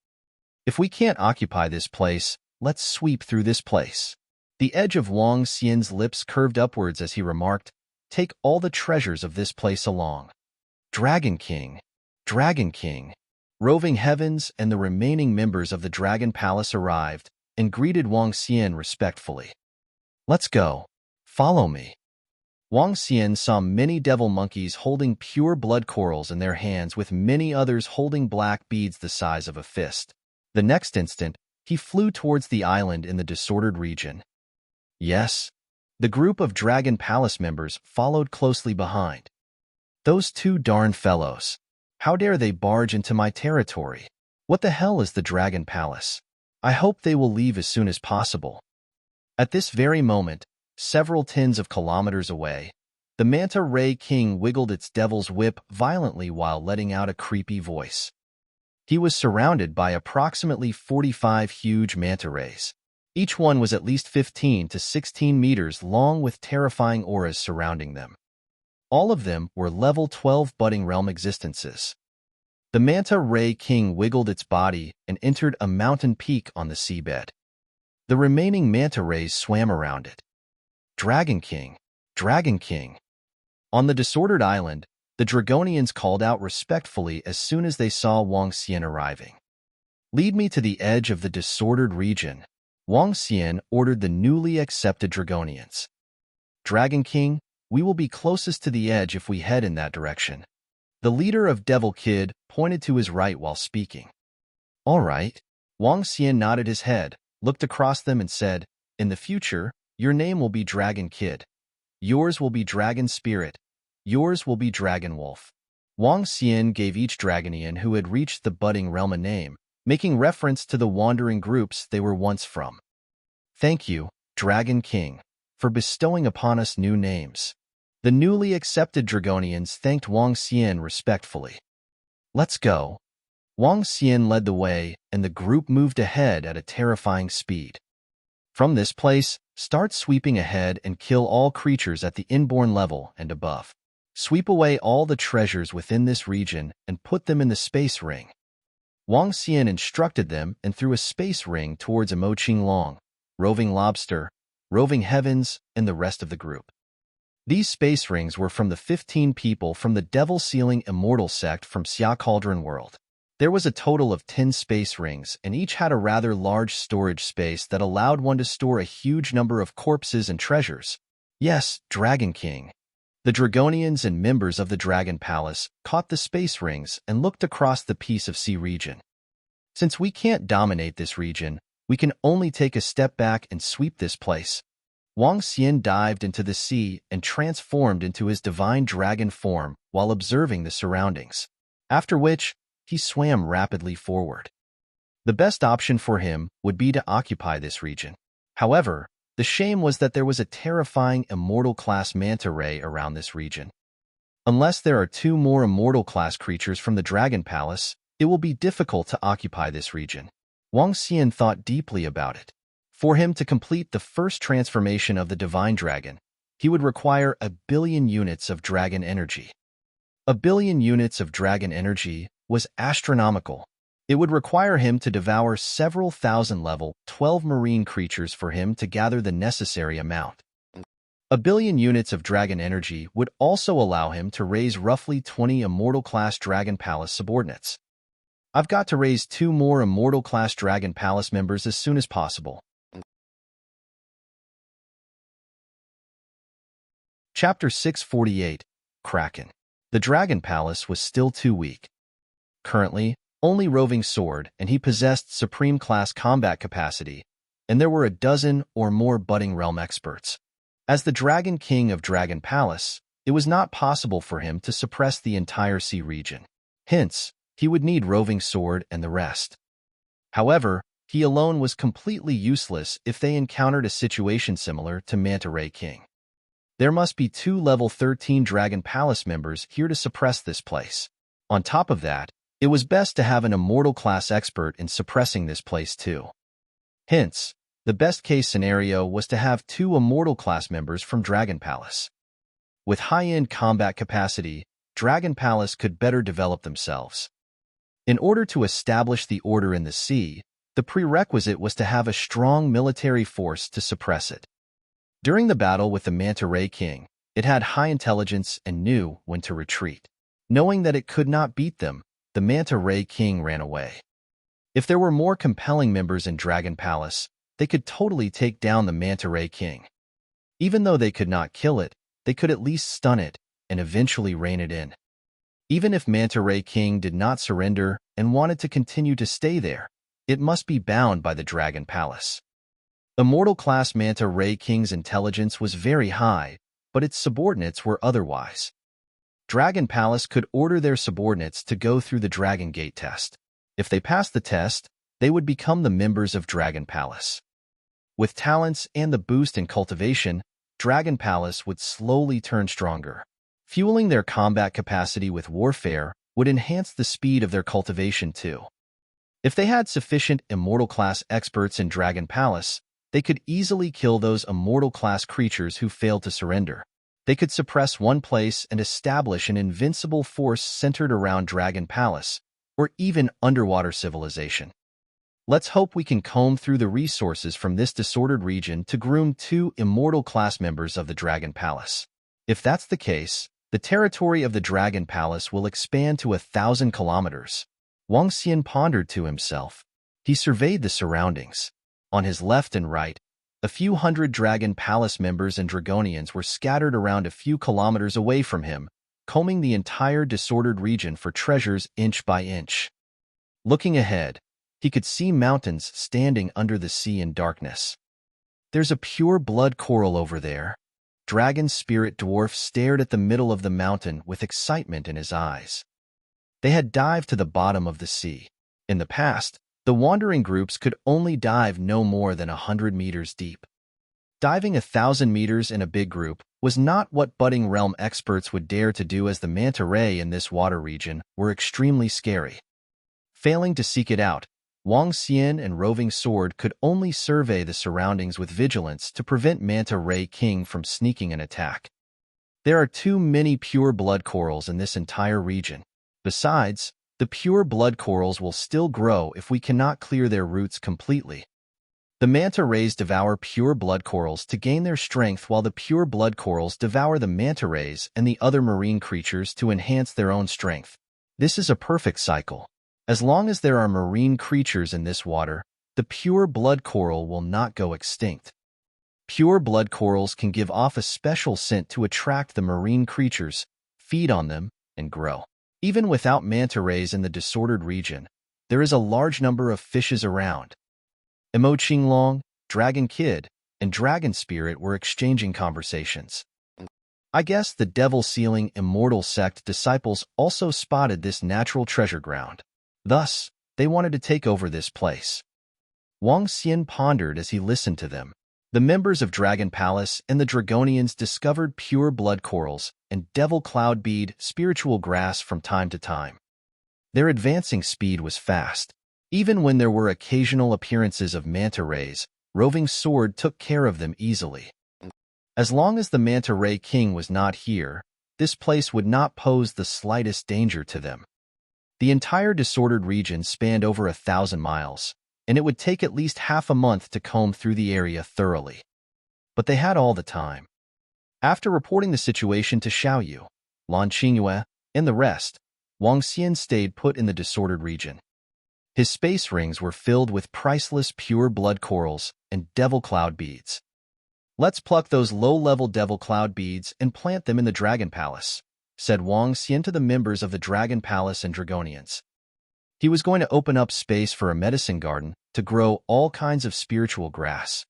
If we can't occupy this place, let's sweep through this place. The edge of Wang Xian's lips curved upwards as he remarked, take all the treasures of this place along. Dragon King, Dragon King. Roving Heavens and the remaining members of the Dragon Palace arrived and greeted Wang Xian respectfully. Let's go. Follow me. Wang Xian saw many devil monkeys holding pure blood corals in their hands with many others holding black beads the size of a fist. The next instant, he flew towards the island in the disordered region. Yes, the group of Dragon Palace members followed closely behind. Those two darn fellows. How dare they barge into my territory? What the hell is the Dragon Palace? I hope they will leave as soon as possible. At this very moment, several tens of kilometers away, the Manta Ray King wiggled its devil's whip violently while letting out a creepy voice. He was surrounded by approximately 45 huge manta rays. Each one was at least 15 to 16 meters long with terrifying auras surrounding them. All of them were level 12 budding realm existences. The Manta Ray King wiggled its body and entered a mountain peak on the seabed. The remaining manta rays swam around it. Dragon King, Dragon King. On the disordered island, the Dragonians called out respectfully as soon as they saw Wang Xian arriving. Lead me to the edge of the disordered region, Wang Xian ordered the newly accepted Dragonians. Dragon King, we will be closest to the edge if we head in that direction. The leader of Devil Kid pointed to his right while speaking. All right. Wang Xian nodded his head, looked across them and said, in the future, your name will be Dragon Kid. Yours will be Dragon Spirit. Yours will be Dragon Wolf. Wang Xian gave each Dragonian who had reached the budding realm a name, making reference to the wandering groups they were once from. Thank you, Dragon King, for bestowing upon us new names. The newly accepted Dragonians thanked Wang Xian respectfully. Let's go. Wang Xian led the way, and the group moved ahead at a terrifying speed. From this place, start sweeping ahead and kill all creatures at the inborn level and above. Sweep away all the treasures within this region and put them in the space ring. Wang Xian instructed them and threw a space ring towards Mo Qinglong, Roving Lobster, Roving Heavens, and the rest of the group. These space rings were from the 15 people from the Devil-Sealing Immortal sect from Cauldron world. There was a total of 10 space rings, and each had a rather large storage space that allowed one to store a huge number of corpses and treasures. Yes, Dragon King. The Dragonians and members of the Dragon Palace caught the space rings and looked across the piece of sea region. Since we can't dominate this region, we can only take a step back and sweep this place. Wang Xian dived into the sea and transformed into his divine dragon form while observing the surroundings, after which he swam rapidly forward. The best option for him would be to occupy this region. However, the shame was that there was a terrifying Immortal-class manta ray around this region. Unless there are 2 more Immortal-class creatures from the Dragon Palace, it will be difficult to occupy this region. Wang Xian thought deeply about it. For him to complete the first transformation of the Divine Dragon, he would require 1 billion units of dragon energy. 1 billion units of dragon energy was astronomical. It would require him to devour several thousand level 12 marine creatures for him to gather the necessary amount. 1 billion units of dragon energy would also allow him to raise roughly 20 Immortal-class Dragon Palace subordinates. I've got to raise 2 more Immortal-class Dragon Palace members as soon as possible. Chapter 648, Kraken. The Dragon Palace was still too weak. Currently, only Roving Sword and he possessed Supreme Class combat capacity, and there were a dozen or more budding realm experts. As the Dragon King of Dragon Palace, it was not possible for him to suppress the entire sea region. Hence, he would need Roving Sword and the rest. However, he alone was completely useless if they encountered a situation similar to Manta Ray King. There must be 2 level 13 Dragon Palace members here to suppress this place. On top of that, it was best to have an Immortal-class expert in suppressing this place too. Hence, the best-case scenario was to have 2 Immortal-class members from Dragon Palace. With high-end combat capacity, Dragon Palace could better develop themselves. In order to establish the order in the sea, the prerequisite was to have a strong military force to suppress it. During the battle with the Manta Ray King, it had high intelligence and knew when to retreat. Knowing that it could not beat them, the Manta Ray King ran away. If there were more compelling members in Dragon Palace, they could totally take down the Manta Ray King. Even though they could not kill it, they could at least stun it and eventually rein it in. Even if Manta Ray King did not surrender and wanted to continue to stay there, it must be bound by the Dragon Palace. Immortal-class Manta Ray King's intelligence was very high, but its subordinates were otherwise. Dragon Palace could order their subordinates to go through the Dragon Gate test. If they passed the test, they would become the members of Dragon Palace. With talents and the boost in cultivation, Dragon Palace would slowly turn stronger. Fueling their combat capacity with warfare would enhance the speed of their cultivation too. If they had sufficient Immortal-class experts in Dragon Palace, they could easily kill those Immortal-class creatures who failed to surrender. They could suppress one place and establish an invincible force centered around Dragon Palace, or even underwater civilization. Let's hope we can comb through the resources from this disordered region to groom 2 Immortal-class members of the Dragon Palace. If that's the case, the territory of the Dragon Palace will expand to 1,000 kilometers. Wang Xian pondered to himself. He surveyed the surroundings. On his left and right, a few hundred Dragon Palace members and Dragonians were scattered around a few kilometers away from him, combing the entire disordered region for treasures inch by inch. Looking ahead, he could see mountains standing under the sea in darkness. There's a pure blood coral over there. Dragon Spirit Dwarf stared at the middle of the mountain with excitement in his eyes. They had dived to the bottom of the sea. In the past, the wandering groups could only dive no more than 100 meters deep. Diving 1,000 meters in a big group was not what budding realm experts would dare to do, as the manta ray in this water region were extremely scary. Failing to seek it out, Wang Xian and Roving Sword could only survey the surroundings with vigilance to prevent Manta Ray King from sneaking an attack. There are too many pure blood corals in this entire region. Besides, the pure blood corals will still grow if we cannot clear their roots completely. The manta rays devour pure blood corals to gain their strength, while the pure blood corals devour the manta rays and the other marine creatures to enhance their own strength. This is a perfect cycle. As long as there are marine creatures in this water, the pure blood coral will not go extinct. Pure blood corals can give off a special scent to attract the marine creatures, feed on them, and grow. Even without manta rays in the disordered region, there is a large number of fishes around. Emo Qinglong, Dragon Kid, and Dragon Spirit were exchanging conversations. I guess the Devil Sealing Immortal Sect disciples also spotted this natural treasure ground. Thus, they wanted to take over this place. Wang Xian pondered as he listened to them. The members of Dragon Palace and the Dragonians discovered pure blood corals and devil cloud bead spiritual grass from time to time. Their advancing speed was fast. Even when there were occasional appearances of manta rays, Roving Sword took care of them easily. As long as the Manta Ray King was not here, this place would not pose the slightest danger to them. The entire disordered region spanned over 1,000 miles, and it would take at least half a month to comb through the area thoroughly. But they had all the time. After reporting the situation to Xiaoyu, Lan Qingyue, and the rest, Wang Xian stayed put in the disordered region. His space rings were filled with priceless pure blood corals and devil cloud beads. Let's pluck those low-level devil cloud beads and plant them in the Dragon Palace, said Wang Xian to the members of the Dragon Palace and Dragonians. He was going to open up space for a medicine garden to grow all kinds of spiritual grass.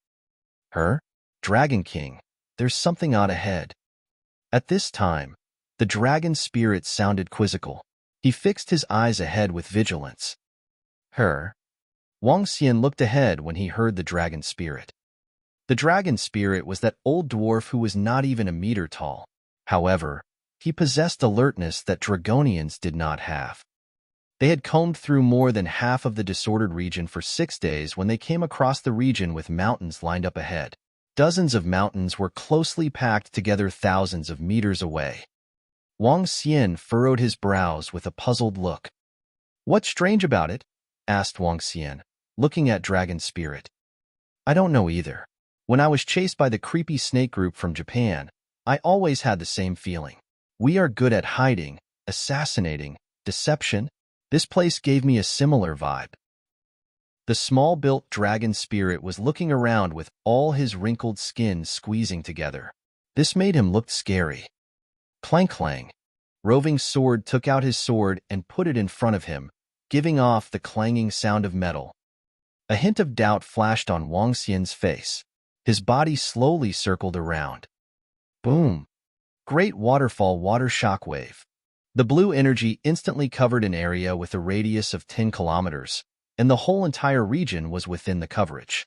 Dragon King, there's something odd ahead. At this time, the dragon spirit sounded quizzical. He fixed his eyes ahead with vigilance. Wang Xian looked ahead when he heard the dragon spirit. The dragon spirit was that old dwarf who was not even a meter tall. However, he possessed alertness that Dragonians did not have. They had combed through more than half of the disordered region for 6 days when they came across the region with mountains lined up ahead. Dozens of mountains were closely packed together thousands of meters away. Wang Xian furrowed his brows with a puzzled look. What's strange about it? Asked Wang Xian, looking at Dragon Spirit. I don't know either. When I was chased by the creepy snake group from Japan, I always had the same feeling. We are good at hiding, assassinating, deception. This place gave me a similar vibe. The small-built dragon spirit was looking around with all his wrinkled skin squeezing together. This made him look scary. Clank clang. Roving Sword took out his sword and put it in front of him, giving off the clanging sound of metal. A hint of doubt flashed on Wang Xian's face. His body slowly circled around. Boom! Great waterfall water shockwave. The blue energy instantly covered an area with a radius of 10 kilometers, and the whole entire region was within the coverage.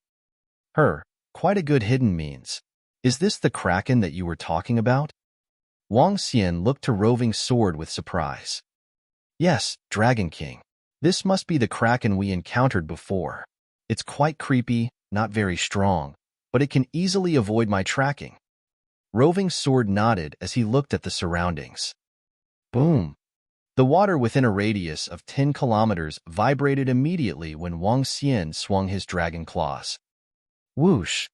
Quite a good hidden means. Is this the Kraken that you were talking about? Wang Xian looked to Roving Sword with surprise. Yes, Dragon King. This must be the Kraken we encountered before. It's quite creepy, not very strong, but it can easily avoid my tracking. Roving Sword nodded as he looked at the surroundings. Boom! The water within a radius of 10 kilometers vibrated immediately when Wang Xian swung his dragon claws. Whoosh!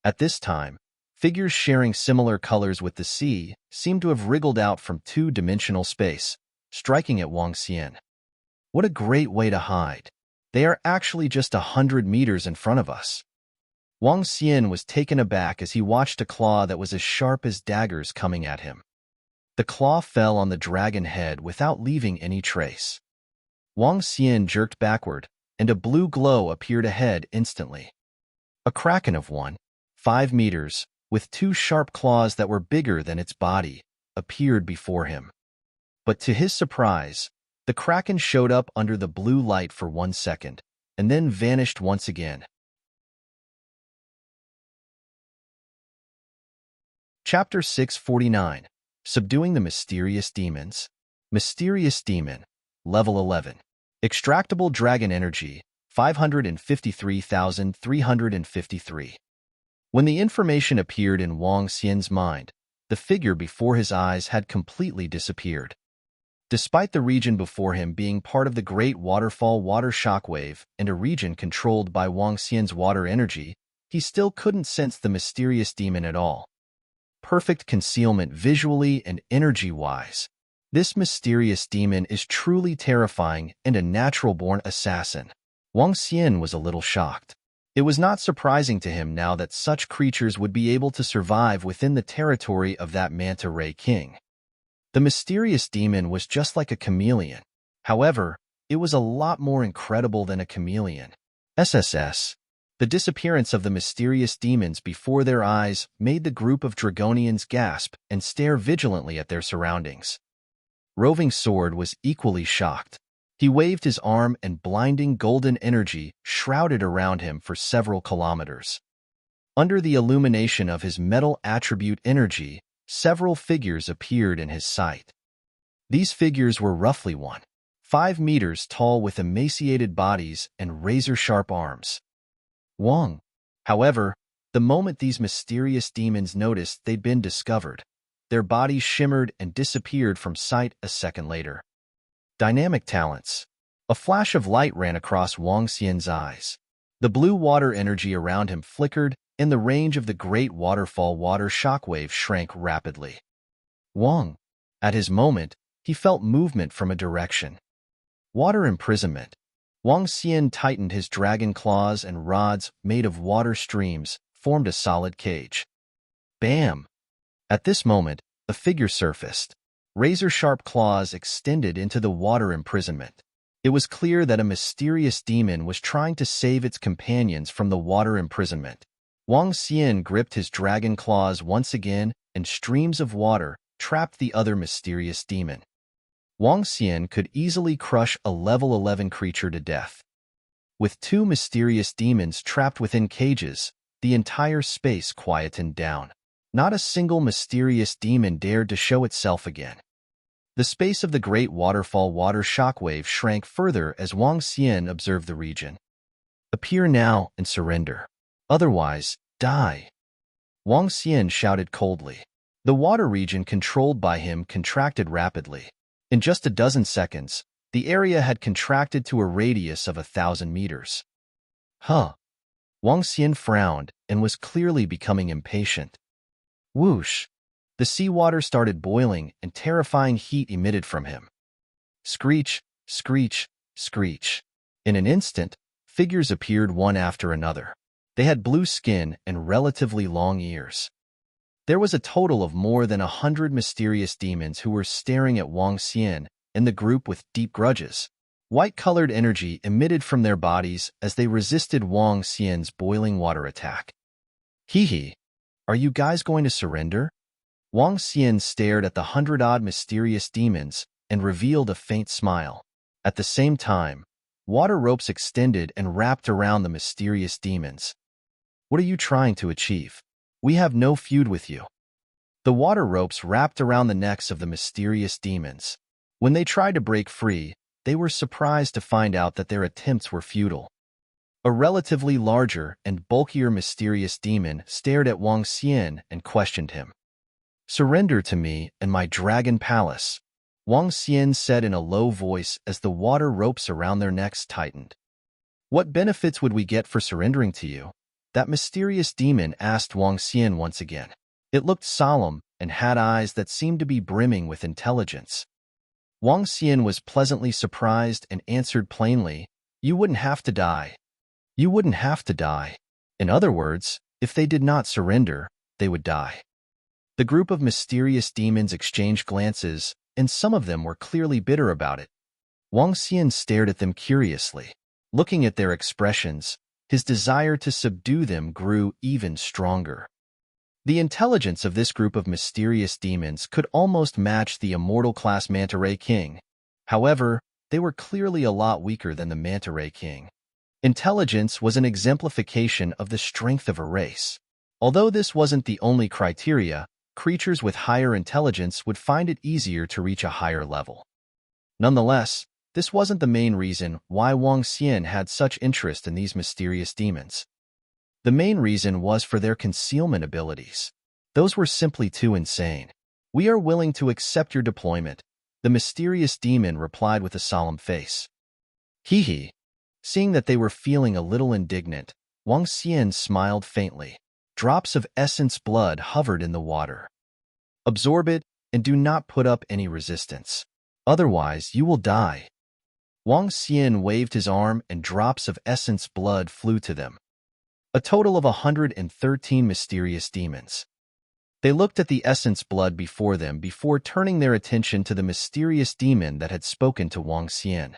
At this time, figures sharing similar colors with the sea seemed to have wriggled out from two-dimensional space, striking at Wang Xian. What a great way to hide. They are actually just 100 meters in front of us. Wang Xian was taken aback as he watched a claw that was as sharp as daggers coming at him. The claw fell on the dragon head without leaving any trace. Wang Xian jerked backward, and a blue glow appeared ahead instantly. A kraken of 5 meters, with two sharp claws that were bigger than its body, appeared before him. But to his surprise, the kraken showed up under the blue light for 1 second, and then vanished once again. Chapter 649. Subduing the Mysterious Demons. Mysterious Demon, Level 11. Extractable Dragon Energy, 553,353. When the information appeared in Wang Xian's mind, the figure before his eyes had completely disappeared. Despite the region before him being part of the Great Waterfall Water Shockwave and a region controlled by Wang Xian's water energy, he still couldn't sense the mysterious demon at all. Perfect concealment visually and energy-wise. This mysterious demon is truly terrifying and a natural-born assassin. Wang Xian was a little shocked. It was not surprising to him now that such creatures would be able to survive within the territory of that Manta Ray King. The mysterious demon was just like a chameleon. However, it was a lot more incredible than a chameleon. SSS. The disappearance of the mysterious demons before their eyes made the group of Dragonians gasp and stare vigilantly at their surroundings. Roving Sword was equally shocked. He waved his arm and blinding golden energy shrouded around him for several kilometers. Under the illumination of his metal attribute energy, several figures appeared in his sight. These figures were roughly 5 meters tall with emaciated bodies and razor-sharp arms. Wang. However, the moment these mysterious demons noticed they'd been discovered, their bodies shimmered and disappeared from sight a second later. Dynamic talents. A flash of light ran across Wang Xian's eyes. The blue water energy around him flickered, and the range of the great waterfall water shockwave shrank rapidly. Wang. At his moment, he felt movement from a direction. Water imprisonment. Wang Xian tightened his dragon claws and rods made of water streams formed a solid cage. Bam! At this moment, a figure surfaced. Razor-sharp claws extended into the water imprisonment. It was clear that a mysterious demon was trying to save its companions from the water imprisonment. Wang Xian gripped his dragon claws once again, and streams of water trapped the other mysterious demon. Wang Xian could easily crush a level 11 creature to death. With two mysterious demons trapped within cages, the entire space quietened down. Not a single mysterious demon dared to show itself again. The space of the great waterfall water shockwave shrank further as Wang Xian observed the region. Appear now and surrender. Otherwise, die. Wang Xian shouted coldly. The water region controlled by him contracted rapidly. In just a dozen seconds, The area had contracted to a radius of 1,000 meters. Huh. Wang Xian frowned and was clearly becoming impatient. Whoosh! The seawater started boiling and terrifying heat emitted from him. Screech, screech, screech. In an instant, figures appeared one after another. They had blue skin and relatively long ears. There was a total of more than 100 mysterious demons who were staring at Wang Xian and the group with deep grudges. White-colored energy emitted from their bodies as they resisted Wang Xian's boiling water attack. Hee, are you guys going to surrender? Wang Xian stared at the 100-odd mysterious demons and revealed a faint smile. At the same time, water ropes extended and wrapped around the mysterious demons. What are you trying to achieve? We have no feud with you. The water ropes wrapped around the necks of the mysterious demons. When they tried to break free, they were surprised to find out that their attempts were futile. A relatively larger and bulkier mysterious demon stared at Wang Xian and questioned him. Surrender to me and my dragon palace, Wang Xian said in a low voice as the water ropes around their necks tightened. What benefits would we get for surrendering to you? That mysterious demon asked Wang Xian once again. It looked solemn and had eyes that seemed to be brimming with intelligence. Wang Xian was pleasantly surprised and answered plainly, You wouldn't have to die. You wouldn't have to die. In other words, if they did not surrender, they would die. The group of mysterious demons exchanged glances, and some of them were clearly bitter about it. Wang Xian stared at them curiously. Looking at their expressions, his desire to subdue them grew even stronger. The intelligence of this group of mysterious demons could almost match the Immortal-class Manta Ray King. However, they were clearly a lot weaker than the Manta Ray King. Intelligence was an exemplification of the strength of a race. Although this wasn't the only criteria, creatures with higher intelligence would find it easier to reach a higher level. Nonetheless, this wasn't the main reason why Wang Xian had such interest in these mysterious demons. The main reason was for their concealment abilities. Those were simply too insane. We are willing to accept your deployment, the mysterious demon replied with a solemn face. Hee. Seeing that they were feeling a little indignant, Wang Xian smiled faintly. Drops of essence blood hovered in the water. Absorb it and do not put up any resistance. Otherwise, you will die. Wang Xian waved his arm and drops of essence blood flew to them. A total of 113 mysterious demons. They looked at the essence blood before them before turning their attention to the mysterious demon that had spoken to Wang Xian.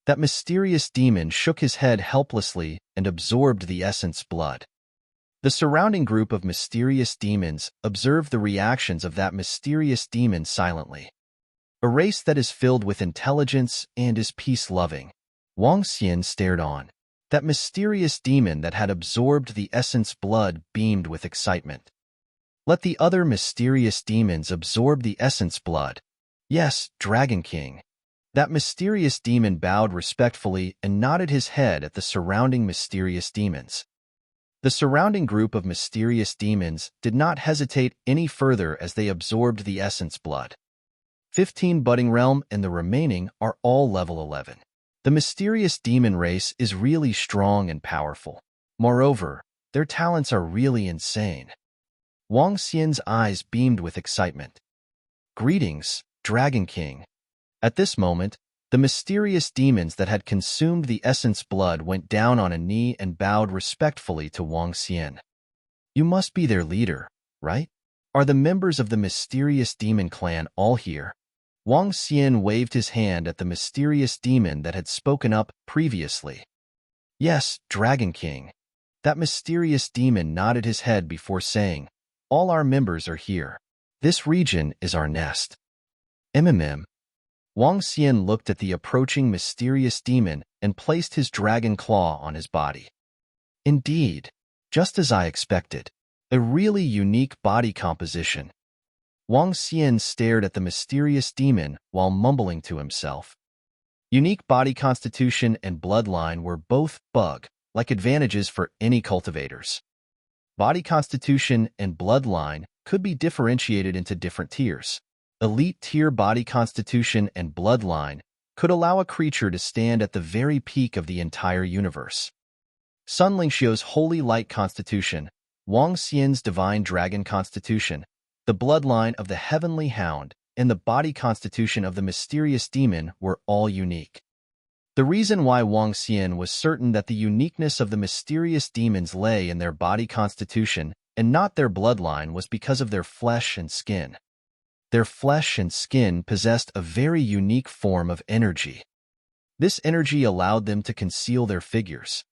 That mysterious demon shook his head helplessly and absorbed the essence blood. The surrounding group of mysterious demons observed the reactions of that mysterious demon silently. A race that is filled with intelligence and is peace-loving. Wang Xian stared on. That mysterious demon that had absorbed the essence blood beamed with excitement. Let the other mysterious demons absorb the essence blood. Yes, Dragon King. That mysterious demon bowed respectfully and nodded his head at the surrounding mysterious demons. The surrounding group of mysterious demons did not hesitate any further as they absorbed the essence blood. 15 Budding Realm and the remaining are all level 11. The mysterious demon race is really strong and powerful. Moreover, their talents are really insane. Wang Xian's eyes beamed with excitement. Greetings, Dragon King. At this moment, the mysterious demons that had consumed the essence blood went down on a knee and bowed respectfully to Wang Xian. You must be their leader, right? Are the members of the mysterious demon clan all here? Wang Xian waved his hand at the mysterious demon that had spoken up previously. Yes, Dragon King. That mysterious demon nodded his head before saying, All our members are here. This region is our nest. Wang Xian looked at the approaching mysterious demon and placed his dragon claw on his body. Indeed, just as I expected. A really unique body composition. Wang Xian stared at the mysterious demon while mumbling to himself. Unique body constitution and bloodline were both bug-like advantages for any cultivators. Body constitution and bloodline could be differentiated into different tiers. Elite tier body constitution and bloodline could allow a creature to stand at the very peak of the entire universe. Sun Lingxiu's Holy Light Constitution, Wang Xian's Divine Dragon Constitution, the bloodline of the Heavenly Hound, and the body constitution of the Mysterious Demon were all unique. The reason why Wang Xian was certain that the uniqueness of the Mysterious Demons lay in their body constitution and not their bloodline was because of their flesh and skin. Their flesh and skin possessed a very unique form of energy. This energy allowed them to conceal their figures.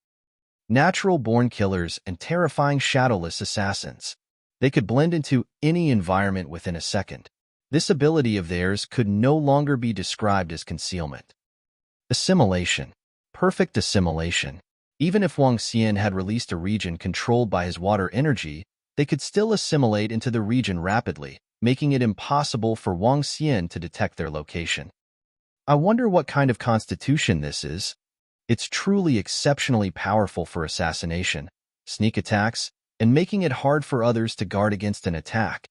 Natural-born killers and terrifying shadowless assassins. They could blend into any environment within a second. This ability of theirs could no longer be described as concealment. Assimilation. Perfect assimilation. Even if Wang Xian had released a region controlled by his water energy, they could still assimilate into the region rapidly, making it impossible for Wang Xian to detect their location. I wonder what kind of constitution this is. It's truly exceptionally powerful for assassination, sneak attacks, and making it hard for others to guard against an attack.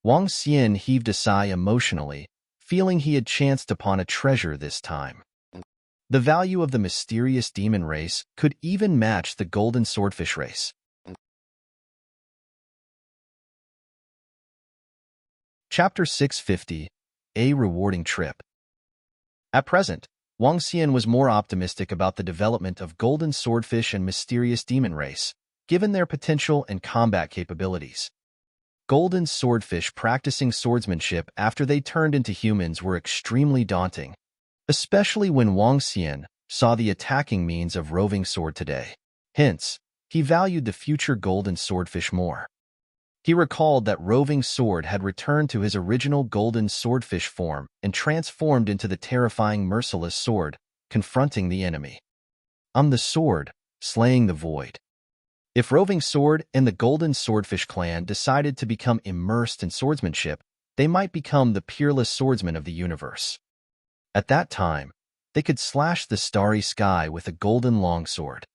Wang Xian heaved a sigh emotionally, feeling he had chanced upon a treasure this time. The value of the Mysterious Demon race could even match the Golden Swordfish race. Chapter 650. A Rewarding Trip. At present, Wang Xian was more optimistic about the development of Golden Swordfish and Mysterious Demon race, given their potential and combat capabilities. Golden Swordfish practicing swordsmanship after they turned into humans were extremely daunting, especially when Wang Xian saw the attacking means of roving sword today. Hence, he valued the future Golden Swordfish more. He recalled that roving sword had returned to his original Golden Swordfish form and transformed into the terrifying Merciless Sword, confronting the enemy. I'm the sword, slaying the void. If Roving Sword and the Golden Swordfish clan decided to become immersed in swordsmanship, they might become the peerless swordsmen of the universe. At that time, they could slash the starry sky with a golden longsword.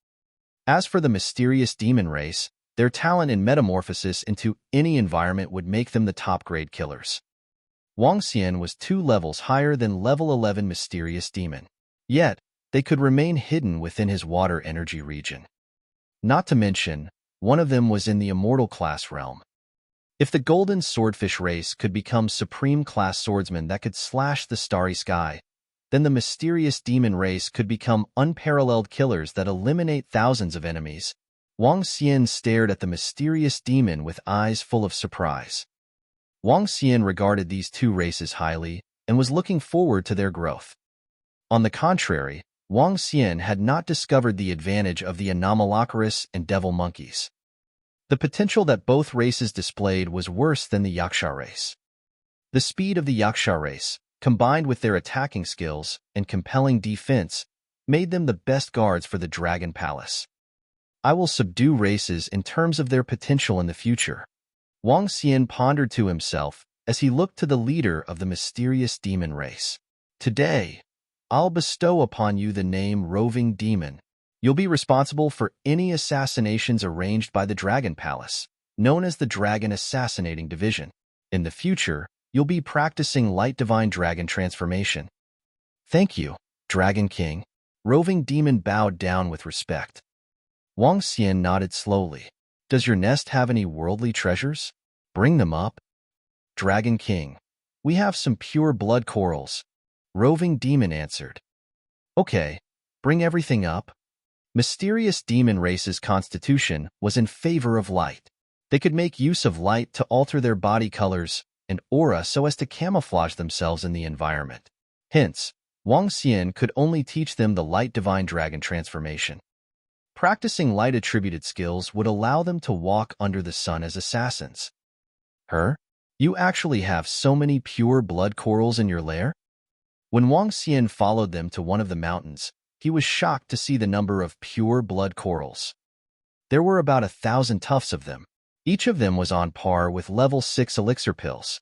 As for the Mysterious Demon race, their talent in metamorphosis into any environment would make them the top-grade killers. Wang Xian was 2 levels higher than level 11 Mysterious Demon. Yet, they could remain hidden within his water energy region. Not to mention, one of them was in the Immortal-class realm. If the Golden Swordfish race could become Supreme-class swordsmen that could slash the starry sky, then the Mysterious Demon race could become unparalleled killers that eliminate thousands of enemies. Wang Xian stared at the Mysterious Demon with eyes full of surprise. Wang Xian regarded these 2 races highly and was looking forward to their growth. On the contrary, Wang Xian had not discovered the advantage of the Anomalocris and Devil Monkeys. The potential that both races displayed was worse than the Yaksha race. The speed of the Yaksha race, combined with their attacking skills and compelling defense, made them the best guards for the Dragon Palace. I will subdue races in terms of their potential in the future. Wang Xian pondered to himself as he looked to the leader of the Mysterious Demon race. Today, I'll bestow upon you the name Roving Demon. You'll be responsible for any assassinations arranged by the Dragon Palace, known as the Dragon Assassinating Division. In the future, you'll be practicing Light Divine Dragon transformation. Thank you, Dragon King. Roving Demon bowed down with respect. Wang Xian nodded slowly. Does your nest have any worldly treasures? Bring them up. Dragon King, we have some pure blood corals. Roving Demon answered. Okay, bring everything up. Mysterious Demon race's constitution was in favor of light. They could make use of light to alter their body colors and aura so as to camouflage themselves in the environment. Hence, Wang Xian could only teach them the Light Divine Dragon transformation. Practicing light-attributed skills would allow them to walk under the sun as assassins. You actually have so many pure blood corals in your lair? When Wang Xian followed them to one of the mountains, he was shocked to see the number of pure blood corals. There were about 1,000 tufts of them. Each of them was on par with level 6 elixir pills.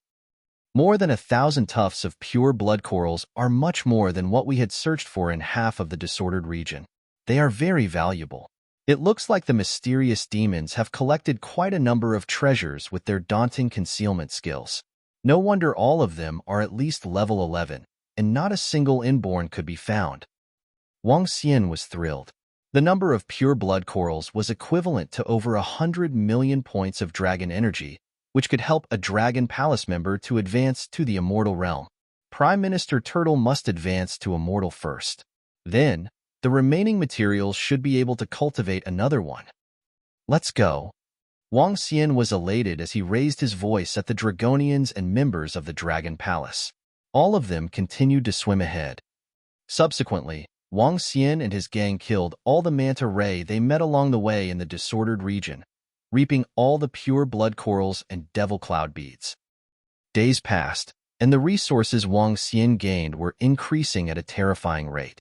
More than 1,000 tufts of pure blood corals are much more than what we had searched for in half of the disordered region. They are very valuable. It looks like the Mysterious Demons have collected quite a number of treasures with their daunting concealment skills. No wonder all of them are at least level 11. and not a single inborn could be found. Wang Xian was thrilled. The number of pure blood corals was equivalent to over 100 million points of dragon energy, which could help a Dragon Palace member to advance to the Immortal realm. Prime Minister Turtle must advance to Immortal first. Then, the remaining materials should be able to cultivate another one. Let's go. Wang Xian was elated as he raised his voice at the Dragonians and members of the Dragon Palace. All of them continued to swim ahead. Subsequently, Wang Xian and his gang killed all the manta ray they met along the way in the disordered region, reaping all the pure blood corals and devil cloud beads. Days passed, and the resources Wang Xian gained were increasing at a terrifying rate.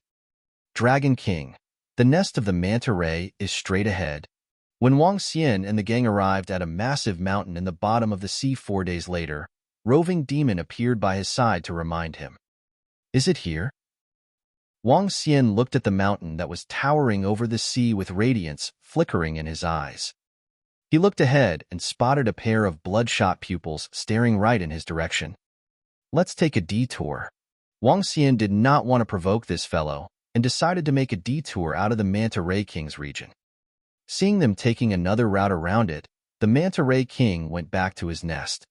Dragon King, the nest of the manta ray is straight ahead. When Wang Xian and the gang arrived at a massive mountain in the bottom of the sea 4 days later, Roving Demon appeared by his side to remind him. Is it here? Wang Xian looked at the mountain that was towering over the sea with radiance flickering in his eyes. He looked ahead and spotted a pair of bloodshot pupils staring right in his direction. Let's take a detour. Wang Xian did not want to provoke this fellow and decided to make a detour out of the Manta Ray King's region. Seeing them taking another route around it, the Manta Ray King went back to his nest.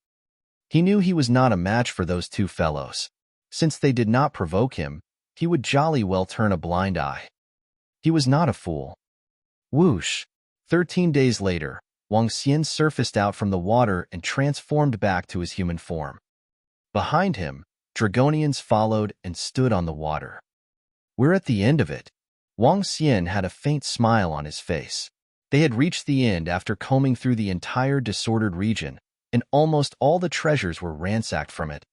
He knew he was not a match for those two fellows. Since they did not provoke him, he would jolly well turn a blind eye. He was not a fool. Whoosh! 13 days later, Wang Xian surfaced out from the water and transformed back to his human form. Behind him, Dragonians followed and stood on the water. We're at the end of it. Wang Xian had a faint smile on his face. They had reached the end after combing through the entire disordered region, and almost all the treasures were ransacked from it.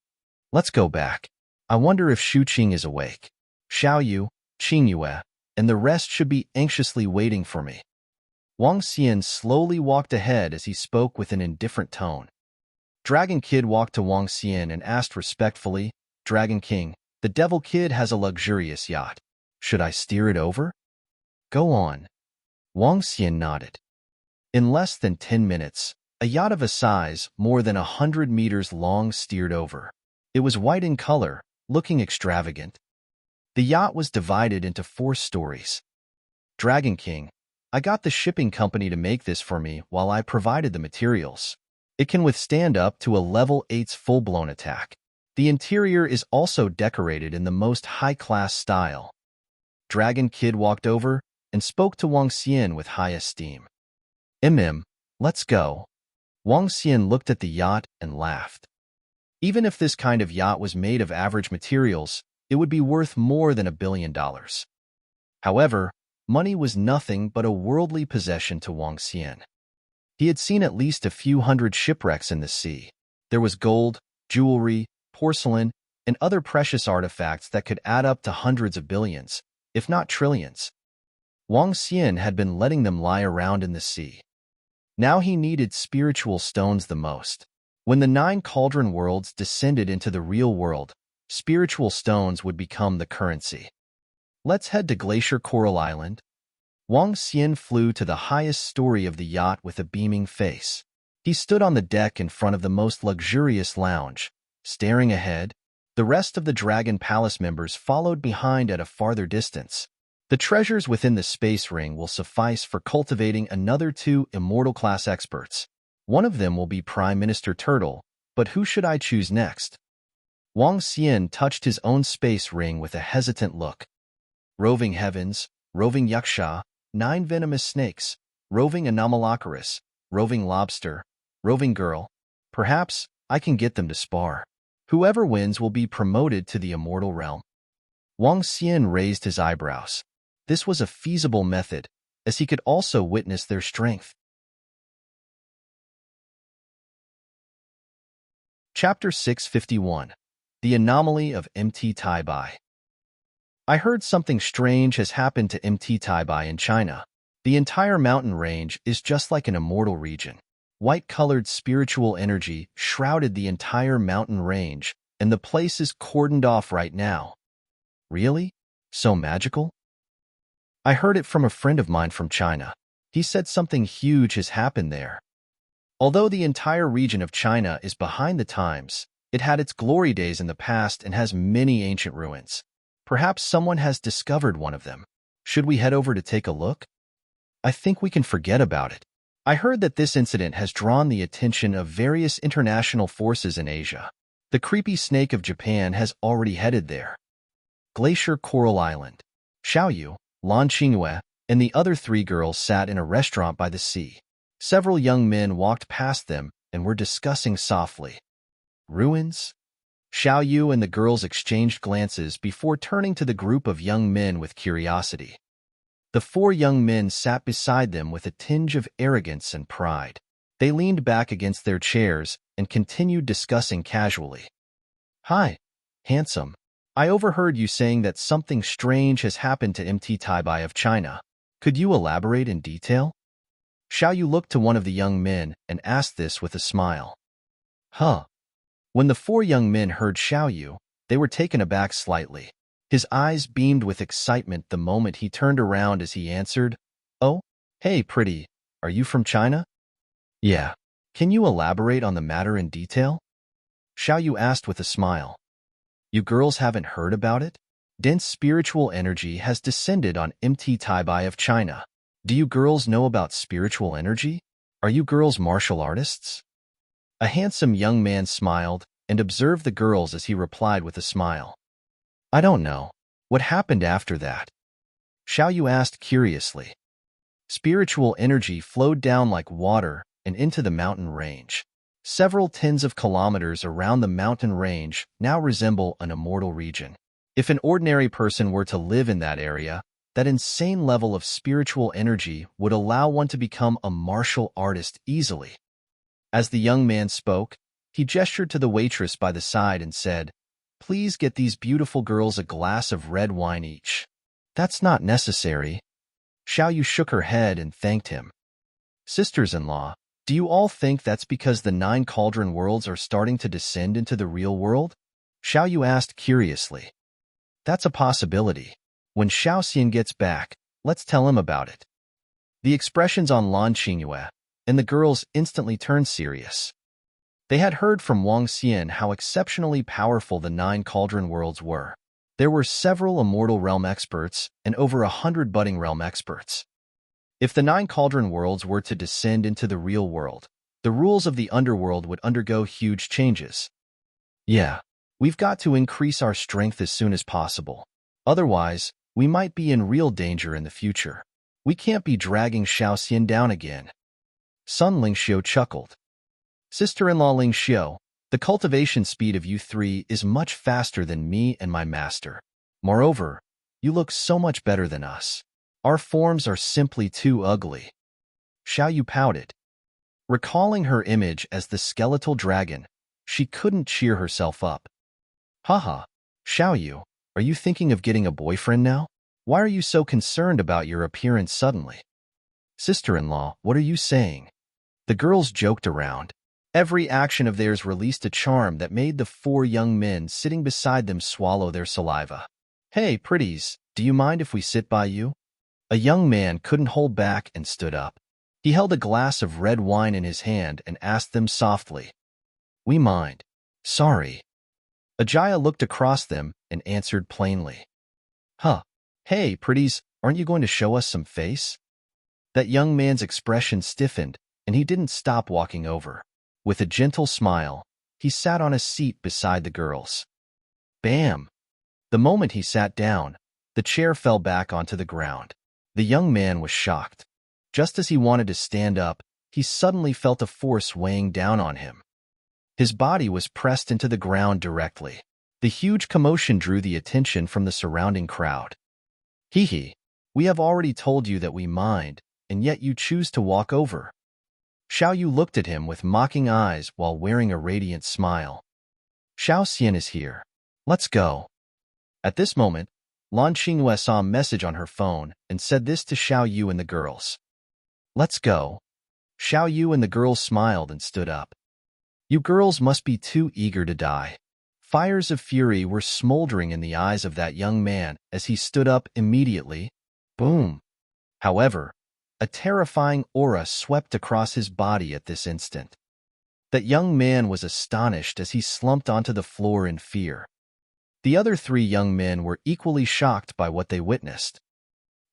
Let's go back. I wonder if Shu Qing is awake. Xiao Yu, Qing Yue, and the rest should be anxiously waiting for me. Wang Xian slowly walked ahead as he spoke with an indifferent tone. Dragon Kid walked to Wang Xian and asked respectfully, Dragon King, the Devil Kid has a luxurious yacht. Should I steer it over? Go on. Wang Xian nodded. In less than 10 minutes, a yacht of a size more than 100 meters long steered over. It was white in color, looking extravagant. The yacht was divided into 4 stories. Dragon King, I got the shipping company to make this for me while I provided the materials. It can withstand up to a level 8's full-blown attack. The interior is also decorated in the most high-class style. Dragon Kid walked over and spoke to Wang Xian with high esteem. Let's go. Wang Xian looked at the yacht and laughed. Even if this kind of yacht was made of average materials, it would be worth more than $1 billion. However, money was nothing but a worldly possession to Wang Xian. He had seen at least a few hundred shipwrecks in the sea. There was gold, jewelry, porcelain, and other precious artifacts that could add up to hundreds of billions, if not trillions. Wang Xian had been letting them lie around in the sea. Now he needed spiritual stones the most. When the 9 Cauldron worlds descended into the real world, spiritual stones would become the currency. Let's head to Glacier Coral Island. Wang Xian flew to the highest story of the yacht with a beaming face. He stood on the deck in front of the most luxurious lounge, staring ahead. The rest of the Dragon Palace members followed behind at a farther distance. The treasures within the space ring will suffice for cultivating another 2 Immortal-class experts. One of them will be Prime Minister Turtle, but who should I choose next? Wang Xian touched his own space ring with a hesitant look. Roving Heavens, Roving Yaksha, 9 Venomous Snakes, Roving Anomalocaris, Roving Lobster, Roving Girl. Perhaps I can get them to spar. Whoever wins will be promoted to the Immortal realm. Wang Xian raised his eyebrows. This was a feasible method, as he could also witness their strength. Chapter 651. The Anomaly of MT Taibai. I heard something strange has happened to MT Taibai in China. The entire mountain range is just like an immortal region. White-colored spiritual energy shrouded the entire mountain range, and the place is cordoned off right now. Really? So magical? I heard it from a friend of mine from China. He said something huge has happened there. Although the entire region of China is behind the times, It had its glory days in the past and has many ancient ruins. Perhaps someone has discovered one of them. Should we head over to take a look? I think we can forget about it. I heard that this incident has drawn the attention of various international forces in Asia. The creepy snake of Japan has already headed there. Glacier Coral Island. Xiaoyu, Lan Xingyue, and the other three girls sat in a restaurant by the sea. Several young men walked past them and were discussing softly. Ruins? Xiaoyu and the girls exchanged glances before turning to the group of young men with curiosity. The four young men sat beside them with a tinge of arrogance and pride. They leaned back against their chairs and continued discussing casually. Hi, handsome. I overheard you saying that something strange has happened to MT Taibai of China. Could you elaborate in detail? Xiaoyu looked to one of the young men and asked this with a smile. Huh. When the four young men heard Xiaoyu, they were taken aback slightly. His eyes beamed with excitement the moment he turned around as he answered, Oh, hey, pretty, are you from China? Yeah. Can you elaborate on the matter in detail? Xiaoyu asked with a smile. You girls haven't heard about it? Dense spiritual energy has descended on MT Taibai of China. Do you girls know about spiritual energy? Are you girls martial artists? A handsome young man smiled and observed the girls as he replied with a smile. I don't know. What happened after that? Xiaoyu asked curiously. Spiritual energy flowed down like water and into the mountain range. Several tens of kilometers around the mountain range now resemble an immortal region. If an ordinary person were to live in that area, that insane level of spiritual energy would allow one to become a martial artist easily. As the young man spoke, he gestured to the waitress by the side and said, Please get these beautiful girls a glass of red wine each. That's not necessary. Xiaoyu shook her head and thanked him. Sisters-in-law, do you all think that's because the 9 Cauldron worlds are starting to descend into the real world? Xiaoyu asked curiously. That's a possibility. When Xiaoxian gets back, let's tell him about it. The expressions on Lan Xingyue and the girls instantly turned serious. They had heard from Wang Xian how exceptionally powerful the 9 Cauldron worlds were. There were several Immortal Realm experts and over 100 Budding Realm experts. If the 9 Cauldron worlds were to descend into the real world, the rules of the underworld would undergo huge changes. Yeah, we've got to increase our strength as soon as possible. Otherwise, we might be in real danger in the future. We can't be dragging Xiaoxian down again. Sun Lingxiu chuckled. Sister-in-law Lingxiu, the cultivation speed of you three is much faster than me and my master. Moreover, you look so much better than us. Our forms are simply too ugly. Xiaoyu pouted. Recalling her image as the skeletal dragon, she couldn't cheer herself up. Haha, Xiaoyu, are you thinking of getting a boyfriend now? Why are you so concerned about your appearance suddenly? Sister-in-law, what are you saying? The girls joked around. Every action of theirs released a charm that made the four young men sitting beside them swallow their saliva. Hey, pretties, do you mind if we sit by you? A young man couldn't hold back and stood up. He held a glass of red wine in his hand and asked them softly. We mind. Sorry. Ajaya looked across them and answered plainly. Huh. Hey, pretties, aren't you going to show us some face? That young man's expression stiffened, and he didn't stop walking over. With a gentle smile, he sat on a seat beside the girls. Bam! The moment he sat down, the chair fell back onto the ground. The young man was shocked. Just as he wanted to stand up, he suddenly felt a force weighing down on him. His body was pressed into the ground directly. The huge commotion drew the attention from the surrounding crowd. Hee, we have already told you that we mind, and yet you choose to walk over. Xiaoyu looked at him with mocking eyes while wearing a radiant smile. Xiaoxian is here. Let's go. At this moment, Lan Xingyue saw a message on her phone and said this to Xiaoyu and the girls. Let's go. Xiaoyu and the girls smiled and stood up. You girls must be too eager to die. Fires of fury were smoldering in the eyes of that young man as he stood up immediately. Boom. However, a terrifying aura swept across his body at this instant. That young man was astonished as he slumped onto the floor in fear. The other 3 young men were equally shocked by what they witnessed.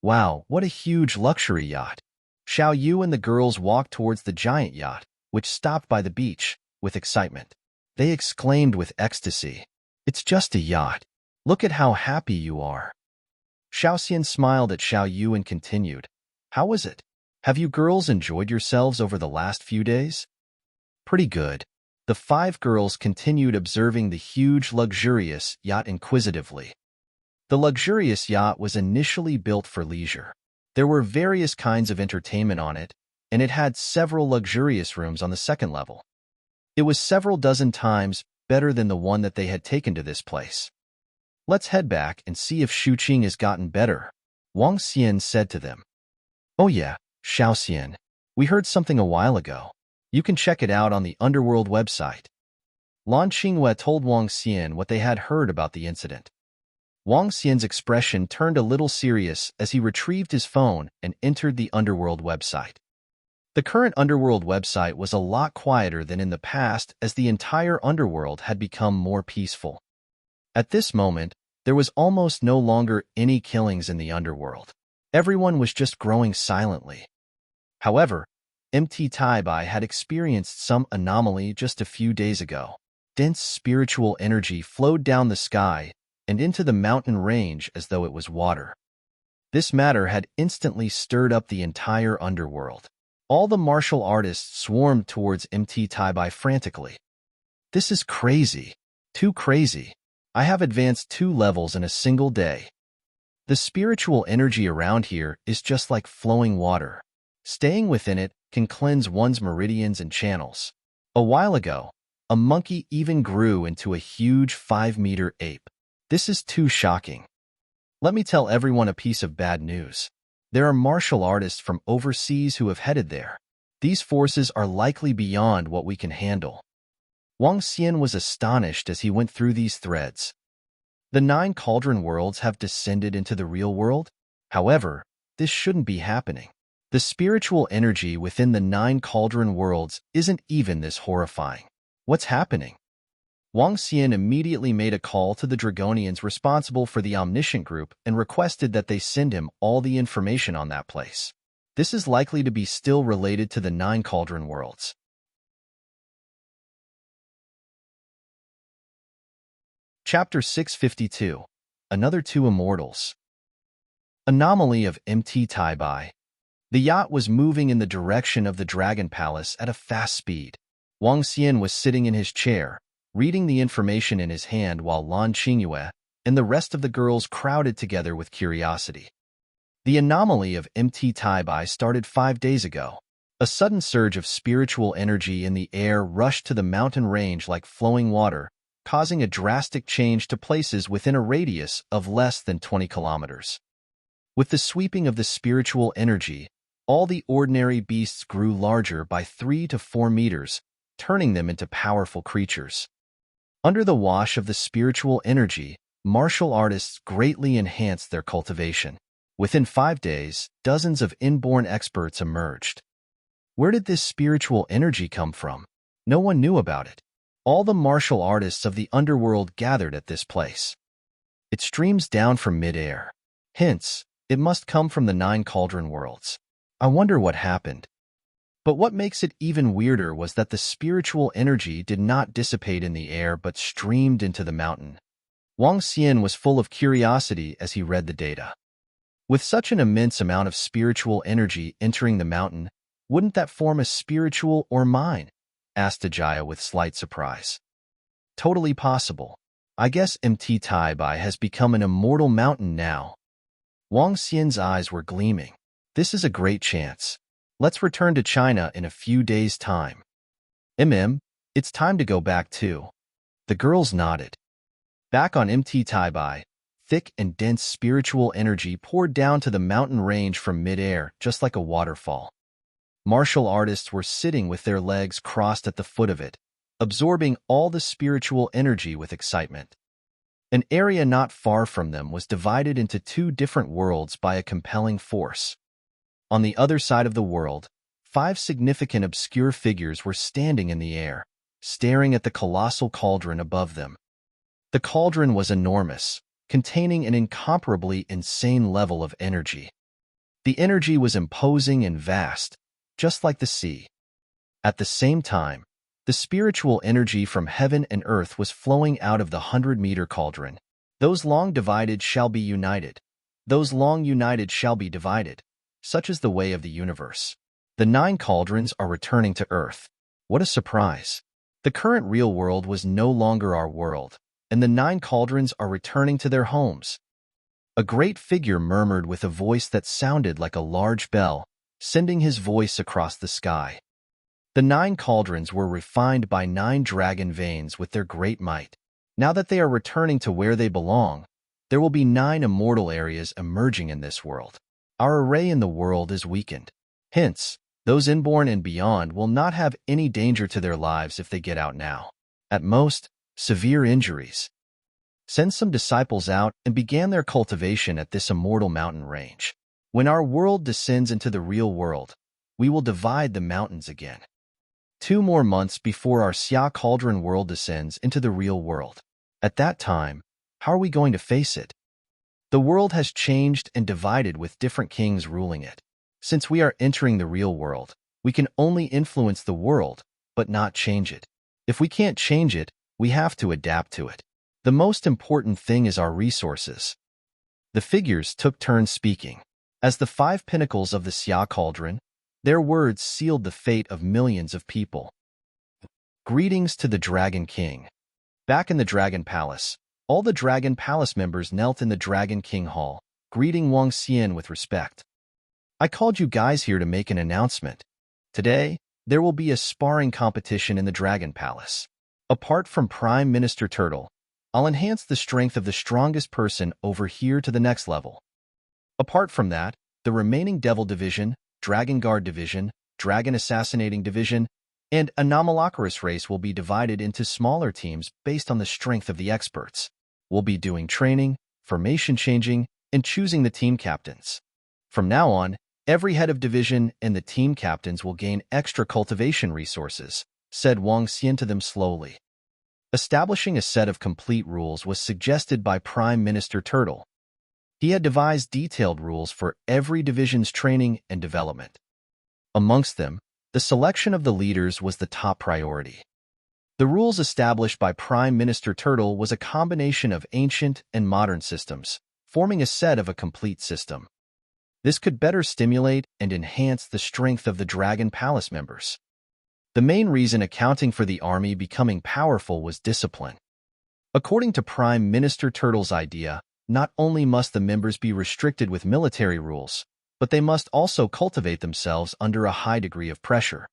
Wow, what a huge luxury yacht! Xiao Yu and the girls walked towards the giant yacht, which stopped by the beach, with excitement. They exclaimed with ecstasy, "It's just a yacht. Look at how happy you are." Xiaoxian smiled at Xiao Yu and continued, "How was it? Have you girls enjoyed yourselves over the last few days?" "Pretty good." The 5 girls continued observing the huge, luxurious yacht inquisitively. The luxurious yacht was initially built for leisure. There were various kinds of entertainment on it, and it had several luxurious rooms on the second level. It was several dozen times better than the one that they had taken to this place. "Let's head back and see if Shuqing has gotten better," Wang Xian said to them. "Oh yeah, Xiaoxian. We heard something a while ago. You can check it out on the Underworld website." Lan Qinghua told Wang Xian what they had heard about the incident. Wang Xian's expression turned a little serious as he retrieved his phone and entered the Underworld website. The current Underworld website was a lot quieter than in the past as the entire Underworld had become more peaceful. At this moment, there was almost no longer any killings in the Underworld. Everyone was just growing silently. However, Taibai had experienced some anomaly just a few days ago. Dense spiritual energy flowed down the sky and into the mountain range as though it was water. This matter had instantly stirred up the entire Underworld. All the martial artists swarmed towards Taibai frantically. "This is crazy. Too crazy. I have advanced 2 levels in a single day. The spiritual energy around here is just like flowing water. Staying within it can cleanse one's meridians and channels." A while ago, a monkey even grew into a huge 5-meter ape. This is too shocking. Let me tell everyone a piece of bad news. There are martial artists from overseas who have headed there. These forces are likely beyond what we can handle. Wang Xian was astonished as he went through these threads. The 9 Cauldron worlds have descended into the real world? However, this shouldn't be happening. The spiritual energy within the 9 Cauldron worlds isn't even this horrifying. What's happening? Wang Xian immediately made a call to the Dragonians responsible for the Omniscient Group and requested that they send him all the information on that place. This is likely to be still related to the 9 Cauldron worlds. Chapter 652. Another 2 Immortals. Anomaly of Taibai. The yacht was moving in the direction of the Dragon Palace at a fast speed. Wang Xian was sitting in his chair, reading the information in his hand while Lan Qinghua and the rest of the girls crowded together with curiosity. The anomaly of Taibai started 5 days ago. A sudden surge of spiritual energy in the air rushed to the mountain range like flowing water, causing a drastic change to places within a radius of less than 20 kilometers. With the sweeping of the spiritual energy, all the ordinary beasts grew larger by 3 to 4 meters, turning them into powerful creatures. Under the wash of the spiritual energy, martial artists greatly enhanced their cultivation. Within 5 days, dozens of inborn experts emerged. Where did this spiritual energy come from? No one knew about it. All the martial artists of the underworld gathered at this place. It streams down from mid-air. Hence, it must come from the 9 Cauldron worlds. I wonder what happened. But what makes it even weirder was that the spiritual energy did not dissipate in the air but streamed into the mountain. Wang Xian was full of curiosity as he read the data. With such an immense amount of spiritual energy entering the mountain, wouldn't that form a spiritual or mine? Asked Ajaya with slight surprise. Totally possible. I guess Taibai has become an immortal mountain now. Wang Xian's eyes were gleaming. This is a great chance. Let's return to China in a few days' time. It's time to go back too. The girls nodded. Back on Taibai, thick and dense spiritual energy poured down to the mountain range from mid-air, just like a waterfall. Martial artists were sitting with their legs crossed at the foot of it, absorbing all the spiritual energy with excitement. An area not far from them was divided into 2 different worlds by a compelling force. On the other side of the world, 5 significant obscure figures were standing in the air, staring at the colossal cauldron above them. The cauldron was enormous, containing an incomparably insane level of energy. The energy was imposing and vast, just like the sea. At the same time, the spiritual energy from heaven and earth was flowing out of the 100-meter cauldron. Those long divided shall be united. Those long united shall be divided. Such is the way of the universe. The 9 cauldrons are returning to Earth. What a surprise! The current real world was no longer our world, and the 9 cauldrons are returning to their homes. A great figure murmured with a voice that sounded like a large bell, sending his voice across the sky. The 9 cauldrons were refined by 9 dragon veins with their great might. Now that they are returning to where they belong, there will be 9 immortal areas emerging in this world. Our array in the world is weakened. Hence, those inborn and beyond will not have any danger to their lives if they get out now. At most, severe injuries. Send some disciples out and began their cultivation at this immortal mountain range. When our world descends into the real world, we will divide the mountains again. 2 more months before our Xia Cauldron world descends into the real world. At that time, how are we going to face it? The world has changed and divided with different kings ruling it. Since we are entering the real world, we can only influence the world, but not change it. If we can't change it, we have to adapt to it. The most important thing is our resources. The figures took turns speaking. As the 5 pinnacles of the Xia Cauldron, their words sealed the fate of millions of people. Greetings to the Dragon King. Back in the Dragon Palace, all the Dragon Palace members knelt in the Dragon King Hall, greeting Wang Xian with respect. I called you guys here to make an announcement. Today, there will be a sparring competition in the Dragon Palace. Apart from Prime Minister Turtle, I'll enhance the strength of the strongest person over here to the next level. Apart from that, the remaining Devil Division, Dragon Guard Division, Dragon Assassinating Division, and Anomalocracy race will be divided into smaller teams based on the strength of the experts. We'll be doing training, formation changing, and choosing the team captains. From now on, every head of division and the team captains will gain extra cultivation resources, said Wang Xian to them slowly. Establishing a set of complete rules was suggested by Prime Minister Turtle. He had devised detailed rules for every division's training and development. Amongst them, the selection of the leaders was the top priority. The rules established by Prime Minister Turtle was a combination of ancient and modern systems, forming a set of a complete system. This could better stimulate and enhance the strength of the Dragon Palace members. The main reason accounting for the army becoming powerful was discipline. According to Prime Minister Turtle's idea, not only must the members be restricted with military rules, but they must also cultivate themselves under a high degree of pressure.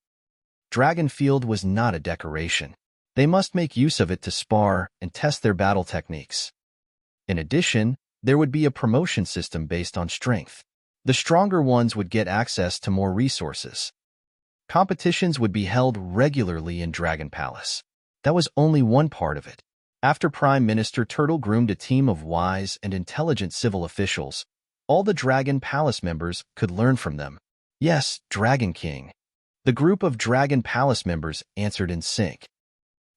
Dragonfield was not a decoration. They must make use of it to spar and test their battle techniques. In addition, there would be a promotion system based on strength. The stronger ones would get access to more resources. Competitions would be held regularly in Dragon Palace. That was only one part of it. After Prime Minister Turtle groomed a team of wise and intelligent civil officials, all the Dragon Palace members could learn from them. Yes, Dragon King. The group of Dragon Palace members answered in sync.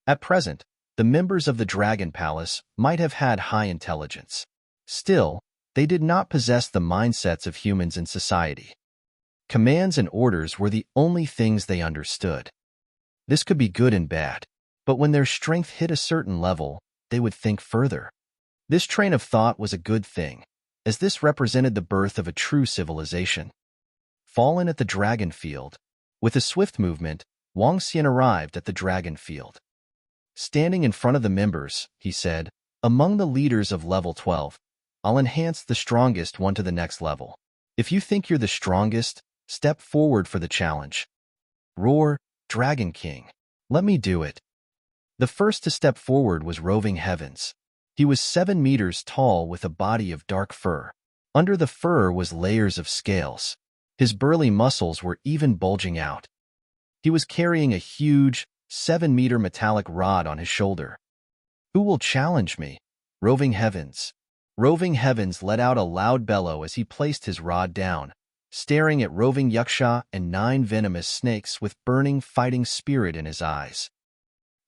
At present, the members of the Dragon Palace might have had high intelligence. Still, they did not possess the mindsets of humans in society. Commands and orders were the only things they understood. This could be good and bad, but when their strength hit a certain level, they would think further. This train of thought was a good thing, as this represented the birth of a true civilization. Fallen at the Dragon Field. With a swift movement, Wang Xian arrived at the Dragon Field. Standing in front of the members, he said, "Among the leaders of level 12, I'll enhance the strongest one to the next level. If you think you're the strongest, step forward for the challenge." Roar, Dragon King. Let me do it. The first to step forward was Roving Heavens. He was 7 meters tall with a body of dark fur. Under the fur was layers of scales. His burly muscles were even bulging out. He was carrying a huge, 7-meter metallic rod on his shoulder. Who will challenge me? Roving Heavens. Roving Heavens let out a loud bellow as he placed his rod down, staring at roving yaksha and 9 venomous snakes with burning fighting spirit in his eyes.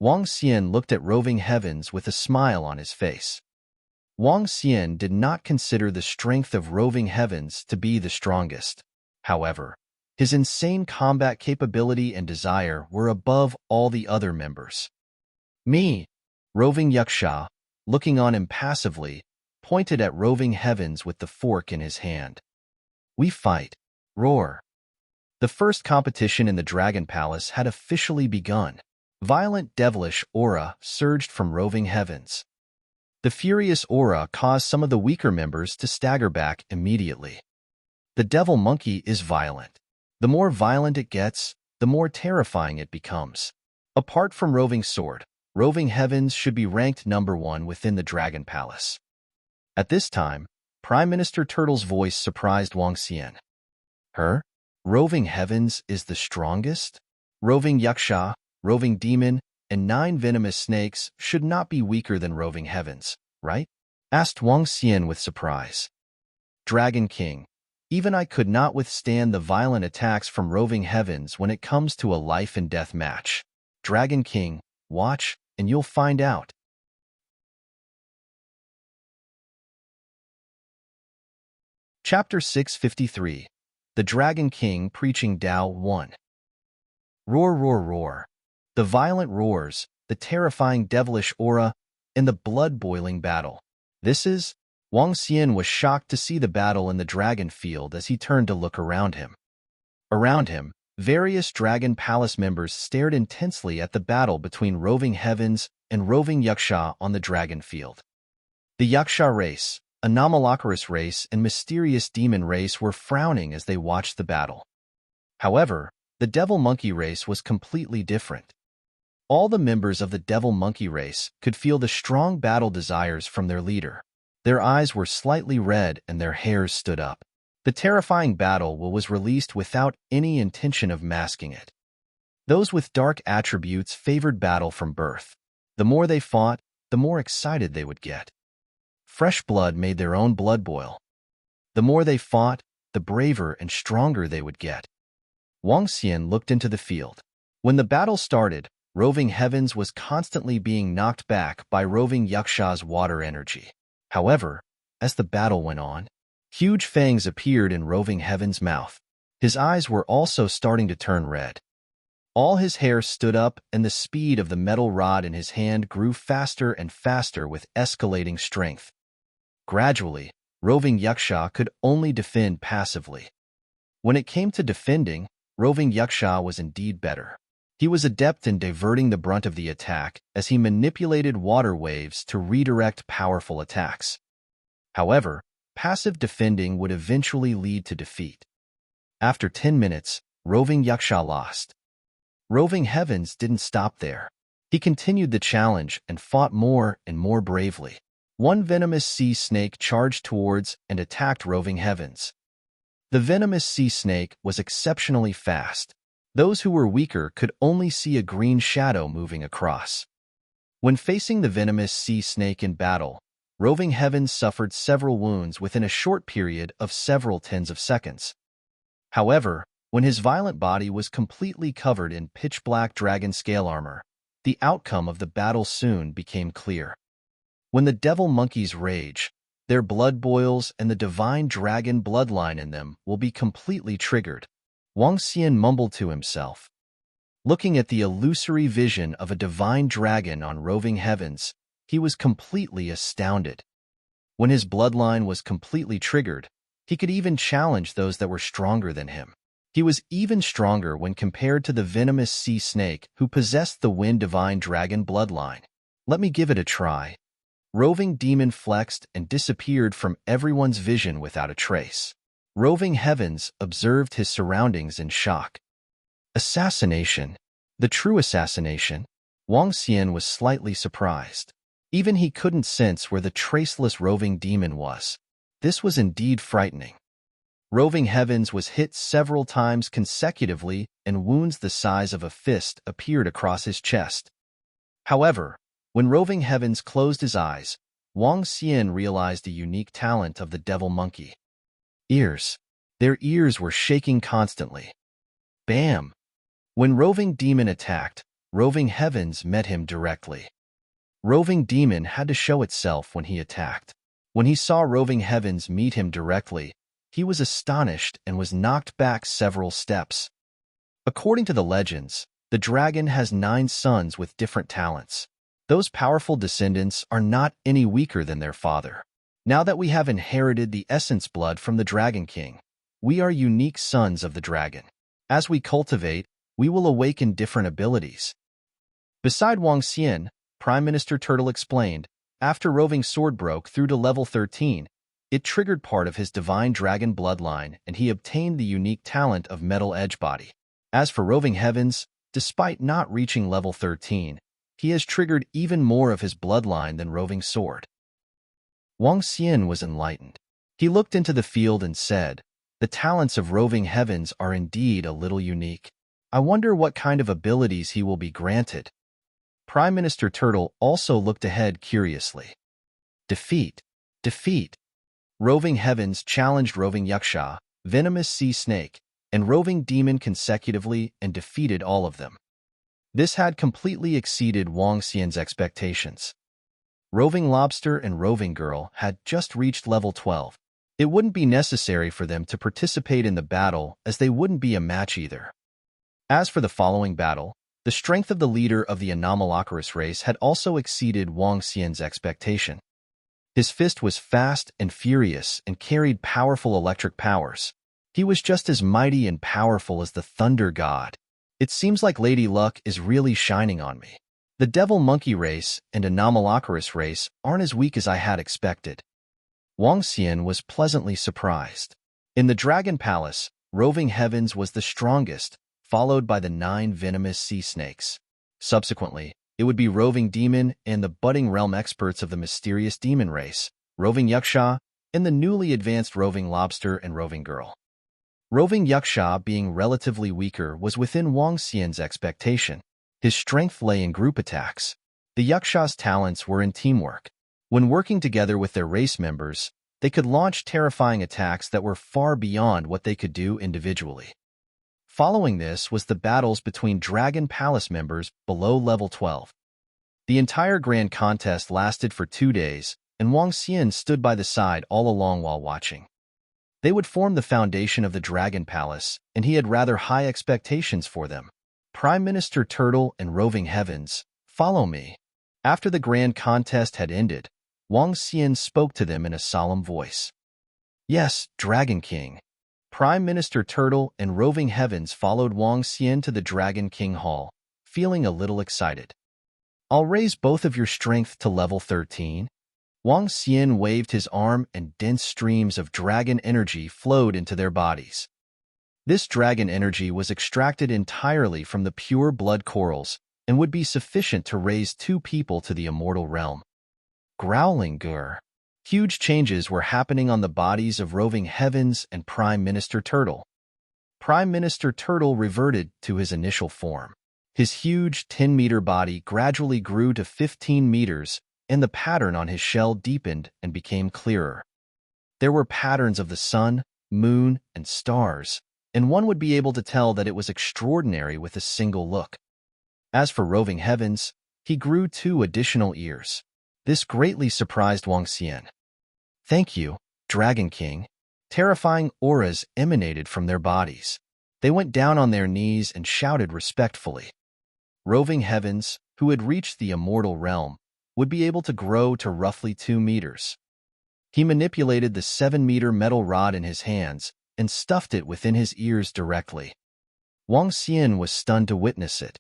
Wang Xian looked at roving heavens with a smile on his face. Wang Xian did not consider the strength of roving heavens to be the strongest. However, his insane combat capability and desire were above all the other members. Me, roving yaksha, looking on impassively, pointed at roving heavens with the fork in his hand. We fight. Roar. The first competition in the Dragon Palace had officially begun. Violent devilish aura surged from roving heavens. The furious aura caused some of the weaker members to stagger back immediately. The devil monkey is violent. The more violent it gets, the more terrifying it becomes. Apart from roving sword, roving heavens should be ranked #1 within the Dragon Palace. At this time, Prime Minister Turtle's voice surprised Wang Xian. Her? Roving heavens is the strongest? Roving yaksha, roving demon, and 9 venomous snakes should not be weaker than roving heavens, right? Asked Wang Xian with surprise. Dragon King, even I could not withstand the violent attacks from roving heavens when it comes to a life and death match. Dragon King, watch, and you'll find out. Chapter 653. The Dragon King Preaching Tao 1. Roar, roar, roar. The violent roars, the terrifying devilish aura, and the blood-boiling battle. Wang Xian was shocked to see the battle in the dragon field as he turned to look around him. Around him, various Dragon Palace members stared intensely at the battle between roving heavens and roving yaksha on the dragon field. The yaksha race, Anomaly race, and mysterious demon race were frowning as they watched the battle. However, the devil monkey race was completely different. All the members of the devil monkey race could feel the strong battle desires from their leader. Their eyes were slightly red and their hairs stood up. The terrifying battle was released without any intention of masking it. Those with dark attributes favored battle from birth. The more they fought, the more excited they would get. Fresh blood made their own blood boil. The more they fought, the braver and stronger they would get. Wang Xian looked into the field. When the battle started, roving heavens was constantly being knocked back by roving yaksha's water energy. However, as the battle went on, huge fangs appeared in roving heaven's mouth. His eyes were also starting to turn red. All his hair stood up and the speed of the metal rod in his hand grew faster and faster with escalating strength. Gradually, roving yaksha could only defend passively. When it came to defending, roving yaksha was indeed better. He was adept in diverting the brunt of the attack as he manipulated water waves to redirect powerful attacks. However, passive defending would eventually lead to defeat. After 10 minutes, roving yaksha lost. Roving heavens didn't stop there. He continued the challenge and fought more and more bravely. One venomous sea snake charged towards and attacked roving heavens. The venomous sea snake was exceptionally fast. Those who were weaker could only see a green shadow moving across. When facing the venomous sea snake in battle, roving heavens suffered several wounds within a short period of several tens of seconds. However, when his violent body was completely covered in pitch-black dragon scale armor, the outcome of the battle soon became clear. When the devil monkeys rage, their blood boils and the divine dragon bloodline in them will be completely triggered. Wang Xian mumbled to himself. Looking at the illusory vision of a divine dragon on roving heavens, he was completely astounded. When his bloodline was completely triggered, he could even challenge those that were stronger than him. He was even stronger when compared to the venomous sea snake who possessed the wind divine dragon bloodline. Let me give it a try. Roving demon flexed and disappeared from everyone's vision without a trace. Roving heavens observed his surroundings in shock. Assassination. The true assassination? Wang Xian was slightly surprised. Even he couldn't sense where the traceless roving demon was. This was indeed frightening. Roving heavens was hit several times consecutively and wounds the size of a fist appeared across his chest. However, when roving heavens closed his eyes, Wang Xian realized the unique talent of the devil monkey. Ears. Their ears were shaking constantly. Bam! When Roving Demon attacked, Roving Heavens met him directly. Roving Demon had to show itself when he attacked. When he saw Roving Heavens meet him directly, he was astonished and was knocked back several steps. According to the legends, the dragon has 9 sons with different talents. Those powerful descendants are not any weaker than their father. Now that we have inherited the essence blood from the Dragon King, we are unique sons of the dragon. As we cultivate, we will awaken different abilities. Beside Wang Xian, Prime Minister Turtle explained, after Roving Sword broke through to level 13, it triggered part of his divine dragon bloodline and he obtained the unique talent of Metal Edge Body. As for Roving Heavens, despite not reaching level 13, he has triggered even more of his bloodline than Roving Sword. Wang Xian was enlightened. He looked into the field and said, "The talents of Roving Heavens are indeed a little unique. I wonder what kind of abilities he will be granted." Prime Minister Turtle also looked ahead curiously. Defeat. Roving Heavens challenged Roving Yaksha, Venomous Sea Snake, and Roving Demon consecutively and defeated all of them. This had completely exceeded Wang Xian's expectations. Roving Lobster and Roving Girl had just reached level 12. It wouldn't be necessary for them to participate in the battle as they wouldn't be a match either. As for the following battle, the strength of the leader of the Anomalocracy race had also exceeded Wang Xian's expectation. His fist was fast and furious and carried powerful electric powers. He was just as mighty and powerful as the Thunder God. It seems like Lady Luck is really shining on me. The Devil Monkey race and Anomalocracy race aren't as weak as I had expected. Wang Xian was pleasantly surprised. In the Dragon Palace, Roving Heavens was the strongest, followed by the 9 venomous sea snakes. Subsequently, it would be Roving Demon and the budding realm experts of the mysterious demon race, Roving Yaksha, and the newly advanced Roving Lobster and Roving Girl. Roving Yaksha, being relatively weaker, was within Wang Xian's expectation. His strength lay in group attacks. The Yaksha's talents were in teamwork. When working together with their race members, they could launch terrifying attacks that were far beyond what they could do individually. Following this was the battles between Dragon Palace members below level 12. The entire grand contest lasted for 2 days, and Wang Xian stood by the side all along while watching. They would form the foundation of the Dragon Palace, and he had rather high expectations for them. Prime Minister Turtle and Roving Heavens, follow me. After the grand contest had ended, Wang Xian spoke to them in a solemn voice. Yes, Dragon King. Prime Minister Turtle and Roving Heavens followed Wang Xian to the Dragon King Hall, feeling a little excited. I'll raise both of your strength to level 13. Wang Xian waved his arm and dense streams of dragon energy flowed into their bodies. This dragon energy was extracted entirely from the pure blood corals and would be sufficient to raise 2 people to the immortal realm. Growling grr. Huge changes were happening on the bodies of Roving Heavens and Prime Minister Turtle. Prime Minister Turtle reverted to his initial form. His huge 10-meter body gradually grew to 15 meters, and the pattern on his shell deepened and became clearer. There were patterns of the sun, moon, and stars, and one would be able to tell that it was extraordinary with a single look. As for Roving Heavens, he grew 2 additional ears. This greatly surprised Wang Xian. Thank you, Dragon King. Terrifying auras emanated from their bodies. They went down on their knees and shouted respectfully. Roving Heavens, who had reached the immortal realm, would be able to grow to roughly 2 meters. He manipulated the 7-meter metal rod in his hands and stuffed it within his ears directly. Wang Xian was stunned to witness it.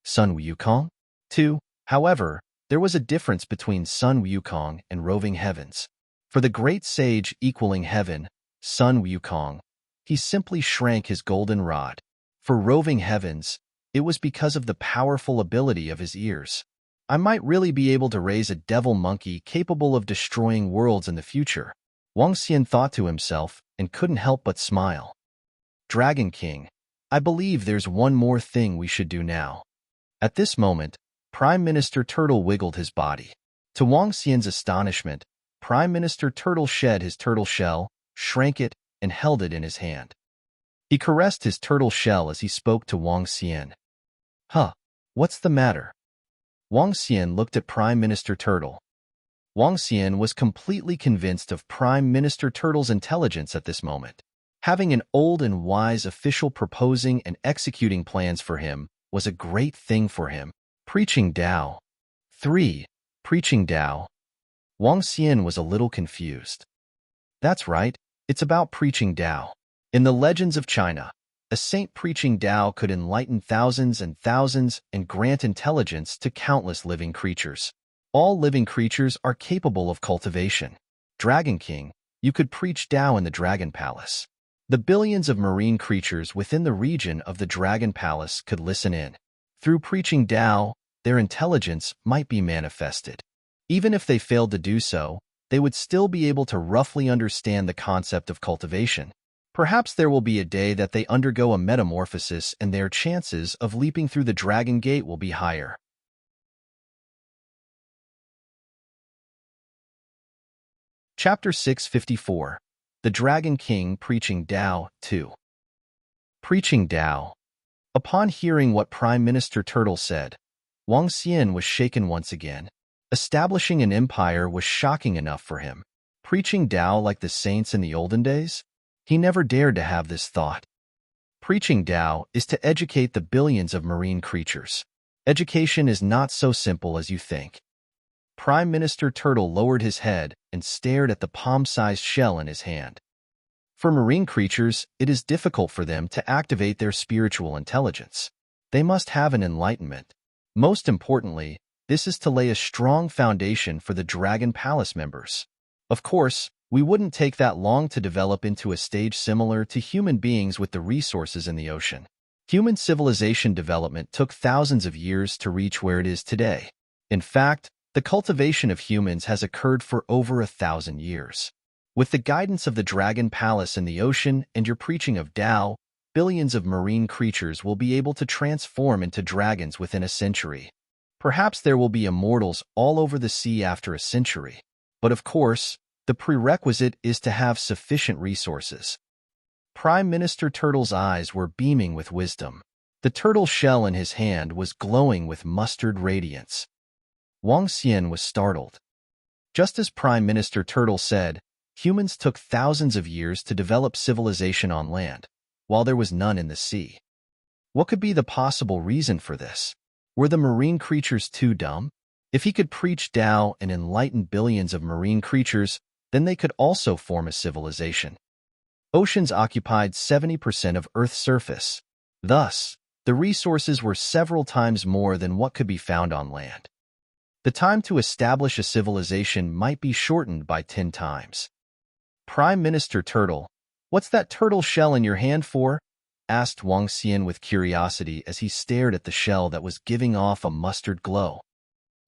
Sun Wukong? Too, however, there was a difference between Sun Wukong and Roving Heavens. For the great sage equaling heaven, Sun Wukong, he simply shrank his golden rod. For Roving Heavens, it was because of the powerful ability of his ears. I might really be able to raise a devil monkey capable of destroying worlds in the future, Wang Xian thought to himself and couldn't help but smile. Dragon King, I believe there's one more thing we should do now. At this moment, Prime Minister Turtle wiggled his body. To Wang Xian's astonishment, Prime Minister Turtle shed his turtle shell, shrank it, and held it in his hand. He caressed his turtle shell as he spoke to Wang Xian. Huh, what's the matter? Wang Xian looked at Prime Minister Turtle. Wang Xian was completely convinced of Prime Minister Turtle's intelligence at this moment. Having an old and wise official proposing and executing plans for him was a great thing for him. Preaching Tao. 3. Preaching Tao. Wang Xian was a little confused. That's right, it's about preaching Tao. In the legends of China, a saint preaching Tao could enlighten thousands and thousands and grant intelligence to countless living creatures. All living creatures are capable of cultivation. Dragon King, you could preach Tao in the Dragon Palace. The billions of marine creatures within the region of the Dragon Palace could listen in. Through preaching Tao, their intelligence might be manifested. Even if they failed to do so, they would still be able to roughly understand the concept of cultivation. Perhaps there will be a day that they undergo a metamorphosis and their chances of leaping through the Dragon Gate will be higher. Chapter 654. The Dragon King Preaching Tao 2. Preaching Tao. Upon hearing what Prime Minister Turtle said, Wang Xian was shaken once again. Establishing an empire was shocking enough for him. Preaching Tao like the saints in the olden days? He never dared to have this thought. Preaching Tao is to educate the billions of marine creatures. Education is not so simple as you think. Prime Minister Turtle lowered his head and stared at the palm-sized shell in his hand. For marine creatures, it is difficult for them to activate their spiritual intelligence. They must have an enlightenment. Most importantly, this is to lay a strong foundation for the Dragon Palace members. Of course, we wouldn't take that long to develop into a stage similar to human beings with the resources in the ocean. Human civilization development took thousands of years to reach where it is today. In fact, the cultivation of humans has occurred for over 1,000 years. With the guidance of the Dragon Palace in the ocean and your preaching of Tao, billions of marine creatures will be able to transform into dragons within a century. Perhaps there will be immortals all over the sea after a century. But of course, the prerequisite is to have sufficient resources. Prime Minister Turtle's eyes were beaming with wisdom. The turtle shell in his hand was glowing with mustard radiance. Wang Xian was startled. Just as Prime Minister Turtle said, humans took thousands of years to develop civilization on land, while there was none in the sea. What could be the possible reason for this? Were the marine creatures too dumb? If he could preach Tao and enlighten billions of marine creatures, then they could also form a civilization. Oceans occupied 70% of Earth's surface. Thus, the resources were several times more than what could be found on land. The time to establish a civilization might be shortened by 10 times. Prime Minister Turtle, what's that turtle shell in your hand for? Asked Wang Xian with curiosity as he stared at the shell that was giving off a mustard glow.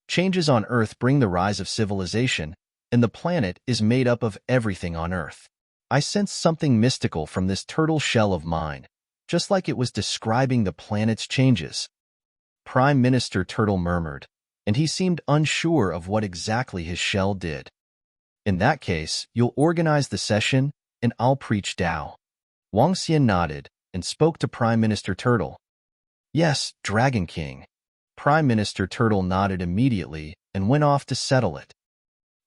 Changes on Earth bring the rise of civilization, and the planet is made up of everything on Earth. I sense something mystical from this turtle shell of mine, just like it was describing the planet's changes. Prime Minister Turtle murmured, and he seemed unsure of what exactly his shell did. In that case, you'll organize the session, and I'll preach Tao. Wang Xian nodded and spoke to Prime Minister Turtle. Yes, Dragon King. Prime Minister Turtle nodded immediately and went off to settle it.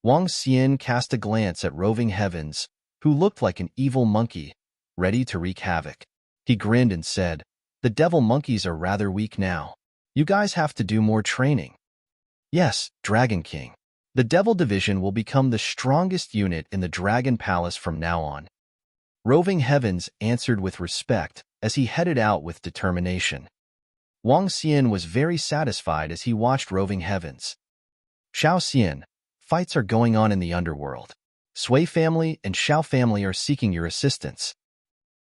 Wang Xian cast a glance at Roving Heavens, who looked like an evil monkey, ready to wreak havoc. He grinned and said, "The devil monkeys are rather weak now. You guys have to do more training." Yes, Dragon King. The Devil Division will become the strongest unit in the Dragon Palace from now on. Roving Heavens answered with respect as he headed out with determination. Wang Xian was very satisfied as he watched Roving Heavens. Xiao Xian, fights are going on in the underworld. Sui family and Xiao family are seeking your assistance.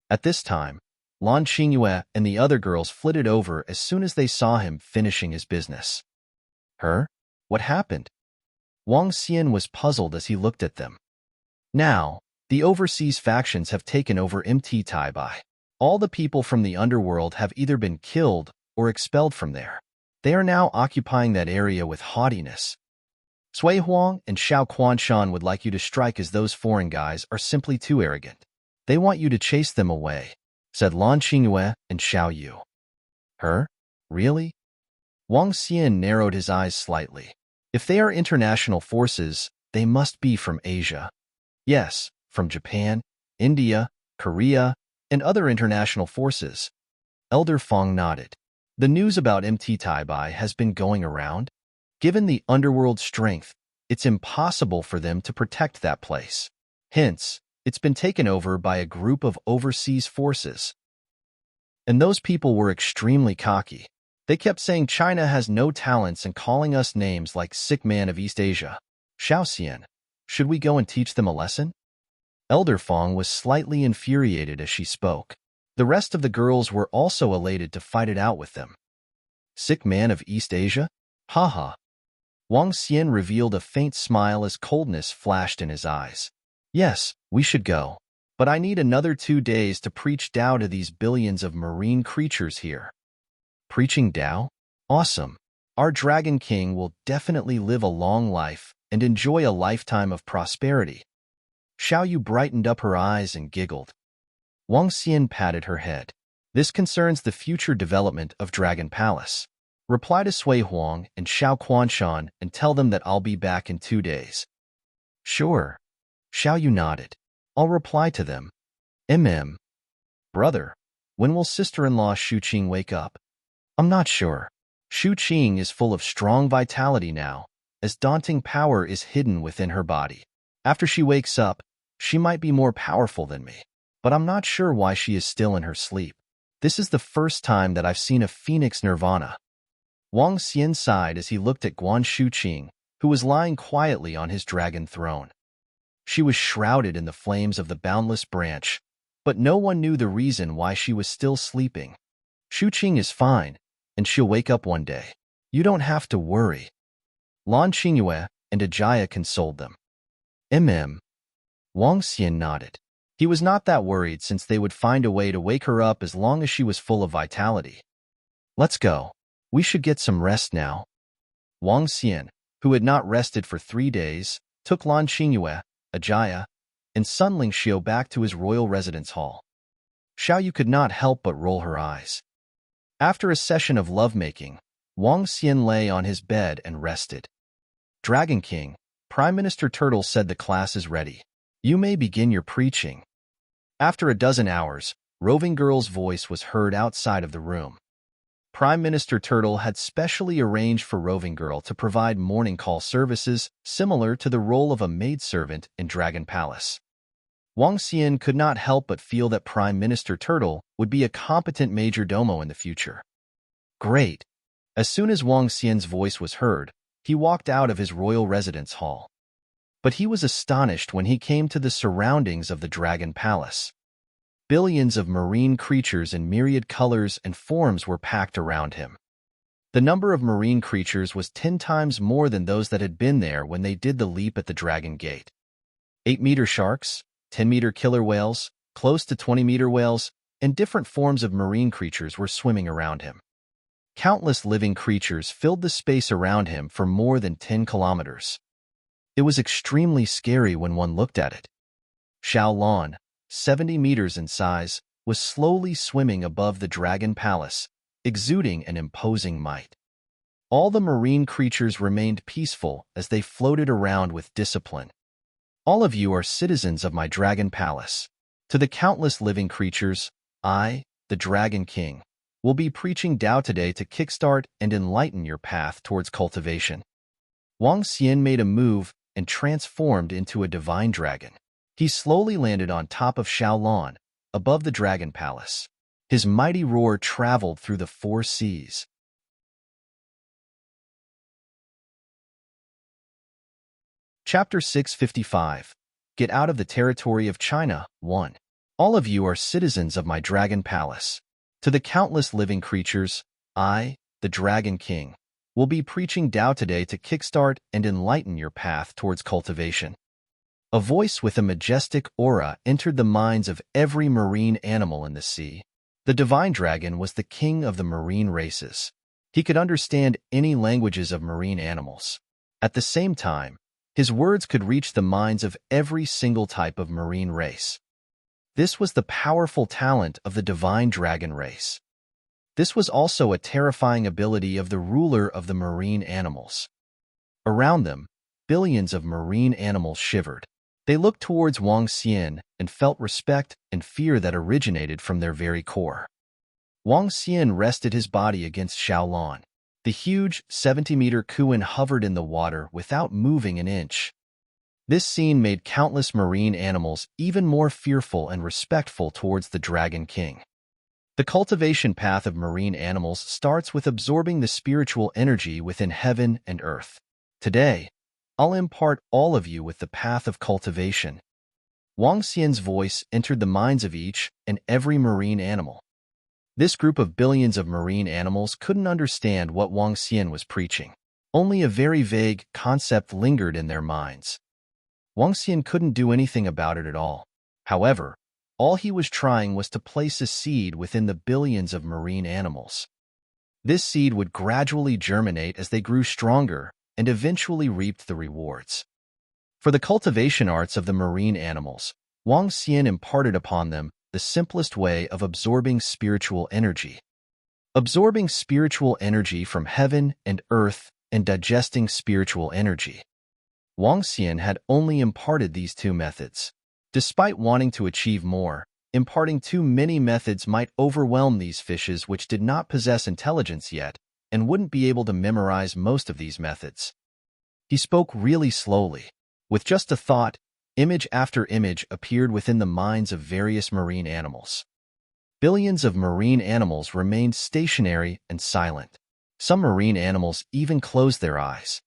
At this time, Lan Qingyue and the other girls flitted over as soon as they saw him finishing his business. Her? What happened? Wang Xian was puzzled as he looked at them. Now, the overseas factions have taken over Taibai. All the people from the underworld have either been killed or expelled from there. They are now occupying that area with haughtiness. Sui Huang and Xiao Quanshan would like you to strike as those foreign guys are simply too arrogant. They want you to chase them away, said Lan Qingyue and Xiao Yu. Her? Really? Wang Xian narrowed his eyes slightly. If they are international forces, they must be from Asia. Yes, from Japan, India, Korea, and other international forces. Elder Fong nodded. The news about MT Taibai has been going around. Given the underworld's strength, it's impossible for them to protect that place. Hence, it's been taken over by a group of overseas forces. And those people were extremely cocky. They kept saying China has no talents and calling us names like sick man of East Asia. Xiaoxian, should we go and teach them a lesson? Elder Fong was slightly infuriated as she spoke. The rest of the girls were also elated to fight it out with them. Sick man of East Asia? Haha. Wang Xian revealed a faint smile as coldness flashed in his eyes. Yes, we should go. But I need another 2 days to preach Tao to these billions of marine creatures here. Preaching Tao? Awesome. Our Dragon King will definitely live a long life and enjoy a lifetime of prosperity. Xiao Yu brightened up her eyes and giggled. Wang Xian patted her head. This concerns the future development of Dragon Palace. Reply to Sui Huang and Xiao Quanshan and tell them that I'll be back in 2 days. Sure. Xiao Yu nodded. I'll reply to them. Brother, when will sister-in-law Shu Qing wake up? I'm not sure. Shu Qing is full of strong vitality now, as daunting power is hidden within her body. After she wakes up, she might be more powerful than me, but I'm not sure why she is still in her sleep. This is the first time that I've seen a phoenix nirvana. Wang Xian sighed as he looked at Guan Shu Qing, who was lying quietly on his dragon throne. She was shrouded in the flames of the boundless branch, but no one knew the reason why she was still sleeping. Shu Qing is fine, and she'll wake up one day. You don't have to worry. Lan Qingyue and Ajaya consoled them. Wang Xian nodded. He was not that worried since they would find a way to wake her up as long as she was full of vitality. Let's go. We should get some rest now. Wang Xian, who had not rested for 3 days, took Lan Qingyue, Ajaya, and Sunling Xiu back to his royal residence hall. Xiao Yu could not help but roll her eyes. After a session of lovemaking, Wang Xian lay on his bed and rested. Dragon King, Prime Minister Turtle said the class is ready. You may begin your preaching. After a dozen hours, Roving Girl's voice was heard outside of the room. Prime Minister Turtle had specially arranged for Roving Girl to provide morning call services similar to the role of a maidservant in Dragon Palace. Wang Xian could not help but feel that Prime Minister Turtle would be a competent major domo in the future. Great! As soon as Wang Xian's voice was heard, he walked out of his royal residence hall. But he was astonished when he came to the surroundings of the Dragon Palace. Billions of marine creatures in myriad colors and forms were packed around him. The number of marine creatures was 10 times more than those that had been there when they did the leap at the Dragon Gate. 8-meter sharks, 10-meter killer whales, close to 20-meter whales, and different forms of marine creatures were swimming around him. Countless living creatures filled the space around him for more than 10 kilometers. It was extremely scary when one looked at it. Xiaolan, 70 meters in size, was slowly swimming above the Dragon Palace, exuding an imposing might. All the marine creatures remained peaceful as they floated around with discipline. All of you are citizens of my Dragon Palace. To the countless living creatures, I, the Dragon King, will be preaching Tao today to kickstart and enlighten your path towards cultivation. Wang Xian made a move and transformed into a divine dragon. He slowly landed on top of Xiaolan, above the Dragon Palace. His mighty roar traveled through the 4 seas. Chapter 655. Get out of the territory of China. 1. All of you are citizens of my Dragon Palace. To the countless living creatures, I, the Dragon King, will be preaching Tao today to kickstart and enlighten your path towards cultivation. A voice with a majestic aura entered the minds of every marine animal in the sea. The divine dragon was the king of the marine races. He could understand any languages of marine animals. At the same time, his words could reach the minds of every single type of marine race. This was the powerful talent of the divine dragon race. This was also a terrifying ability of the ruler of the marine animals. Around them, billions of marine animals shivered. They looked towards Wang Xian and felt respect and fear that originated from their very core. Wang Xian rested his body against Xiaolan. The huge 70-meter Kuan hovered in the water without moving an inch. This scene made countless marine animals even more fearful and respectful towards the Dragon King. The cultivation path of marine animals starts with absorbing the spiritual energy within heaven and earth. Today, I'll impart all of you with the path of cultivation. Wang Xian's voice entered the minds of each and every marine animal. This group of billions of marine animals couldn't understand what Wang Xian was preaching. Only a very vague concept lingered in their minds. Wang Xian couldn't do anything about it at all. However, all he was trying was to place a seed within the billions of marine animals. This seed would gradually germinate as they grew stronger and eventually reaped the rewards. For the cultivation arts of the marine animals, Wang Xian imparted upon them the simplest way of absorbing spiritual energy. Absorbing spiritual energy from heaven and earth and digesting spiritual energy. Wang Xian had only imparted these two methods. Despite wanting to achieve more, imparting too many methods might overwhelm these fishes which did not possess intelligence yet and wouldn't be able to memorize most of these methods. He spoke really slowly. With just a thought, image after image appeared within the minds of various marine animals. Billions of marine animals remained stationary and silent. Some marine animals even closed their eyes.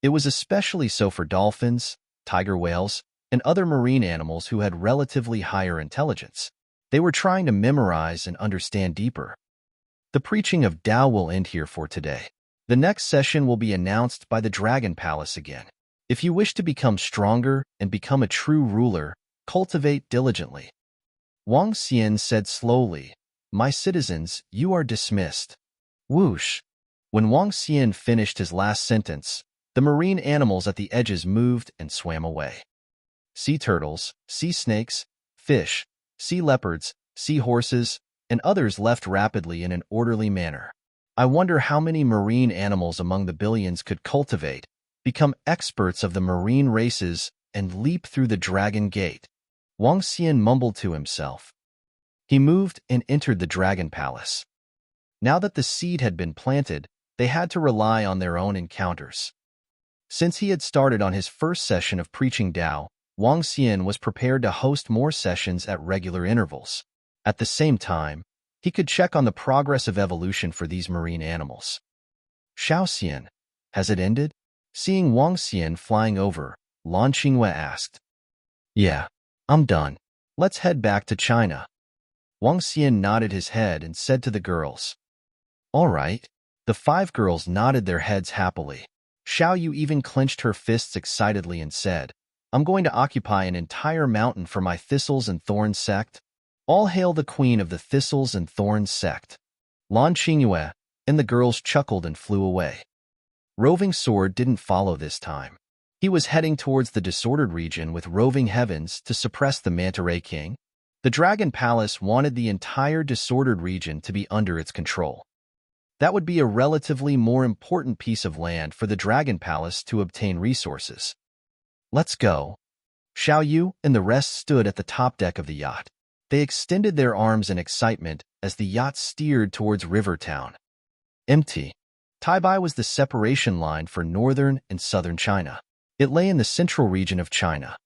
It was especially so for dolphins, tiger whales, and other marine animals who had relatively higher intelligence. They were trying to memorize and understand deeper. The preaching of Tao will end here for today. The next session will be announced by the Dragon Palace again. If you wish to become stronger and become a true ruler, cultivate diligently. Wang Xian said slowly, "My citizens, you are dismissed." Whoosh! When Wang Xian finished his last sentence, the marine animals at the edges moved and swam away. Sea turtles, sea snakes, fish, sea leopards, sea horses, and others left rapidly in an orderly manner. I wonder how many marine animals among the billions could cultivate, become experts of the marine races, and leap through the dragon gate. Wang Xian mumbled to himself. He moved and entered the Dragon Palace. Now that the seed had been planted, they had to rely on their own encounters. Since he had started on his first session of preaching Tao, Wang Xian was prepared to host more sessions at regular intervals. At the same time, he could check on the progress of evolution for these marine animals. "Xiao Xian, has it ended?" Seeing Wang Xian flying over, Lan Qingyue asked. "Yeah, I'm done. Let's head back to China." Wang Xian nodded his head and said to the girls. "All right." The 5 girls nodded their heads happily. Xiao Yu even clenched her fists excitedly and said, "I'm going to occupy an entire mountain for my Thistles and Thorns sect. All hail the queen of the Thistles and Thorns sect." Lan Qingyue and the girls chuckled and flew away. Roving Sword didn't follow this time. He was heading towards the disordered region with roving heavens to suppress the Manta Ray King. The Dragon Palace wanted the entire disordered region to be under its control. That would be a relatively more important piece of land for the Dragon Palace to obtain resources. "Let's go." Xiao Yu and the rest stood at the top deck of the yacht. They extended their arms in excitement as the yacht steered towards River Town. Empty. Taibai was the separation line for northern and southern China. It lay in the central region of China.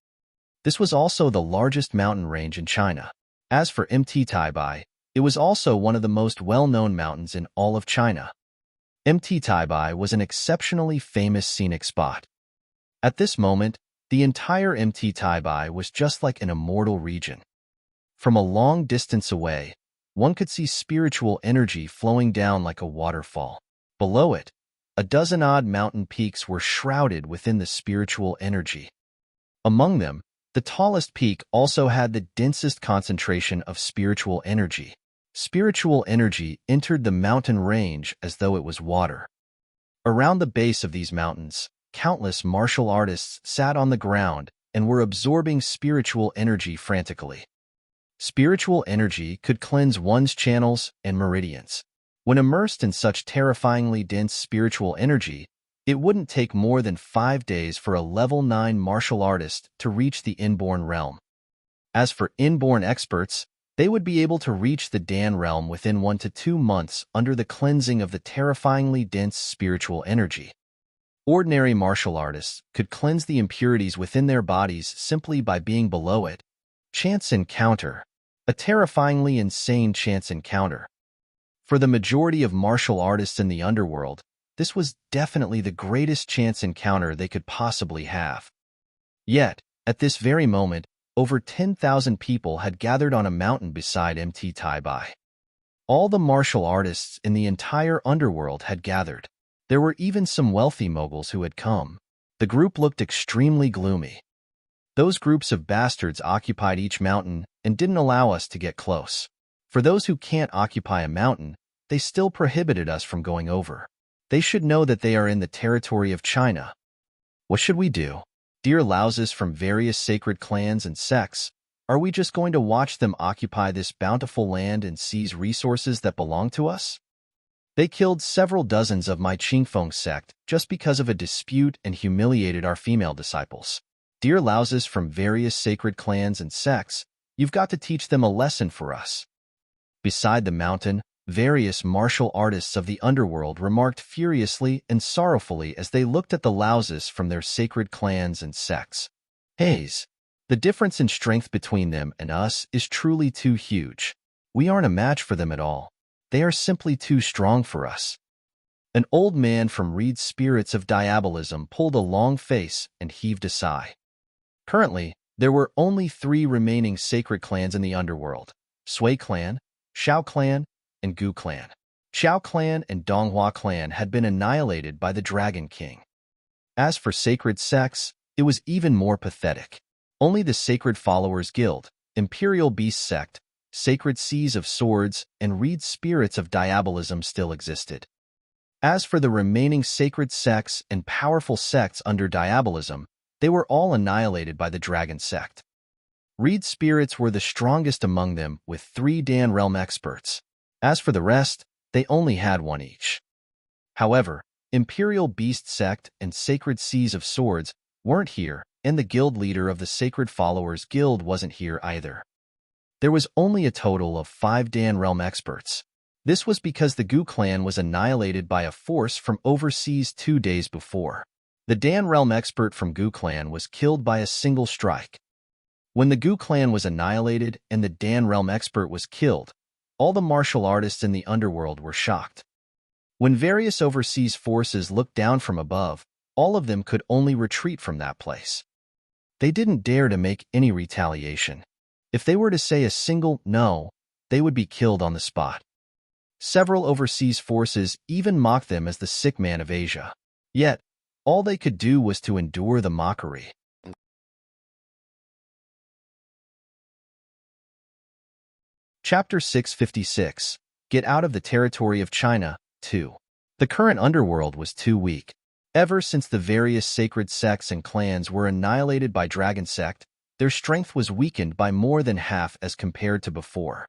This was also the largest mountain range in China. As for Mt Taibai, it was also one of the most well-known mountains in all of China. Mt Taibai was an exceptionally famous scenic spot. At this moment, the entire Mt Taibai was just like an immortal region. From a long distance away, one could see spiritual energy flowing down like a waterfall. Below it, a dozen-odd mountain peaks were shrouded within the spiritual energy. Among them, the tallest peak also had the densest concentration of spiritual energy. Spiritual energy entered the mountain range as though it was water. Around the base of these mountains, countless martial artists sat on the ground and were absorbing spiritual energy frantically. Spiritual energy could cleanse one's channels and meridians. When immersed in such terrifyingly dense spiritual energy, it wouldn't take more than 5 days for a level 9 martial artist to reach the inborn realm. As for inborn experts, they would be able to reach the Dan realm within 1 to 2 months under the cleansing of the terrifyingly dense spiritual energy. Ordinary martial artists could cleanse the impurities within their bodies simply by being below it. Chance encounter. A terrifyingly insane chance encounter. For the majority of martial artists in the underworld, this was definitely the greatest chance encounter they could possibly have. Yet, at this very moment, over 10,000 people had gathered on a mountain beside Mt. Taibai. All the martial artists in the entire underworld had gathered. There were even some wealthy moguls who had come. The group looked extremely gloomy. Those groups of bastards occupied each mountain and didn't allow us to get close. For those who can't occupy a mountain, they still prohibited us from going over. They should know that they are in the territory of China. What should we do? Dear louses from various sacred clans and sects, are we just going to watch them occupy this bountiful land and seize resources that belong to us? They killed several dozens of my Qingfeng sect just because of a dispute and humiliated our female disciples. Dear louses from various sacred clans and sects, you've got to teach them a lesson for us. Beside the mountain, various martial artists of the underworld remarked furiously and sorrowfully as they looked at the louses from their sacred clans and sects. Haze, the difference in strength between them and us is truly too huge. We aren't a match for them at all. They are simply too strong for us. An old man from Reed's Spirits of Diabolism pulled a long face and heaved a sigh. Currently, there were only 3 remaining sacred clans in the underworld: Sui clan, Shao clan, and Gu clan. Xiao clan and Donghua clan had been annihilated by the Dragon King. As for sacred sects, it was even more pathetic. Only the Sacred Followers Guild, Imperial Beast Sect, Sacred Seas of Swords, and Reed's Spirits of Diabolism still existed. As for the remaining sacred sects and powerful sects under Diabolism, they were all annihilated by the Dragon Sect. Reed's Spirits were the strongest among them with 3 Dan Realm experts. As for the rest, they only had 1 each. However, Imperial Beast Sect and Sacred Seas of Swords weren't here, and the guild leader of the Sacred Followers Guild wasn't here either. There was only a total of 5 Dan Realm experts. This was because the Gu clan was annihilated by a force from overseas 2 days before. The Dan Realm expert from Gu clan was killed by a single strike. When the Gu clan was annihilated and the Dan Realm expert was killed, all the martial artists in the underworld were shocked. When various overseas forces looked down from above, all of them could only retreat from that place. They didn't dare to make any retaliation. If they were to say a single no, they would be killed on the spot. Several overseas forces even mocked them as the sick man of Asia. Yet, all they could do was to endure the mockery. Chapter 656. Get out of the territory of China, 2. The current underworld was too weak. Ever since the various sacred sects and clans were annihilated by Dragon Sect, their strength was weakened by more than half as compared to before.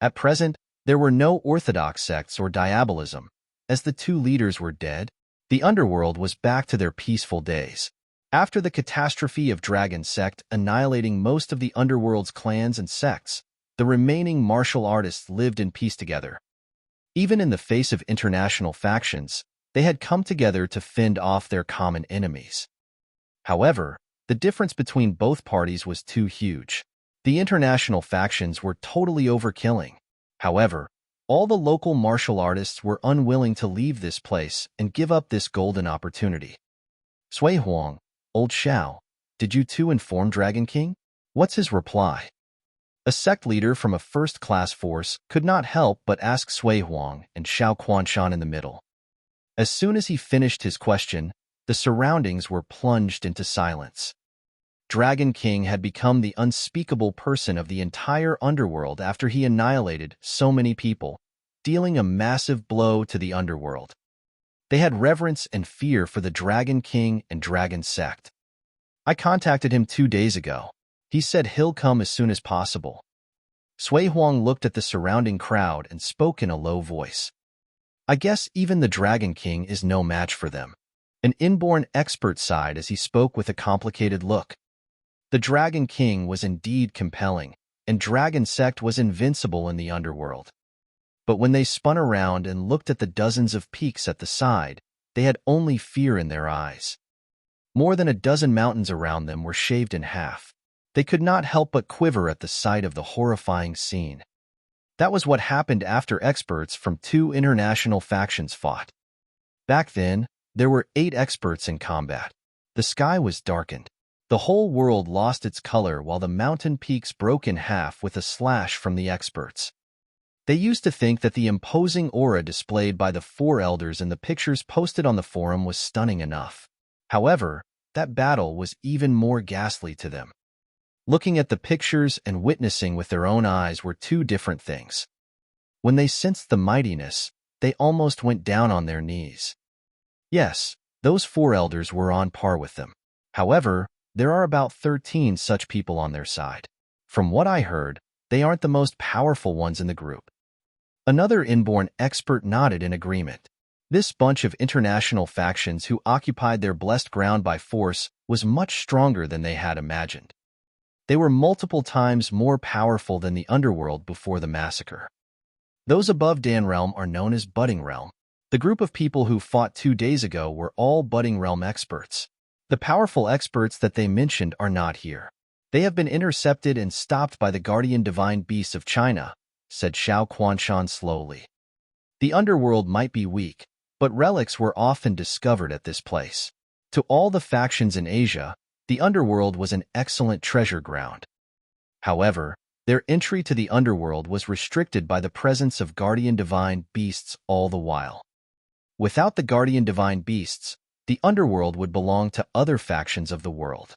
At present, there were no orthodox sects or diabolism. As the 2 leaders were dead, the underworld was back to their peaceful days. After the catastrophe of Dragon Sect annihilating most of the underworld's clans and sects, the remaining martial artists lived in peace together. Even in the face of international factions, they had come together to fend off their common enemies. However, the difference between both parties was too huge. The international factions were totally overkilling. However, all the local martial artists were unwilling to leave this place and give up this golden opportunity. Sui Huang, old Shao, did you too inform Dragon King? What's his reply? A sect leader from a first-class force could not help but ask Sui Huang and Shao Quanshan in the middle. As soon as he finished his question, the surroundings were plunged into silence. Dragon King had become the unspeakable person of the entire underworld after he annihilated so many people, dealing a massive blow to the underworld. They had reverence and fear for the Dragon King and Dragon Sect. I contacted him 2 days ago. He said he'll come as soon as possible. Sui Huang looked at the surrounding crowd and spoke in a low voice. I guess even the Dragon King is no match for them. An inborn expert sighed as he spoke with a complicated look. The Dragon King was indeed compelling, and Dragon Sect was invincible in the underworld. But when they spun around and looked at the dozens of peaks at the side, they had only fear in their eyes. More than a dozen mountains around them were shaved in half. They could not help but quiver at the sight of the horrifying scene. That was what happened after experts from 2 international factions fought. Back then, there were 8 experts in combat. The sky was darkened. The whole world lost its color while the mountain peaks broke in half with a slash from the experts. They used to think that the imposing aura displayed by the 4 elders in the pictures posted on the forum was stunning enough. However, that battle was even more ghastly to them. Looking at the pictures and witnessing with their own eyes were 2 different things. When they sensed the mightiness, they almost went down on their knees. Yes, those 4 elders were on par with them. However, there are about 13 such people on their side. From what I heard, they aren't the most powerful ones in the group. Another inborn expert nodded in agreement. This bunch of international factions who occupied their blessed ground by force was much stronger than they had imagined. They were multiple times more powerful than the underworld before the massacre. Those above Dan Realm are known as Budding Realm. The group of people who fought 2 days ago were all Budding Realm experts. The powerful experts that they mentioned are not here. They have been intercepted and stopped by the Guardian Divine Beasts of China, said Xiao Quanshan slowly. The underworld might be weak, but relics were often discovered at this place. To all the factions in Asia, the underworld was an excellent treasure ground. However, their entry to the underworld was restricted by the presence of Guardian Divine Beasts all the while. Without the Guardian Divine Beasts, the underworld would belong to other factions of the world.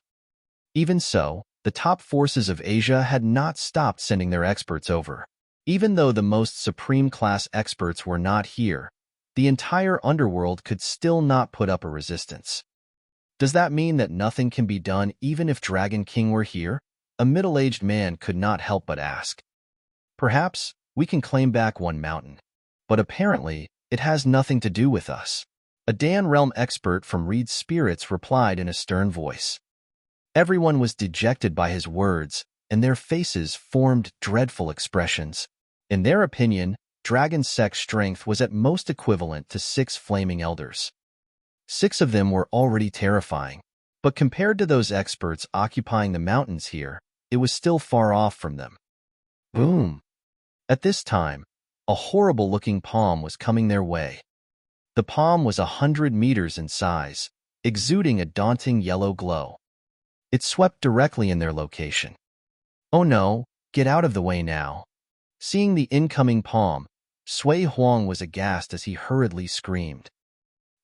Even so, the top forces of Asia had not stopped sending their experts over. Even though the most supreme class experts were not here, the entire underworld could still not put up a resistance. Does that mean that nothing can be done even if Dragon King were here? A middle-aged man could not help but ask. Perhaps we can claim back 1 mountain, but apparently it has nothing to do with us. A Dan Realm expert from Reed's Spirits replied in a stern voice. Everyone was dejected by his words, and their faces formed dreadful expressions. In their opinion, Dragon Sect's strength was at most equivalent to 6 flaming elders. 6 of them were already terrifying, but compared to those experts occupying the mountains here, it was still far off from them. Boom! At this time, a horrible-looking palm was coming their way. The palm was 100 meters in size, exuding a daunting yellow glow. It swept directly in their location. Oh no, get out of the way now. Seeing the incoming palm, Sui Huang was aghast as he hurriedly screamed.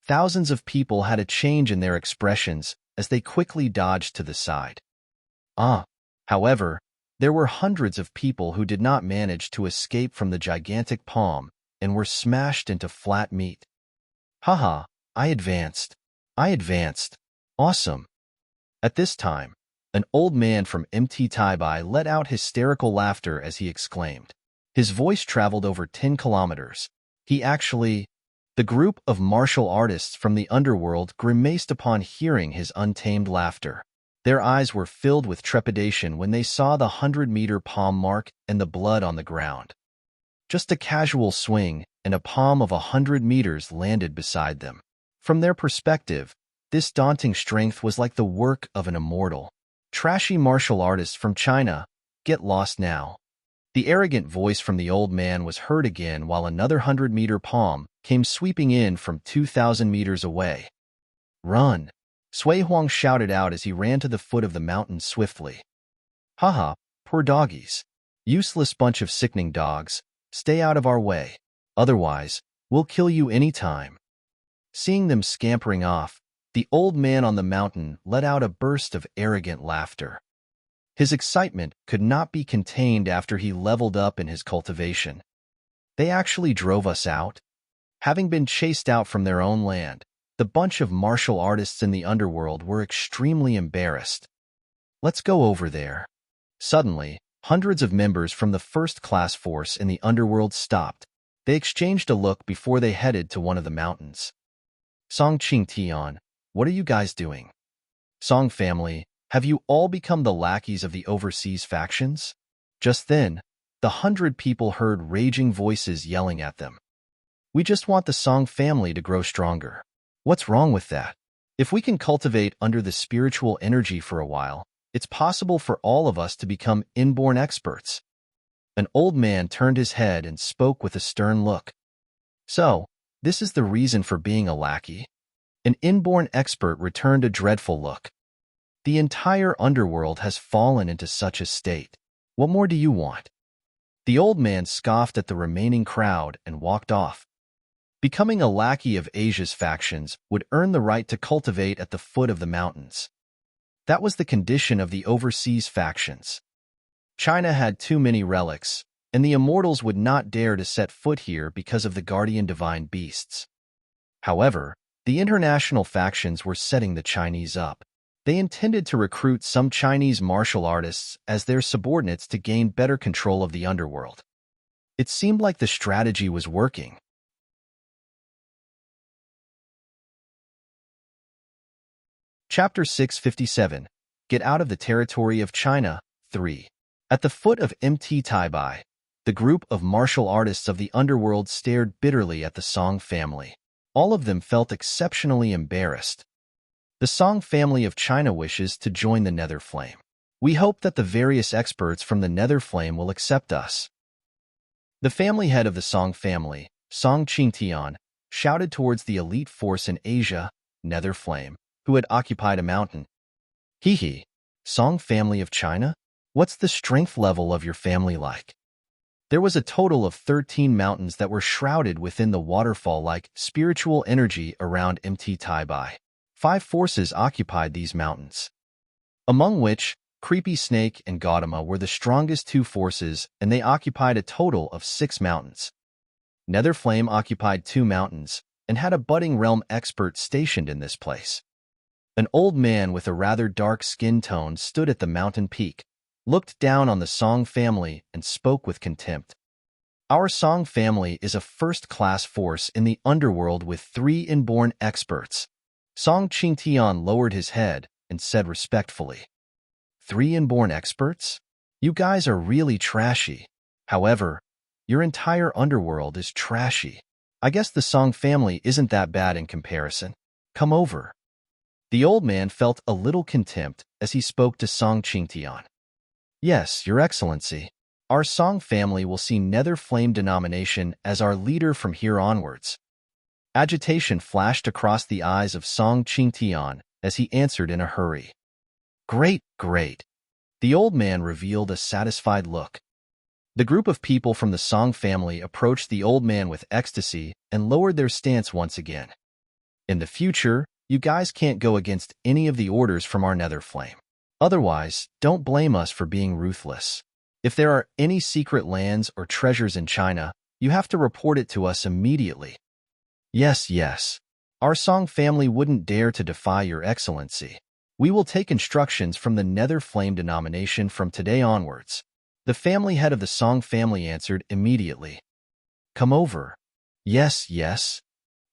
Thousands of people had a change in their expressions as they quickly dodged to the side. However, there were hundreds of people who did not manage to escape from the gigantic palm and were smashed into flat meat. Haha, I advanced. Awesome. At this time, an old man from MT Taibai let out hysterical laughter as he exclaimed. His voice traveled over 10 kilometers. The group of martial artists from the underworld grimaced upon hearing his untamed laughter. Their eyes were filled with trepidation when they saw the 100-meter palm mark and the blood on the ground. Just a casual swing, and a palm of 100 meters landed beside them. From their perspective, this daunting strength was like the work of an immortal. Trashy martial artists from China, get lost now. The arrogant voice from the old man was heard again while another 100-meter palm came sweeping in from 2,000 meters away. Run! Sui Huang shouted out as he ran to the foot of the mountain swiftly. Haha, poor doggies. Useless bunch of sickening dogs, stay out of our way. Otherwise, we'll kill you any time. Seeing them scampering off, the old man on the mountain let out a burst of arrogant laughter. His excitement could not be contained after he leveled up in his cultivation. They actually drove us out? Having been chased out from their own land, the bunch of martial artists in the underworld were extremely embarrassed. Let's go over there. Suddenly, Hundreds of members from the first-class force in the underworld stopped. They exchanged a look before they headed to one of the mountains. Song Qingtian, what are you guys doing? Song family, have you all become the lackeys of the overseas factions? Just then, the 100 people heard raging voices yelling at them. We just want the Song family to grow stronger. What's wrong with that? If we can cultivate under the spiritual energy for a while, it's possible for all of us to become inborn experts. An old man turned his head and spoke with a stern look. So, this is the reason for being a lackey? An inborn expert returned a dreadful look. The entire underworld has fallen into such a state. What more do you want? The old man scoffed at the remaining crowd and walked off. Becoming a lackey of Asia's factions would earn the right to cultivate at the foot of the mountains. That was the condition of the overseas factions. China had too many relics, and the Immortals would not dare to set foot here because of the guardian divine beasts. However, the international factions were setting the Chinese up. They intended to recruit some Chinese martial artists as their subordinates to gain better control of the underworld. It seemed like the strategy was working. Chapter 657, Get Out of the Territory of China, 3. At the foot of Mt. Taibai, the group of martial artists of the underworld stared bitterly at the Song family. All of them felt exceptionally embarrassed. The Song family of China wishes to join the Nether Flame. We hope that the various experts from the Nether Flame will accept us. The family head of the Song family, Song Qingtian, shouted towards the elite force in Asia, Nether Flame, who had occupied a mountain. Hee, Song family of China? What's the strength level of your family like? There was a total of 13 mountains that were shrouded within the waterfall-like spiritual energy around Mt. Taibai. 5 forces occupied these mountains, among which Creepy Snake and Gautama were the strongest 2 forces, and they occupied a total of 6 mountains. Nether Flame occupied 2 mountains and had a budding realm expert stationed in this place. An old man with a rather dark skin tone stood at the mountain peak, looked down on the Song family, and spoke with contempt. Our Song family is a first-class force in the underworld with 3 inborn experts. Song Qingtian lowered his head and said respectfully, 3 inborn experts? You guys are really trashy. However, your entire underworld is trashy. I guess the Song family isn't that bad in comparison. Come over. The old man felt a little contempt as he spoke to Song Qingtian. Yes, Your Excellency. Our Song family will see Nether Flame denomination as our leader from here onwards. Agitation flashed across the eyes of Song Qingtian as he answered in a hurry. Great, great. The old man revealed a satisfied look. The group of people from the Song family approached the old man with ecstasy and lowered their stance once again. In the future, you guys can't go against any of the orders from our Nether Flame. Otherwise, don't blame us for being ruthless. If there are any secret lands or treasures in China, you have to report it to us immediately. Yes. Our Song family wouldn't dare to defy Your Excellency. We will take instructions from the Nether Flame denomination from today onwards. The family head of the Song family answered immediately. Come over. Yes.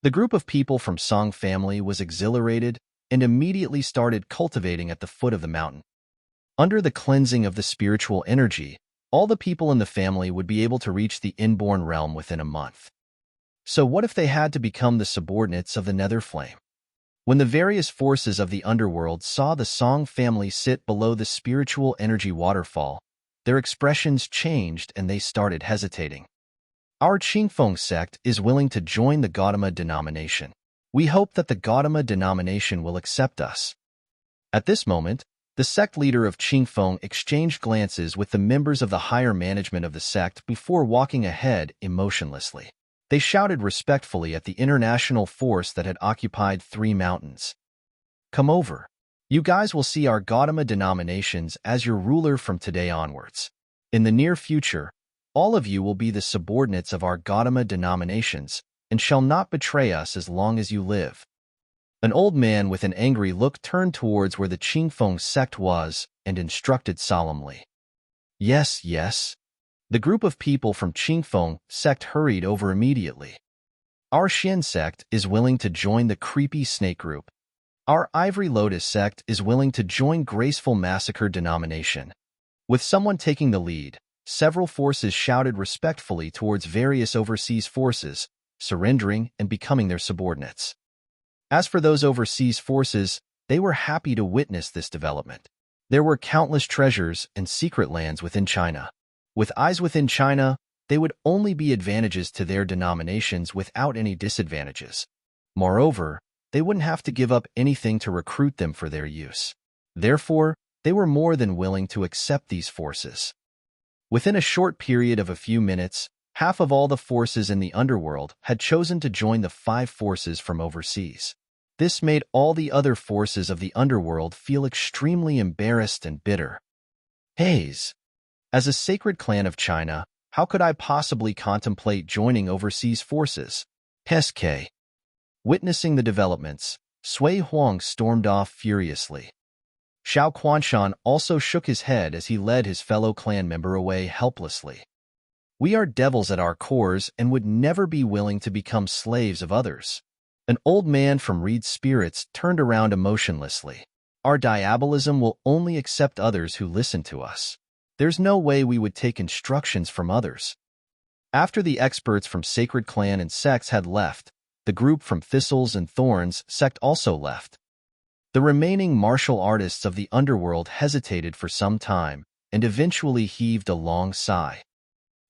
The group of people from Song family was exhilarated and immediately started cultivating at the foot of the mountain. Under the cleansing of the spiritual energy, all the people in the family would be able to reach the inborn realm within a month. So what if they had to become the subordinates of the Nether Flame? When the various forces of the underworld saw the Song family sit below the spiritual energy waterfall, their expressions changed and they started hesitating. Our Qingfeng sect is willing to join the Gautama denomination. We hope that the Gautama denomination will accept us. At this moment, the sect leader of Qingfeng exchanged glances with the members of the higher management of the sect before walking ahead emotionlessly. They shouted respectfully at the international force that had occupied 3 mountains. Come over. You guys will see our Gautama denominations as your ruler from today onwards. In the near future, all of you will be the subordinates of our Gautama denominations and shall not betray us as long as you live. An old man with an angry look turned towards where the Qingfeng sect was and instructed solemnly. Yes, yes. The group of people from Qingfeng sect hurried over immediately. Our Xin sect is willing to join the creepy snake group. Our Ivory Lotus sect is willing to join Graceful Massacre denomination. With someone taking the lead, several forces shouted respectfully towards various overseas forces, surrendering and becoming their subordinates. As for those overseas forces, they were happy to witness this development. There were countless treasures and secret lands within China. With eyes within China, they would only be advantages to their denominations without any disadvantages. Moreover, they wouldn't have to give up anything to recruit them for their use. Therefore, they were more than willing to accept these forces. Within a short period of a few minutes, half of all the forces in the underworld had chosen to join the 5 forces from overseas. This made all the other forces of the underworld feel extremely embarrassed and bitter. Haze. As a sacred clan of China, how could I possibly contemplate joining overseas forces? SK. Witnessing the developments, Sui Huang stormed off furiously. Xiao Quanshan also shook his head as he led his fellow clan member away helplessly. We are devils at our cores and would never be willing to become slaves of others. An old man from Reed's spirits turned around emotionlessly. Our diabolism will only accept others who listen to us. There's no way we would take instructions from others. After the experts from Sacred Clan and sects had left, the group from Thistles and Thorns sect also left. The remaining martial artists of the underworld hesitated for some time and eventually heaved a long sigh.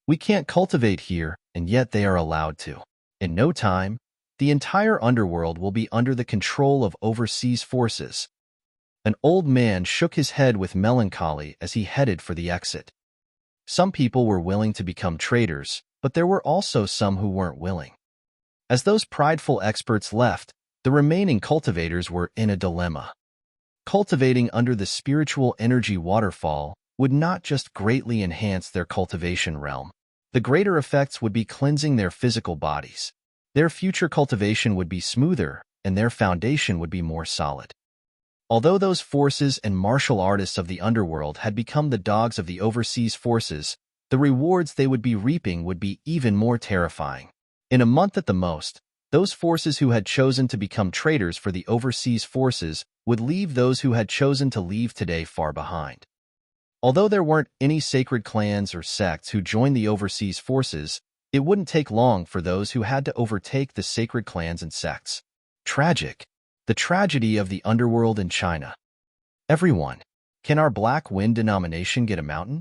We can't cultivate here, and yet they are allowed to. In no time, the entire underworld will be under the control of overseas forces. An old man shook his head with melancholy as he headed for the exit. Some people were willing to become traders, but there were also some who weren't willing. As those prideful experts left, the remaining cultivators were in a dilemma. Cultivating under the spiritual energy waterfall would not just greatly enhance their cultivation realm. The greater effects would be cleansing their physical bodies. Their future cultivation would be smoother, and their foundation would be more solid. Although those forces and martial artists of the underworld had become the dogs of the overseas forces, the rewards they would be reaping would be even more terrifying. In a month at the most, those forces who had chosen to become traitors for the overseas forces would leave those who had chosen to leave today far behind. Although there weren't any sacred clans or sects who joined the overseas forces, it wouldn't take long for those who had to overtake the sacred clans and sects. Tragic. The tragedy of the underworld in China. Everyone, can our Black Wind denomination get a mountain?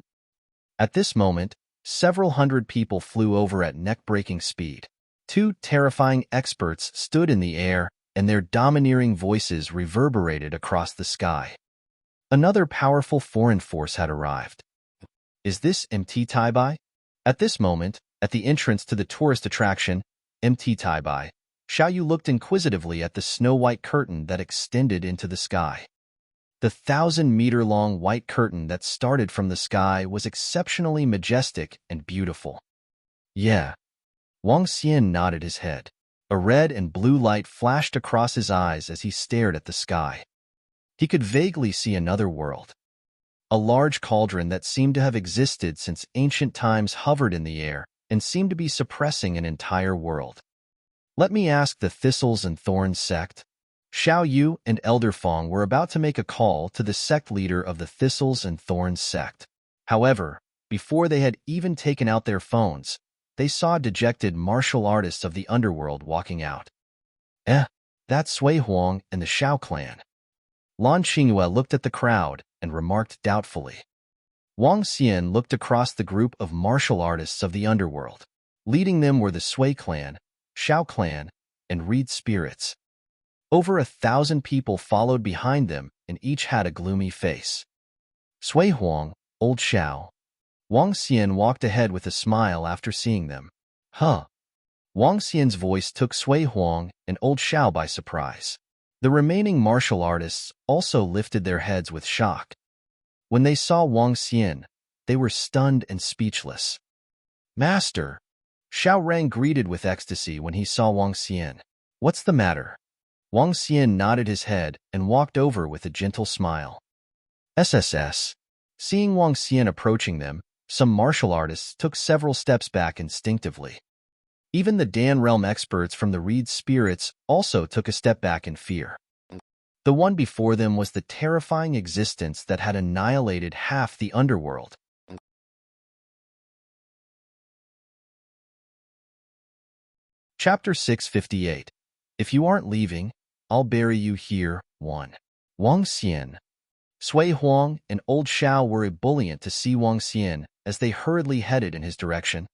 At this moment, several hundred people flew over at neck-breaking speed. 2 terrifying experts stood in the air, and their domineering voices reverberated across the sky. Another powerful foreign force had arrived. Is this MT Taibai? At this moment, at the entrance to the tourist attraction, MT Taibai, Xiaoyu looked inquisitively at the snow-white curtain that extended into the sky. The 1,000-meter-long white curtain that started from the sky was exceptionally majestic and beautiful. Yeah. Wang Xian nodded his head. A red and blue light flashed across his eyes as he stared at the sky. He could vaguely see another world. A large cauldron that seemed to have existed since ancient times hovered in the air and seemed to be suppressing an entire world. Let me ask the Thistles and Thorns sect. Xiao Yu and Elder Fong were about to make a call to the sect leader of the Thistles and Thorns sect. However, before they had even taken out their phones, they saw dejected martial artists of the underworld walking out. That's Sui Huang and the Xiao clan. Lan Qingyue looked at the crowd and remarked doubtfully. Wang Xian looked across the group of martial artists of the underworld. Leading them were the Sui clan, Xiao clan, and Reed spirits. Over 1,000 people followed behind them, and each had a gloomy face. Sui Huang, Old Xiao. Wang Xian walked ahead with a smile after seeing them. Wang Xian's voice took Sui Huang and Old Xiao by surprise. The remaining martial artists also lifted their heads with shock. When they saw Wang Xian, they were stunned and speechless. Master! Xiao Rang greeted with ecstasy when he saw Wang Xian. What's the matter? Wang Xian nodded his head and walked over with a gentle smile. SSS. Seeing Wang Xian approaching them, some martial artists took several steps back instinctively. Even the Dan realm experts from the Reed spirits also took a step back in fear. The one before them was the terrifying existence that had annihilated half the underworld. Chapter 658. If you aren't leaving, I'll bury you here. 1. Wang Xian. Sui Huang and old Xiao were ebullient to see Wang Xian as they hurriedly headed in his direction.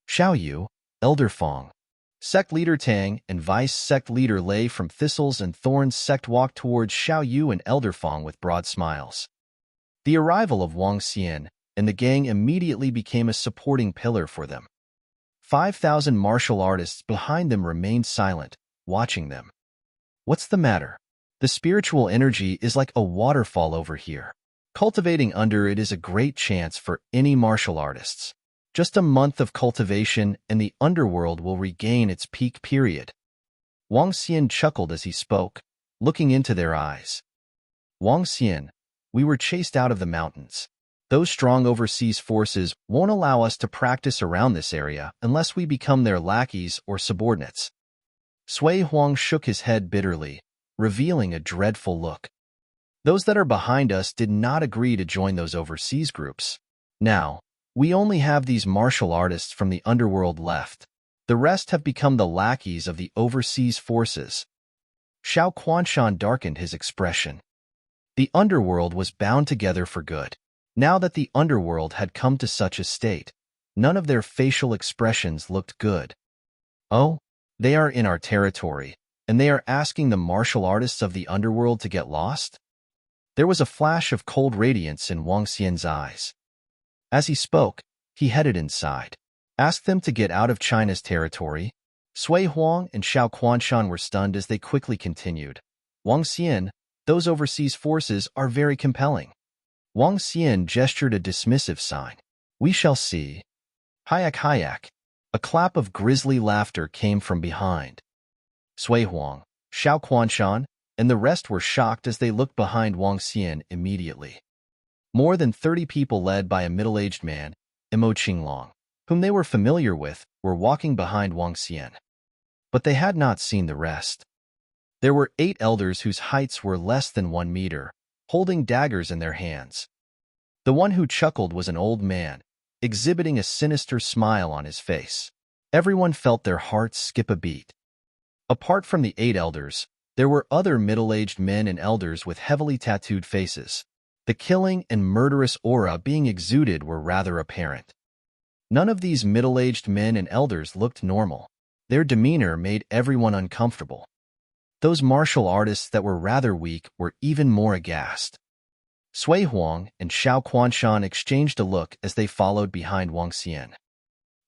Xiao Yu, Elder Fong, Sect Leader Tang, and Vice Sect Leader Lei from Thistles and Thorns Sect walked towards Xiao Yu and Elder Fong with broad smiles. The arrival of Wang Xian and the gang immediately became a supporting pillar for them. 5,000 martial artists behind them remained silent, watching them. What's the matter? The spiritual energy is like a waterfall over here. Cultivating under it is a great chance for any martial artists. Just a month of cultivation and the underworld will regain its peak period. Wang Xian chuckled as he spoke, looking into their eyes. Wang Xian, we were chased out of the mountains. Those strong overseas forces won't allow us to practice around this area unless we become their lackeys or subordinates. Sui Huang shook his head bitterly, revealing a dreadful look. Those that are behind us did not agree to join those overseas groups. Now, we only have these martial artists from the underworld left. The rest have become the lackeys of the overseas forces. Xiao Quanshan darkened his expression. The underworld was bound together for good. Now that the underworld had come to such a state, none of their facial expressions looked good. Oh, they are in our territory, and they are asking the martial artists of the underworld to get lost? There was a flash of cold radiance in Wang Xian's eyes. As he spoke, he headed inside. Ask them to get out of China's territory. Sui Huang and Xiao Quanshan were stunned as they quickly continued. Wang Xian, those overseas forces are very compelling. Wang Xian gestured a dismissive sign. We shall see. Hayak hayak. A clap of grisly laughter came from behind. Sui Huang, Xiao Quanshan, and the rest were shocked as they looked behind Wang Xian immediately. More than 30 people led by a middle-aged man, Imo Qinglong, whom they were familiar with, were walking behind Wang Xian. But they had not seen the rest. There were 8 elders whose heights were less than 1 meter, holding daggers in their hands. The one who chuckled was an old man, exhibiting a sinister smile on his face. Everyone felt their hearts skip a beat. Apart from the 8 elders, there were other middle-aged men and elders with heavily tattooed faces. The killing and murderous aura being exuded were rather apparent. None of these middle-aged men and elders looked normal. Their demeanor made everyone uncomfortable. Those martial artists that were rather weak were even more aghast. Sui Huang and Xiao Quanshan exchanged a look as they followed behind Wang Xian.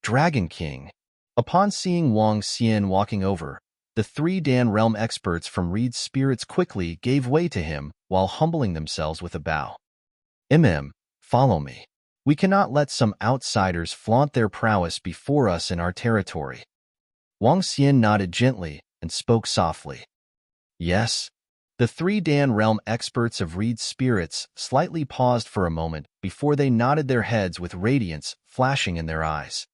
Dragon King. Upon seeing Wang Xian walking over, the 3 Dan realm experts from Reed's spirits quickly gave way to him while humbling themselves with a bow. Follow me. We cannot let some outsiders flaunt their prowess before us in our territory. Wang Xian nodded gently and spoke softly. Yes. The 3 Dan realm experts of Reed's spirits slightly paused for a moment before they nodded their heads with radiance flashing in their eyes.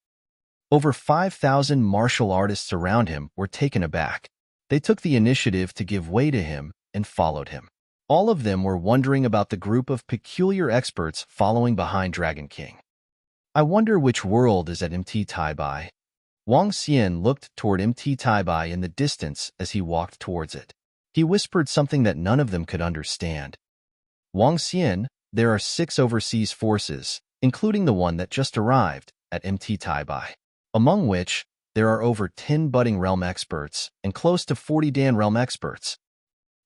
Over 5,000 martial artists around him were taken aback. They took the initiative to give way to him and followed him. All of them were wondering about the group of peculiar experts following behind Dragon King. I wonder which world is at Mt. Taibai. Wang Xian looked toward Mt. Taibai in the distance as he walked towards it. He whispered something that none of them could understand. Wang Xian, there are 6 overseas forces, including the one that just arrived, at Mt. Taibai, among which there are over 10 budding realm experts and close to 40 Dan realm experts.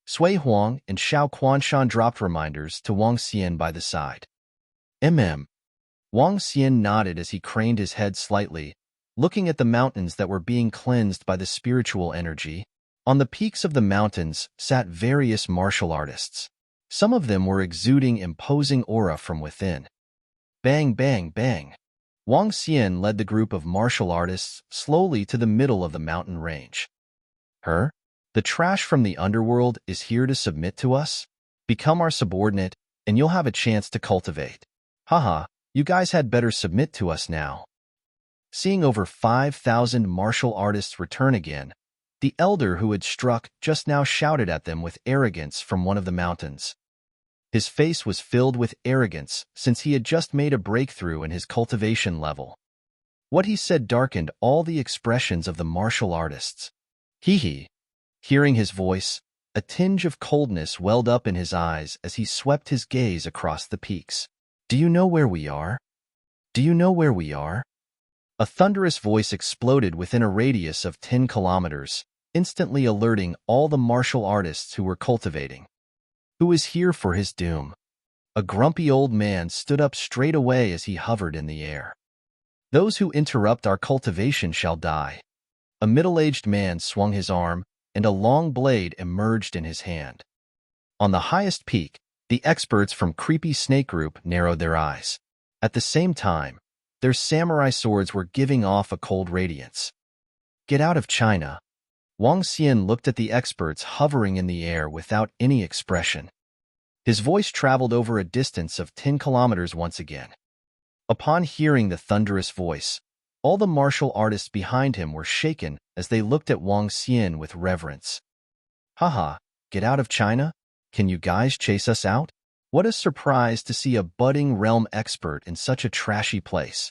Sui Huang and Xiao Quanshan dropped reminders to Wang Xian by the side. Wang Xian nodded as he craned his head slightly, looking at the mountains that were being cleansed by the spiritual energy. On the peaks of the mountains sat various martial artists. Some of them were exuding imposing aura from within. Bang, bang, bang. Wang Xian led the group of martial artists slowly to the middle of the mountain range. The trash from the underworld is here to submit to us? Become our subordinate, and you'll have a chance to cultivate. Haha, you guys had better submit to us now. Seeing over 5,000 martial artists return again, the elder who had struck just now shouted at them with arrogance from one of the mountains. His face was filled with arrogance since he had just made a breakthrough in his cultivation level. What he said darkened all the expressions of the martial artists. Hee. Hearing his voice, a tinge of coldness welled up in his eyes as he swept his gaze across the peaks. Do you know where we are? Do you know where we are? A thunderous voice exploded within a radius of 10 kilometers, instantly alerting all the martial artists who were cultivating. Who is here for his doom? A grumpy old man stood up straight away as he hovered in the air. Those who interrupt our cultivation shall die. A middle-aged man swung his arm, and a long blade emerged in his hand. On the highest peak, the experts from Creepy Snake Group narrowed their eyes. At the same time, their samurai swords were giving off a cold radiance. Get out of China. Wang Xian looked at the experts hovering in the air without any expression. His voice traveled over a distance of 10 kilometers once again. Upon hearing the thunderous voice, all the martial artists behind him were shaken as they looked at Wang Xian with reverence. Haha, get out of China? Can you guys chase us out? What a surprise to see a budding realm expert in such a trashy place.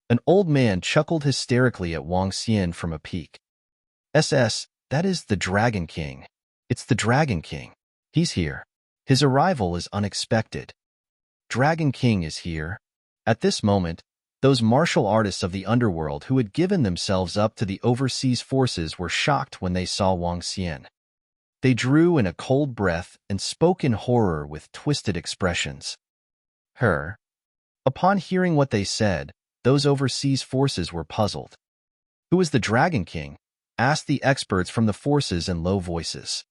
An old man chuckled hysterically at Wang Xian from a peak. That is the Dragon King. It's the Dragon King. He's here. His arrival is unexpected. Dragon King is here. At this moment, those martial artists of the underworld who had given themselves up to the overseas forces were shocked when they saw Wang Xian. They drew in a cold breath and spoke in horror with twisted expressions. Her. Upon hearing what they said, those overseas forces were puzzled. Who is the Dragon King? Asked the experts from the forces in low voices.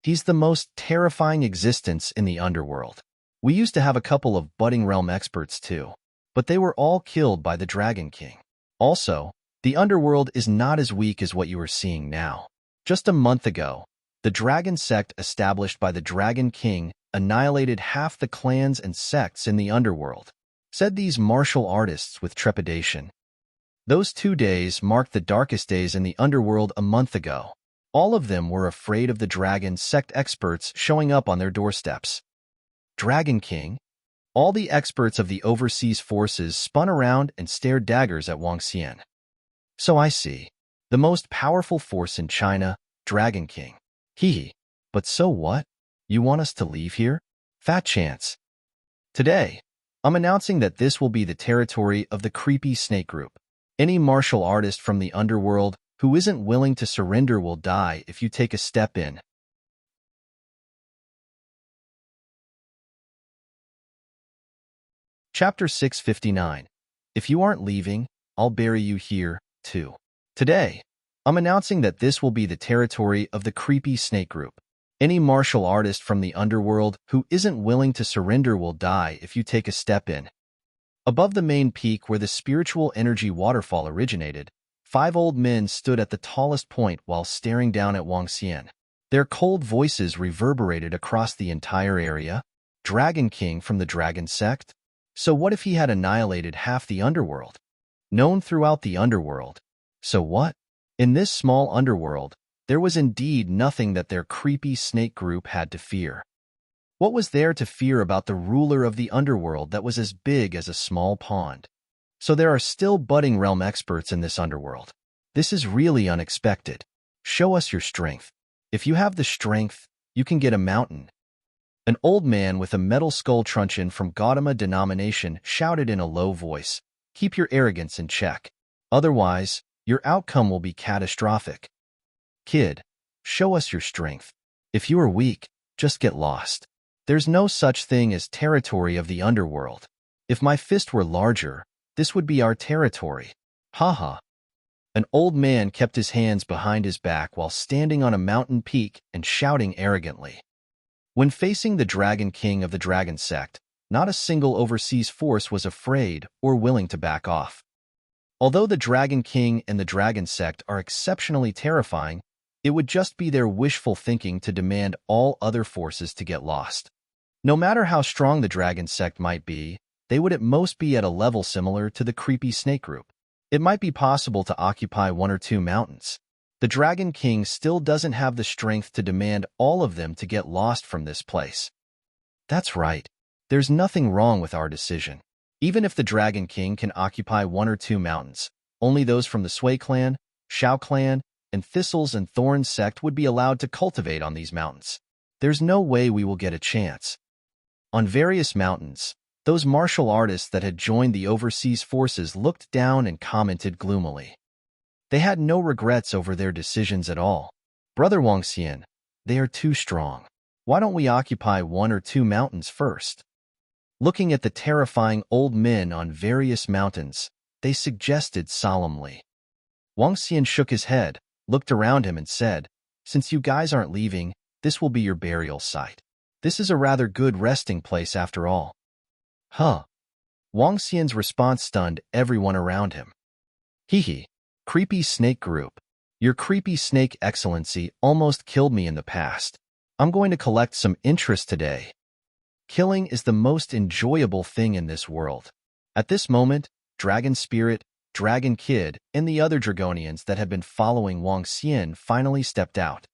He's the most terrifying existence in the underworld. We used to have a couple of budding realm experts too, but they were all killed by the Dragon King. Also, the underworld is not as weak as what you are seeing now. Just a month ago, the dragon sect established by the Dragon King annihilated half the clans and sects in the underworld, said these martial artists with trepidation. Those 2 days marked the darkest days in the underworld a month ago. All of them were afraid of the dragon sect experts showing up on their doorsteps. Dragon King? All the experts of the overseas forces spun around and stared daggers at Wang Xian. So I see. The most powerful force in China, Dragon King. But so what? You want us to leave here? Fat chance. Today, I'm announcing that this will be the territory of the Creepy Snake Group. Any martial artist from the underworld who isn't willing to surrender will die if you take a step in. Chapter 659. If you aren't leaving, I'll bury you here, too. Today, I'm announcing that this will be the territory of the Creepy Snake Group. Any martial artist from the underworld who isn't willing to surrender will die if you take a step in. Above the main peak where the spiritual energy waterfall originated, 5 old men stood at the tallest point while staring down at Wang Xian. Their cold voices reverberated across the entire area. Dragon King from the Dragon Sect? So what if he had annihilated half the underworld? Known throughout the underworld. So what? In this small underworld, there was indeed nothing that their Creepy Snake Group had to fear. What was there to fear about the ruler of the underworld that was as big as a small pond? So there are still budding realm experts in this underworld. This is really unexpected. Show us your strength. If you have the strength, you can get a mountain. An old man with a metal skull truncheon from Gautama denomination shouted in a low voice, "Keep your arrogance in check. Otherwise, your outcome will be catastrophic. Kid, show us your strength. If you are weak, just get lost. There's no such thing as territory of the underworld. If my fist were larger, this would be our territory. Haha." An old man kept his hands behind his back while standing on a mountain peak and shouting arrogantly. When facing the Dragon King of the Dragon Sect, not a single overseas force was afraid or willing to back off. Although the Dragon King and the Dragon Sect are exceptionally terrifying, it would just be their wishful thinking to demand all other forces to get lost. No matter how strong the Dragon Sect might be, they would at most be at a level similar to the creepy snake group. It might be possible to occupy 1 or 2 mountains. The Dragon King still doesn't have the strength to demand all of them to get lost from this place. That's right. There's nothing wrong with our decision. Even if the Dragon King can occupy 1 or 2 mountains, only those from the Sui clan, Shao clan, and Thistles and Thorns sect would be allowed to cultivate on these mountains. There's no way we will get a chance. On various mountains, those martial artists that had joined the overseas forces looked down and commented gloomily. They had no regrets over their decisions at all. Brother Wang Xian, they are too strong. Why don't we occupy 1 or 2 mountains first? Looking at the terrifying old men on various mountains, they suggested solemnly. Wang Xian shook his head, looked around him and said, "Since you guys aren't leaving, this will be your burial site. This is a rather good resting place after all." Huh. Wang Xian's response stunned everyone around him. Hee. Creepy snake group. Your creepy snake excellency almost killed me in the past. I'm going to collect some interest today. Killing is the most enjoyable thing in this world. At this moment, Dragon Spirit, Dragon Kid, and the other Dragonians that had been following Wang Xian finally stepped out.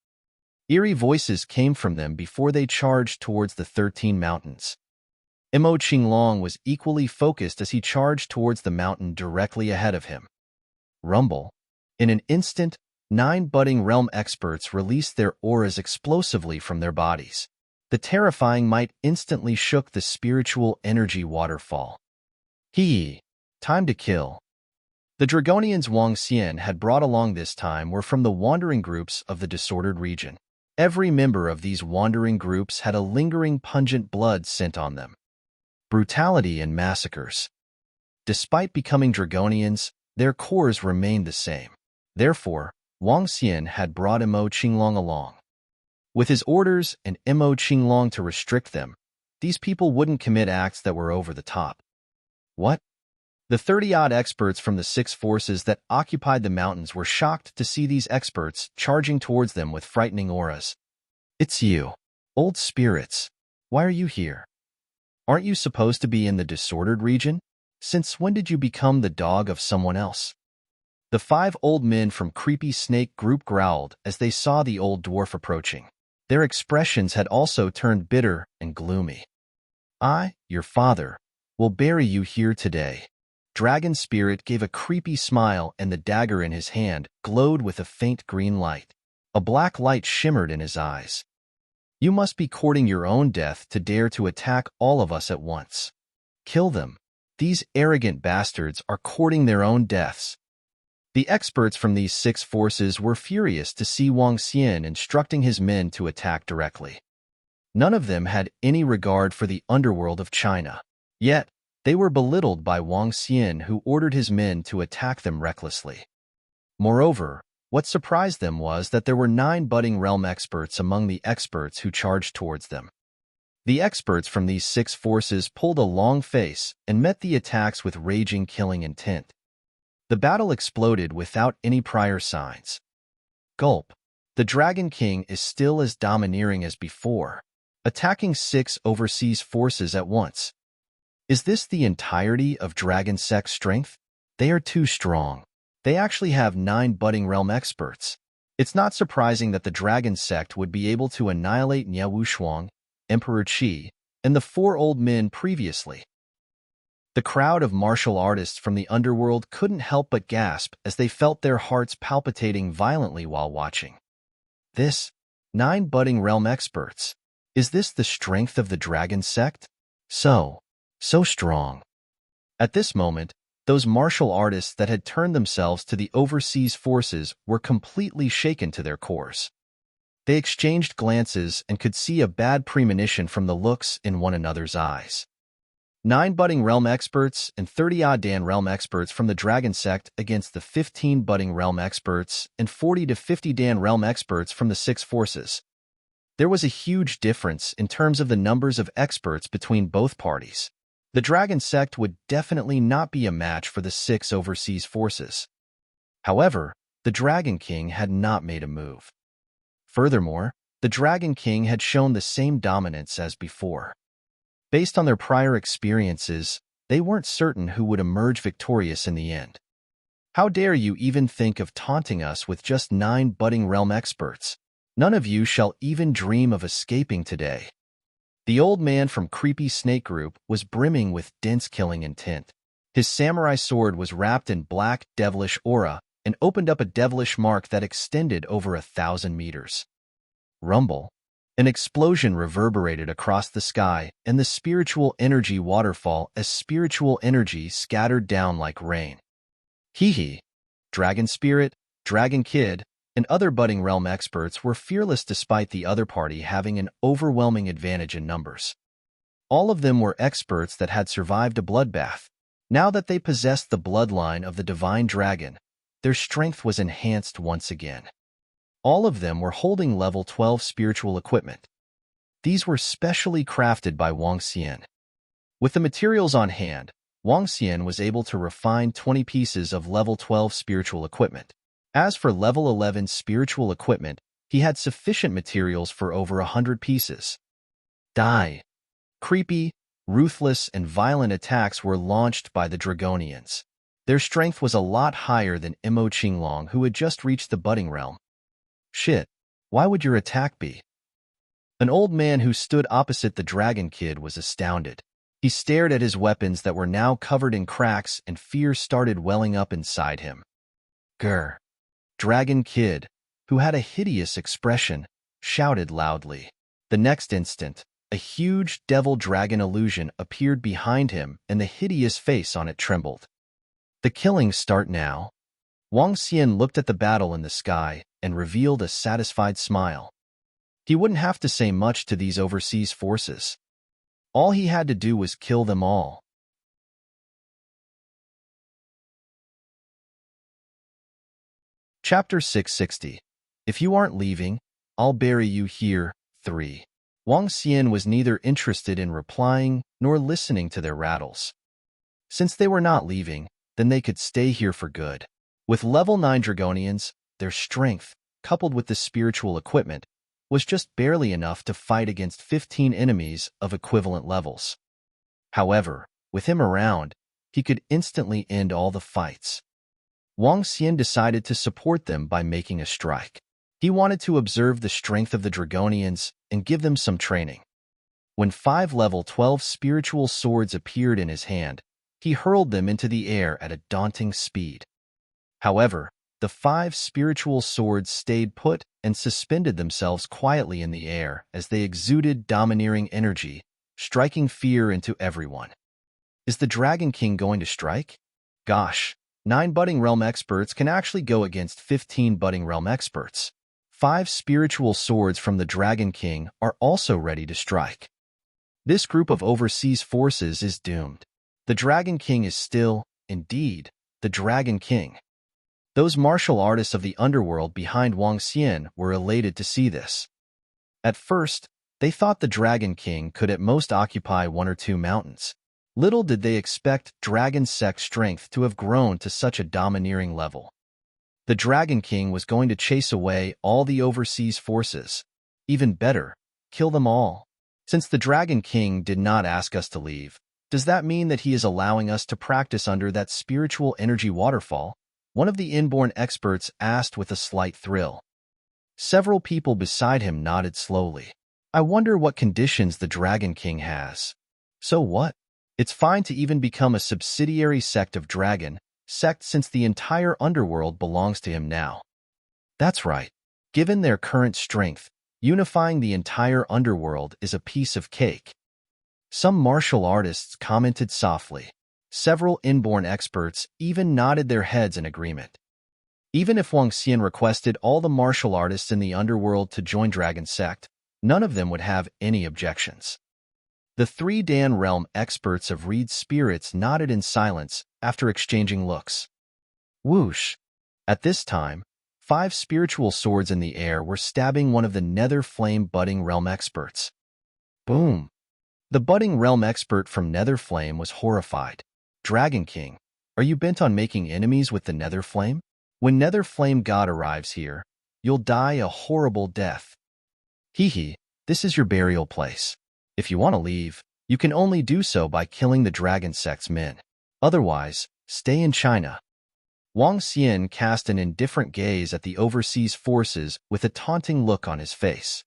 Eerie voices came from them before they charged towards the 13 mountains. Imo Qinglong was equally focused as he charged towards the mountain directly ahead of him. Rumble. In an instant, 9 budding realm experts released their auras explosively from their bodies. The terrifying might instantly shook the spiritual energy waterfall. Time to kill. The Dragonians Wang Xian had brought along this time were from the wandering groups of the disordered region. Every member of these wandering groups had a lingering pungent blood scent on them. Brutality and massacres. Despite becoming Dragonians, their cores remained the same. Therefore, Wang Xian had brought Imo Qinglong along. With his orders and Imo Qinglong to restrict them, these people wouldn't commit acts that were over the top. What? The 30-odd experts from the 6 forces that occupied the mountains were shocked to see these experts charging towards them with frightening auras. It's you. Old spirits. Why are you here? Aren't you supposed to be in the disordered region? Since when did you become the dog of someone else? The 5 old men from Creepy Snake group growled as they saw the old dwarf approaching. Their expressions had also turned bitter and gloomy. I, your father, will bury you here today. Dragon Spirit gave a creepy smile and the dagger in his hand glowed with a faint green light. A black light shimmered in his eyes. You must be courting your own death to dare to attack all of us at once. Kill them. These arrogant bastards are courting their own deaths. The experts from these 6 forces were furious to see Wang Xian instructing his men to attack directly. None of them had any regard for the underworld of China. Yet, they were belittled by Wang Xian, who ordered his men to attack them recklessly. Moreover, what surprised them was that there were 9 budding realm experts among the experts who charged towards them. The experts from these 6 forces pulled a long face and met the attacks with raging killing intent. The battle exploded without any prior signs. Gulp. The Dragon King is still as domineering as before, attacking 6 overseas forces at once. Is this the entirety of Dragon Sect's strength? They are too strong. They actually have 9 budding realm experts. It's not surprising that the Dragon Sect would be able to annihilate Nie Wuxuang, Emperor Qi, and the 4 old men previously. The crowd of martial artists from the underworld couldn't help but gasp as they felt their hearts palpitating violently while watching. This, 9 budding realm experts. Is this the strength of the Dragon Sect? So strong. At this moment, those martial artists that had turned themselves to the overseas forces were completely shaken to their cores. They exchanged glances and could see a bad premonition from the looks in one another's eyes. 9 budding realm experts and 30-odd Dan realm experts from the Dragon Sect against the 15 budding realm experts and 40 to 50 Dan realm experts from the 6 forces. There was a huge difference in terms of the numbers of experts between both parties. The Dragon Sect would definitely not be a match for the 6 overseas forces. However, the Dragon King had not made a move. Furthermore, the Dragon King had shown the same dominance as before. Based on their prior experiences, they weren't certain who would emerge victorious in the end. How dare you even think of taunting us with just 9 budding realm experts? None of you shall even dream of escaping today. The old man from Creepy Snake Group was brimming with dense killing intent. His samurai sword was wrapped in black, devilish aura and opened up a devilish mark that extended over 1,000 meters. Rumble. An explosion reverberated across the sky and the spiritual energy waterfall as spiritual energy scattered down like rain. Hee. Dragon Spirit, Dragon Kid, and other budding realm experts were fearless despite the other party having an overwhelming advantage in numbers. All of them were experts that had survived a bloodbath. Now that they possessed the bloodline of the divine dragon, their strength was enhanced once again. All of them were holding level 12 spiritual equipment. These were specially crafted by Wang Xian. With the materials on hand, Wang Xian was able to refine 20 pieces of level 12 spiritual equipment. As for level 11 spiritual equipment, he had sufficient materials for over 100 pieces. Die. Creepy, ruthless, and violent attacks were launched by the Dragonians. Their strength was a lot higher than Imo Qinglong, who had just reached the budding realm. Shit, why would your attack be? An old man who stood opposite the Dragon Kid was astounded. He stared at his weapons that were now covered in cracks, and fear started welling up inside him. Grr. Dragon Kid, who had a hideous expression, shouted loudly. The next instant, a huge devil dragon illusion appeared behind him and the hideous face on it trembled. The killings start now. Wang Xian looked at the battle in the sky and revealed a satisfied smile. He wouldn't have to say much to these overseas forces. All he had to do was kill them all. Chapter 660. If you aren't leaving, I'll bury you here. 3. Wang Xian was neither interested in replying nor listening to their rattles. Since they were not leaving, then they could stay here for good. With level 9 Dragonians, their strength, coupled with the spiritual equipment, was just barely enough to fight against 15 enemies of equivalent levels. However, with him around, he could instantly end all the fights. Wang Xian decided to support them by making a strike. He wanted to observe the strength of the Dragonians and give them some training. When 5 level 12 spiritual swords appeared in his hand, he hurled them into the air at a daunting speed. However, the 5 spiritual swords stayed put and suspended themselves quietly in the air as they exuded domineering energy, striking fear into everyone. Is the Dragon King going to strike? Gosh, 9 budding realm experts can actually go against 15 budding realm experts. 5 spiritual swords from the Dragon King are also ready to strike. This group of overseas forces is doomed. The Dragon King is still, indeed, the Dragon King. Those martial artists of the underworld behind Wang Xian were elated to see this. At first, they thought the Dragon King could at most occupy 1 or 2 mountains. Little did they expect Dragon Sect strength to have grown to such a domineering level. The Dragon King was going to chase away all the overseas forces. Even better, kill them all. Since the Dragon King did not ask us to leave, does that mean that he is allowing us to practice under that spiritual energy waterfall? One of the inborn experts asked with a slight thrill. Several people beside him nodded slowly. I wonder what conditions the Dragon King has. So what? It's fine to even become a subsidiary sect of Dragon Sect since the entire underworld belongs to him now. That's right. Given their current strength, unifying the entire underworld is a piece of cake. Some martial artists commented softly. Several inborn experts even nodded their heads in agreement. Even if Wang Xian requested all the martial artists in the underworld to join Dragon Sect, none of them would have any objections. The 3 Dan Realm experts of Reed Spirits nodded in silence after exchanging looks. Whoosh! At this time, 5 spiritual swords in the air were stabbing one of the Nether Flame budding realm experts. Boom! The budding realm expert from Nether Flame was horrified. Dragon King, are you bent on making enemies with the Nether Flame? When Nether Flame God arrives here, you'll die a horrible death. Hee, this is your burial place. If you want to leave, You can only do so by killing the dragon sect's men. Otherwise, stay in China. Wang Xian cast an indifferent gaze at the overseas forces with a taunting look on his face.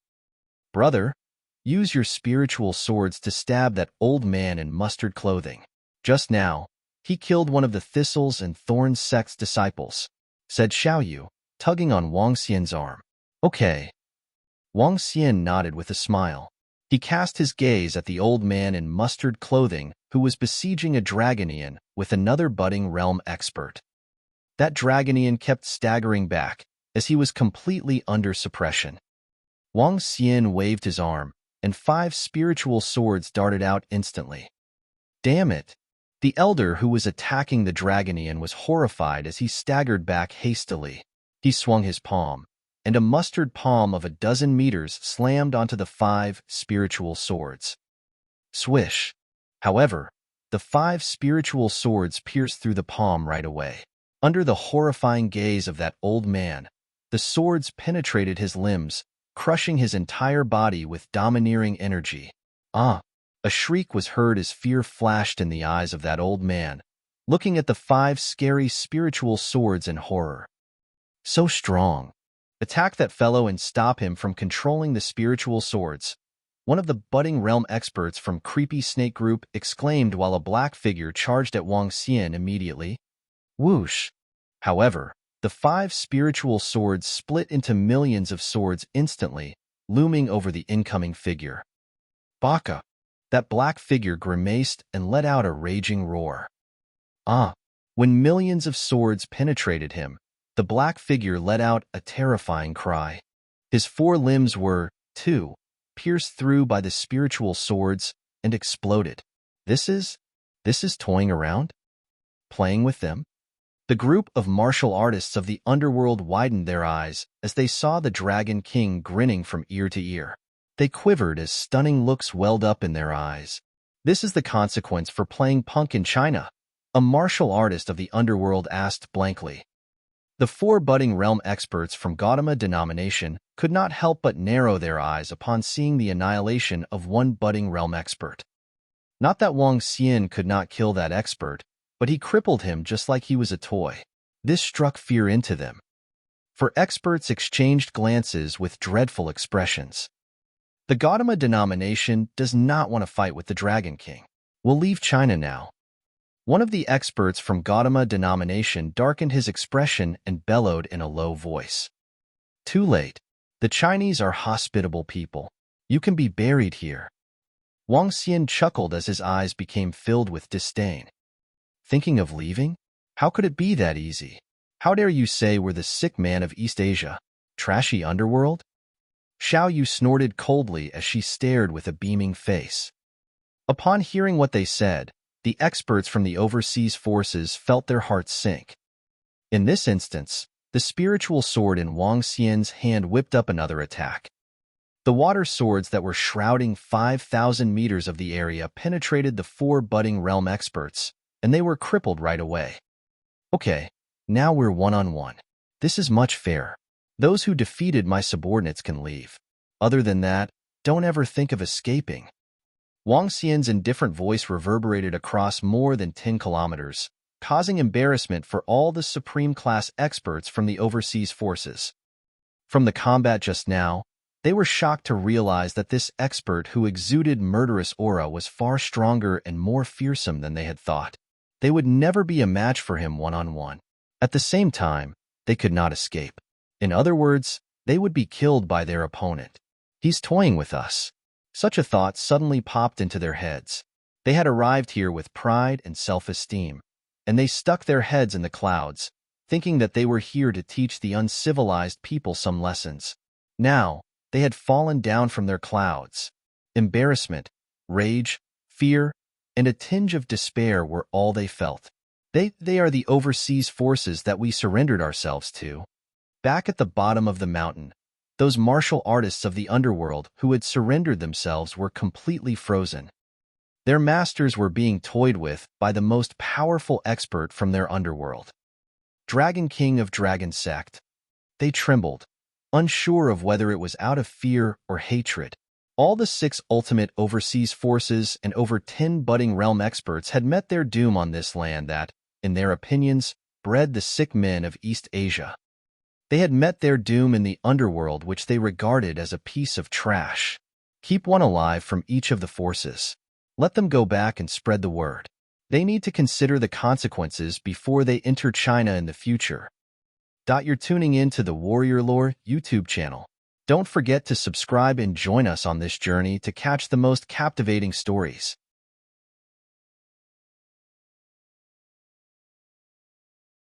Brother, use your spiritual swords to stab that old man in mustard clothing. Just now, he killed one of the Thistles and Thorns sect's disciples, said Xiaoyu, tugging on Wang Xian's arm. Okay. Wang Xian nodded with a smile. He cast his gaze at the old man in mustard clothing who was besieging a Dragonian with another budding realm expert. That Dragonian kept staggering back, as he was completely under suppression. Wang Xian waved his arm, and 5 spiritual swords darted out instantly. Damn it! The elder who was attacking the Dragonian was horrified as he staggered back hastily. He swung his palm, and a mustard palm of a dozen meters slammed onto the 5 spiritual swords. Swish! However, the 5 spiritual swords pierced through the palm right away. Under the horrifying gaze of that old man, the swords penetrated his limbs, crushing his entire body with domineering energy. Ah! A shriek was heard as fear flashed in the eyes of that old man, looking at the 5 scary spiritual swords in horror. So strong. Attack that fellow and stop him from controlling the spiritual swords. One of the budding realm experts from Creepy Snake Group exclaimed while a black figure charged at Wang Xian immediately. Whoosh! However, the 5 spiritual swords split into millions of swords instantly, looming over the incoming figure. Baka! That black figure grimaced and let out a raging roar. Ah! When millions of swords penetrated him, the black figure let out a terrifying cry. His 4 limbs were, too, pierced through by the spiritual swords and exploded. This is toying around? Playing with them? The group of martial artists of the underworld widened their eyes as they saw the Dragon King grinning from ear to ear. They quivered as stunning looks welled up in their eyes. This is the consequence for playing punk in China, a martial artist of the underworld asked blankly. The 4 budding realm experts from Gautama denomination could not help but narrow their eyes upon seeing the annihilation of one budding realm expert. Not that Wang Xian could not kill that expert, but he crippled him just like he was a toy. This struck fear into them. For experts exchanged glances with dreadful expressions. The Gautama denomination does not want to fight with the Dragon King. We'll leave China now. One of the experts from Gautama denomination darkened his expression and bellowed in a low voice. Too late. The Chinese are hospitable people. You can be buried here. Wang Xian chuckled as his eyes became filled with disdain. Thinking of leaving? How could it be that easy? How dare you say we're the sick man of East Asia? Trashy underworld? Xiaoyu snorted coldly as she stared with a beaming face. Upon hearing what they said, the experts from the overseas forces felt their hearts sink. In this instance, the spiritual sword in Wang Xian's hand whipped up another attack. The water swords that were shrouding 5,000 meters of the area penetrated the 4 budding realm experts, and they were crippled right away. Okay, now we're one-on-one. This is much fairer. Those who defeated my subordinates can leave. Other than that, don't ever think of escaping. Wang Xian's indifferent voice reverberated across more than 10 kilometers, causing embarrassment for all the supreme-class experts from the overseas forces. From the combat just now, they were shocked to realize that this expert who exuded murderous aura was far stronger and more fearsome than they had thought. They would never be a match for him one-on-one. At the same time, they could not escape. In other words, they would be killed by their opponent. He's toying with us. Such a thought suddenly popped into their heads. They had arrived here with pride and self-esteem, and they stuck their heads in the clouds, thinking that they were here to teach the uncivilized people some lessons. Now, they had fallen down from their clouds. Embarrassment, rage, fear, and a tinge of despair were all they felt. They are the overseas forces that we surrendered ourselves to. Back at the bottom of the mountain, those martial artists of the underworld who had surrendered themselves were completely frozen. Their masters were being toyed with by the most powerful expert from their underworld. Dragon King of Dragon Sect. They trembled, unsure of whether it was out of fear or hatred. All the 6 ultimate overseas forces and over 10 budding realm experts had met their doom on this land that, in their opinions, bred the sick men of East Asia. They had met their doom in the underworld, which they regarded as a piece of trash. Keep one alive from each of the forces. Let them go back and spread the word. They need to consider the consequences before they enter China in the future. You're tuning in to the Warrior Lore YouTube channel. Don't forget to subscribe and join us on this journey to catch the most captivating stories.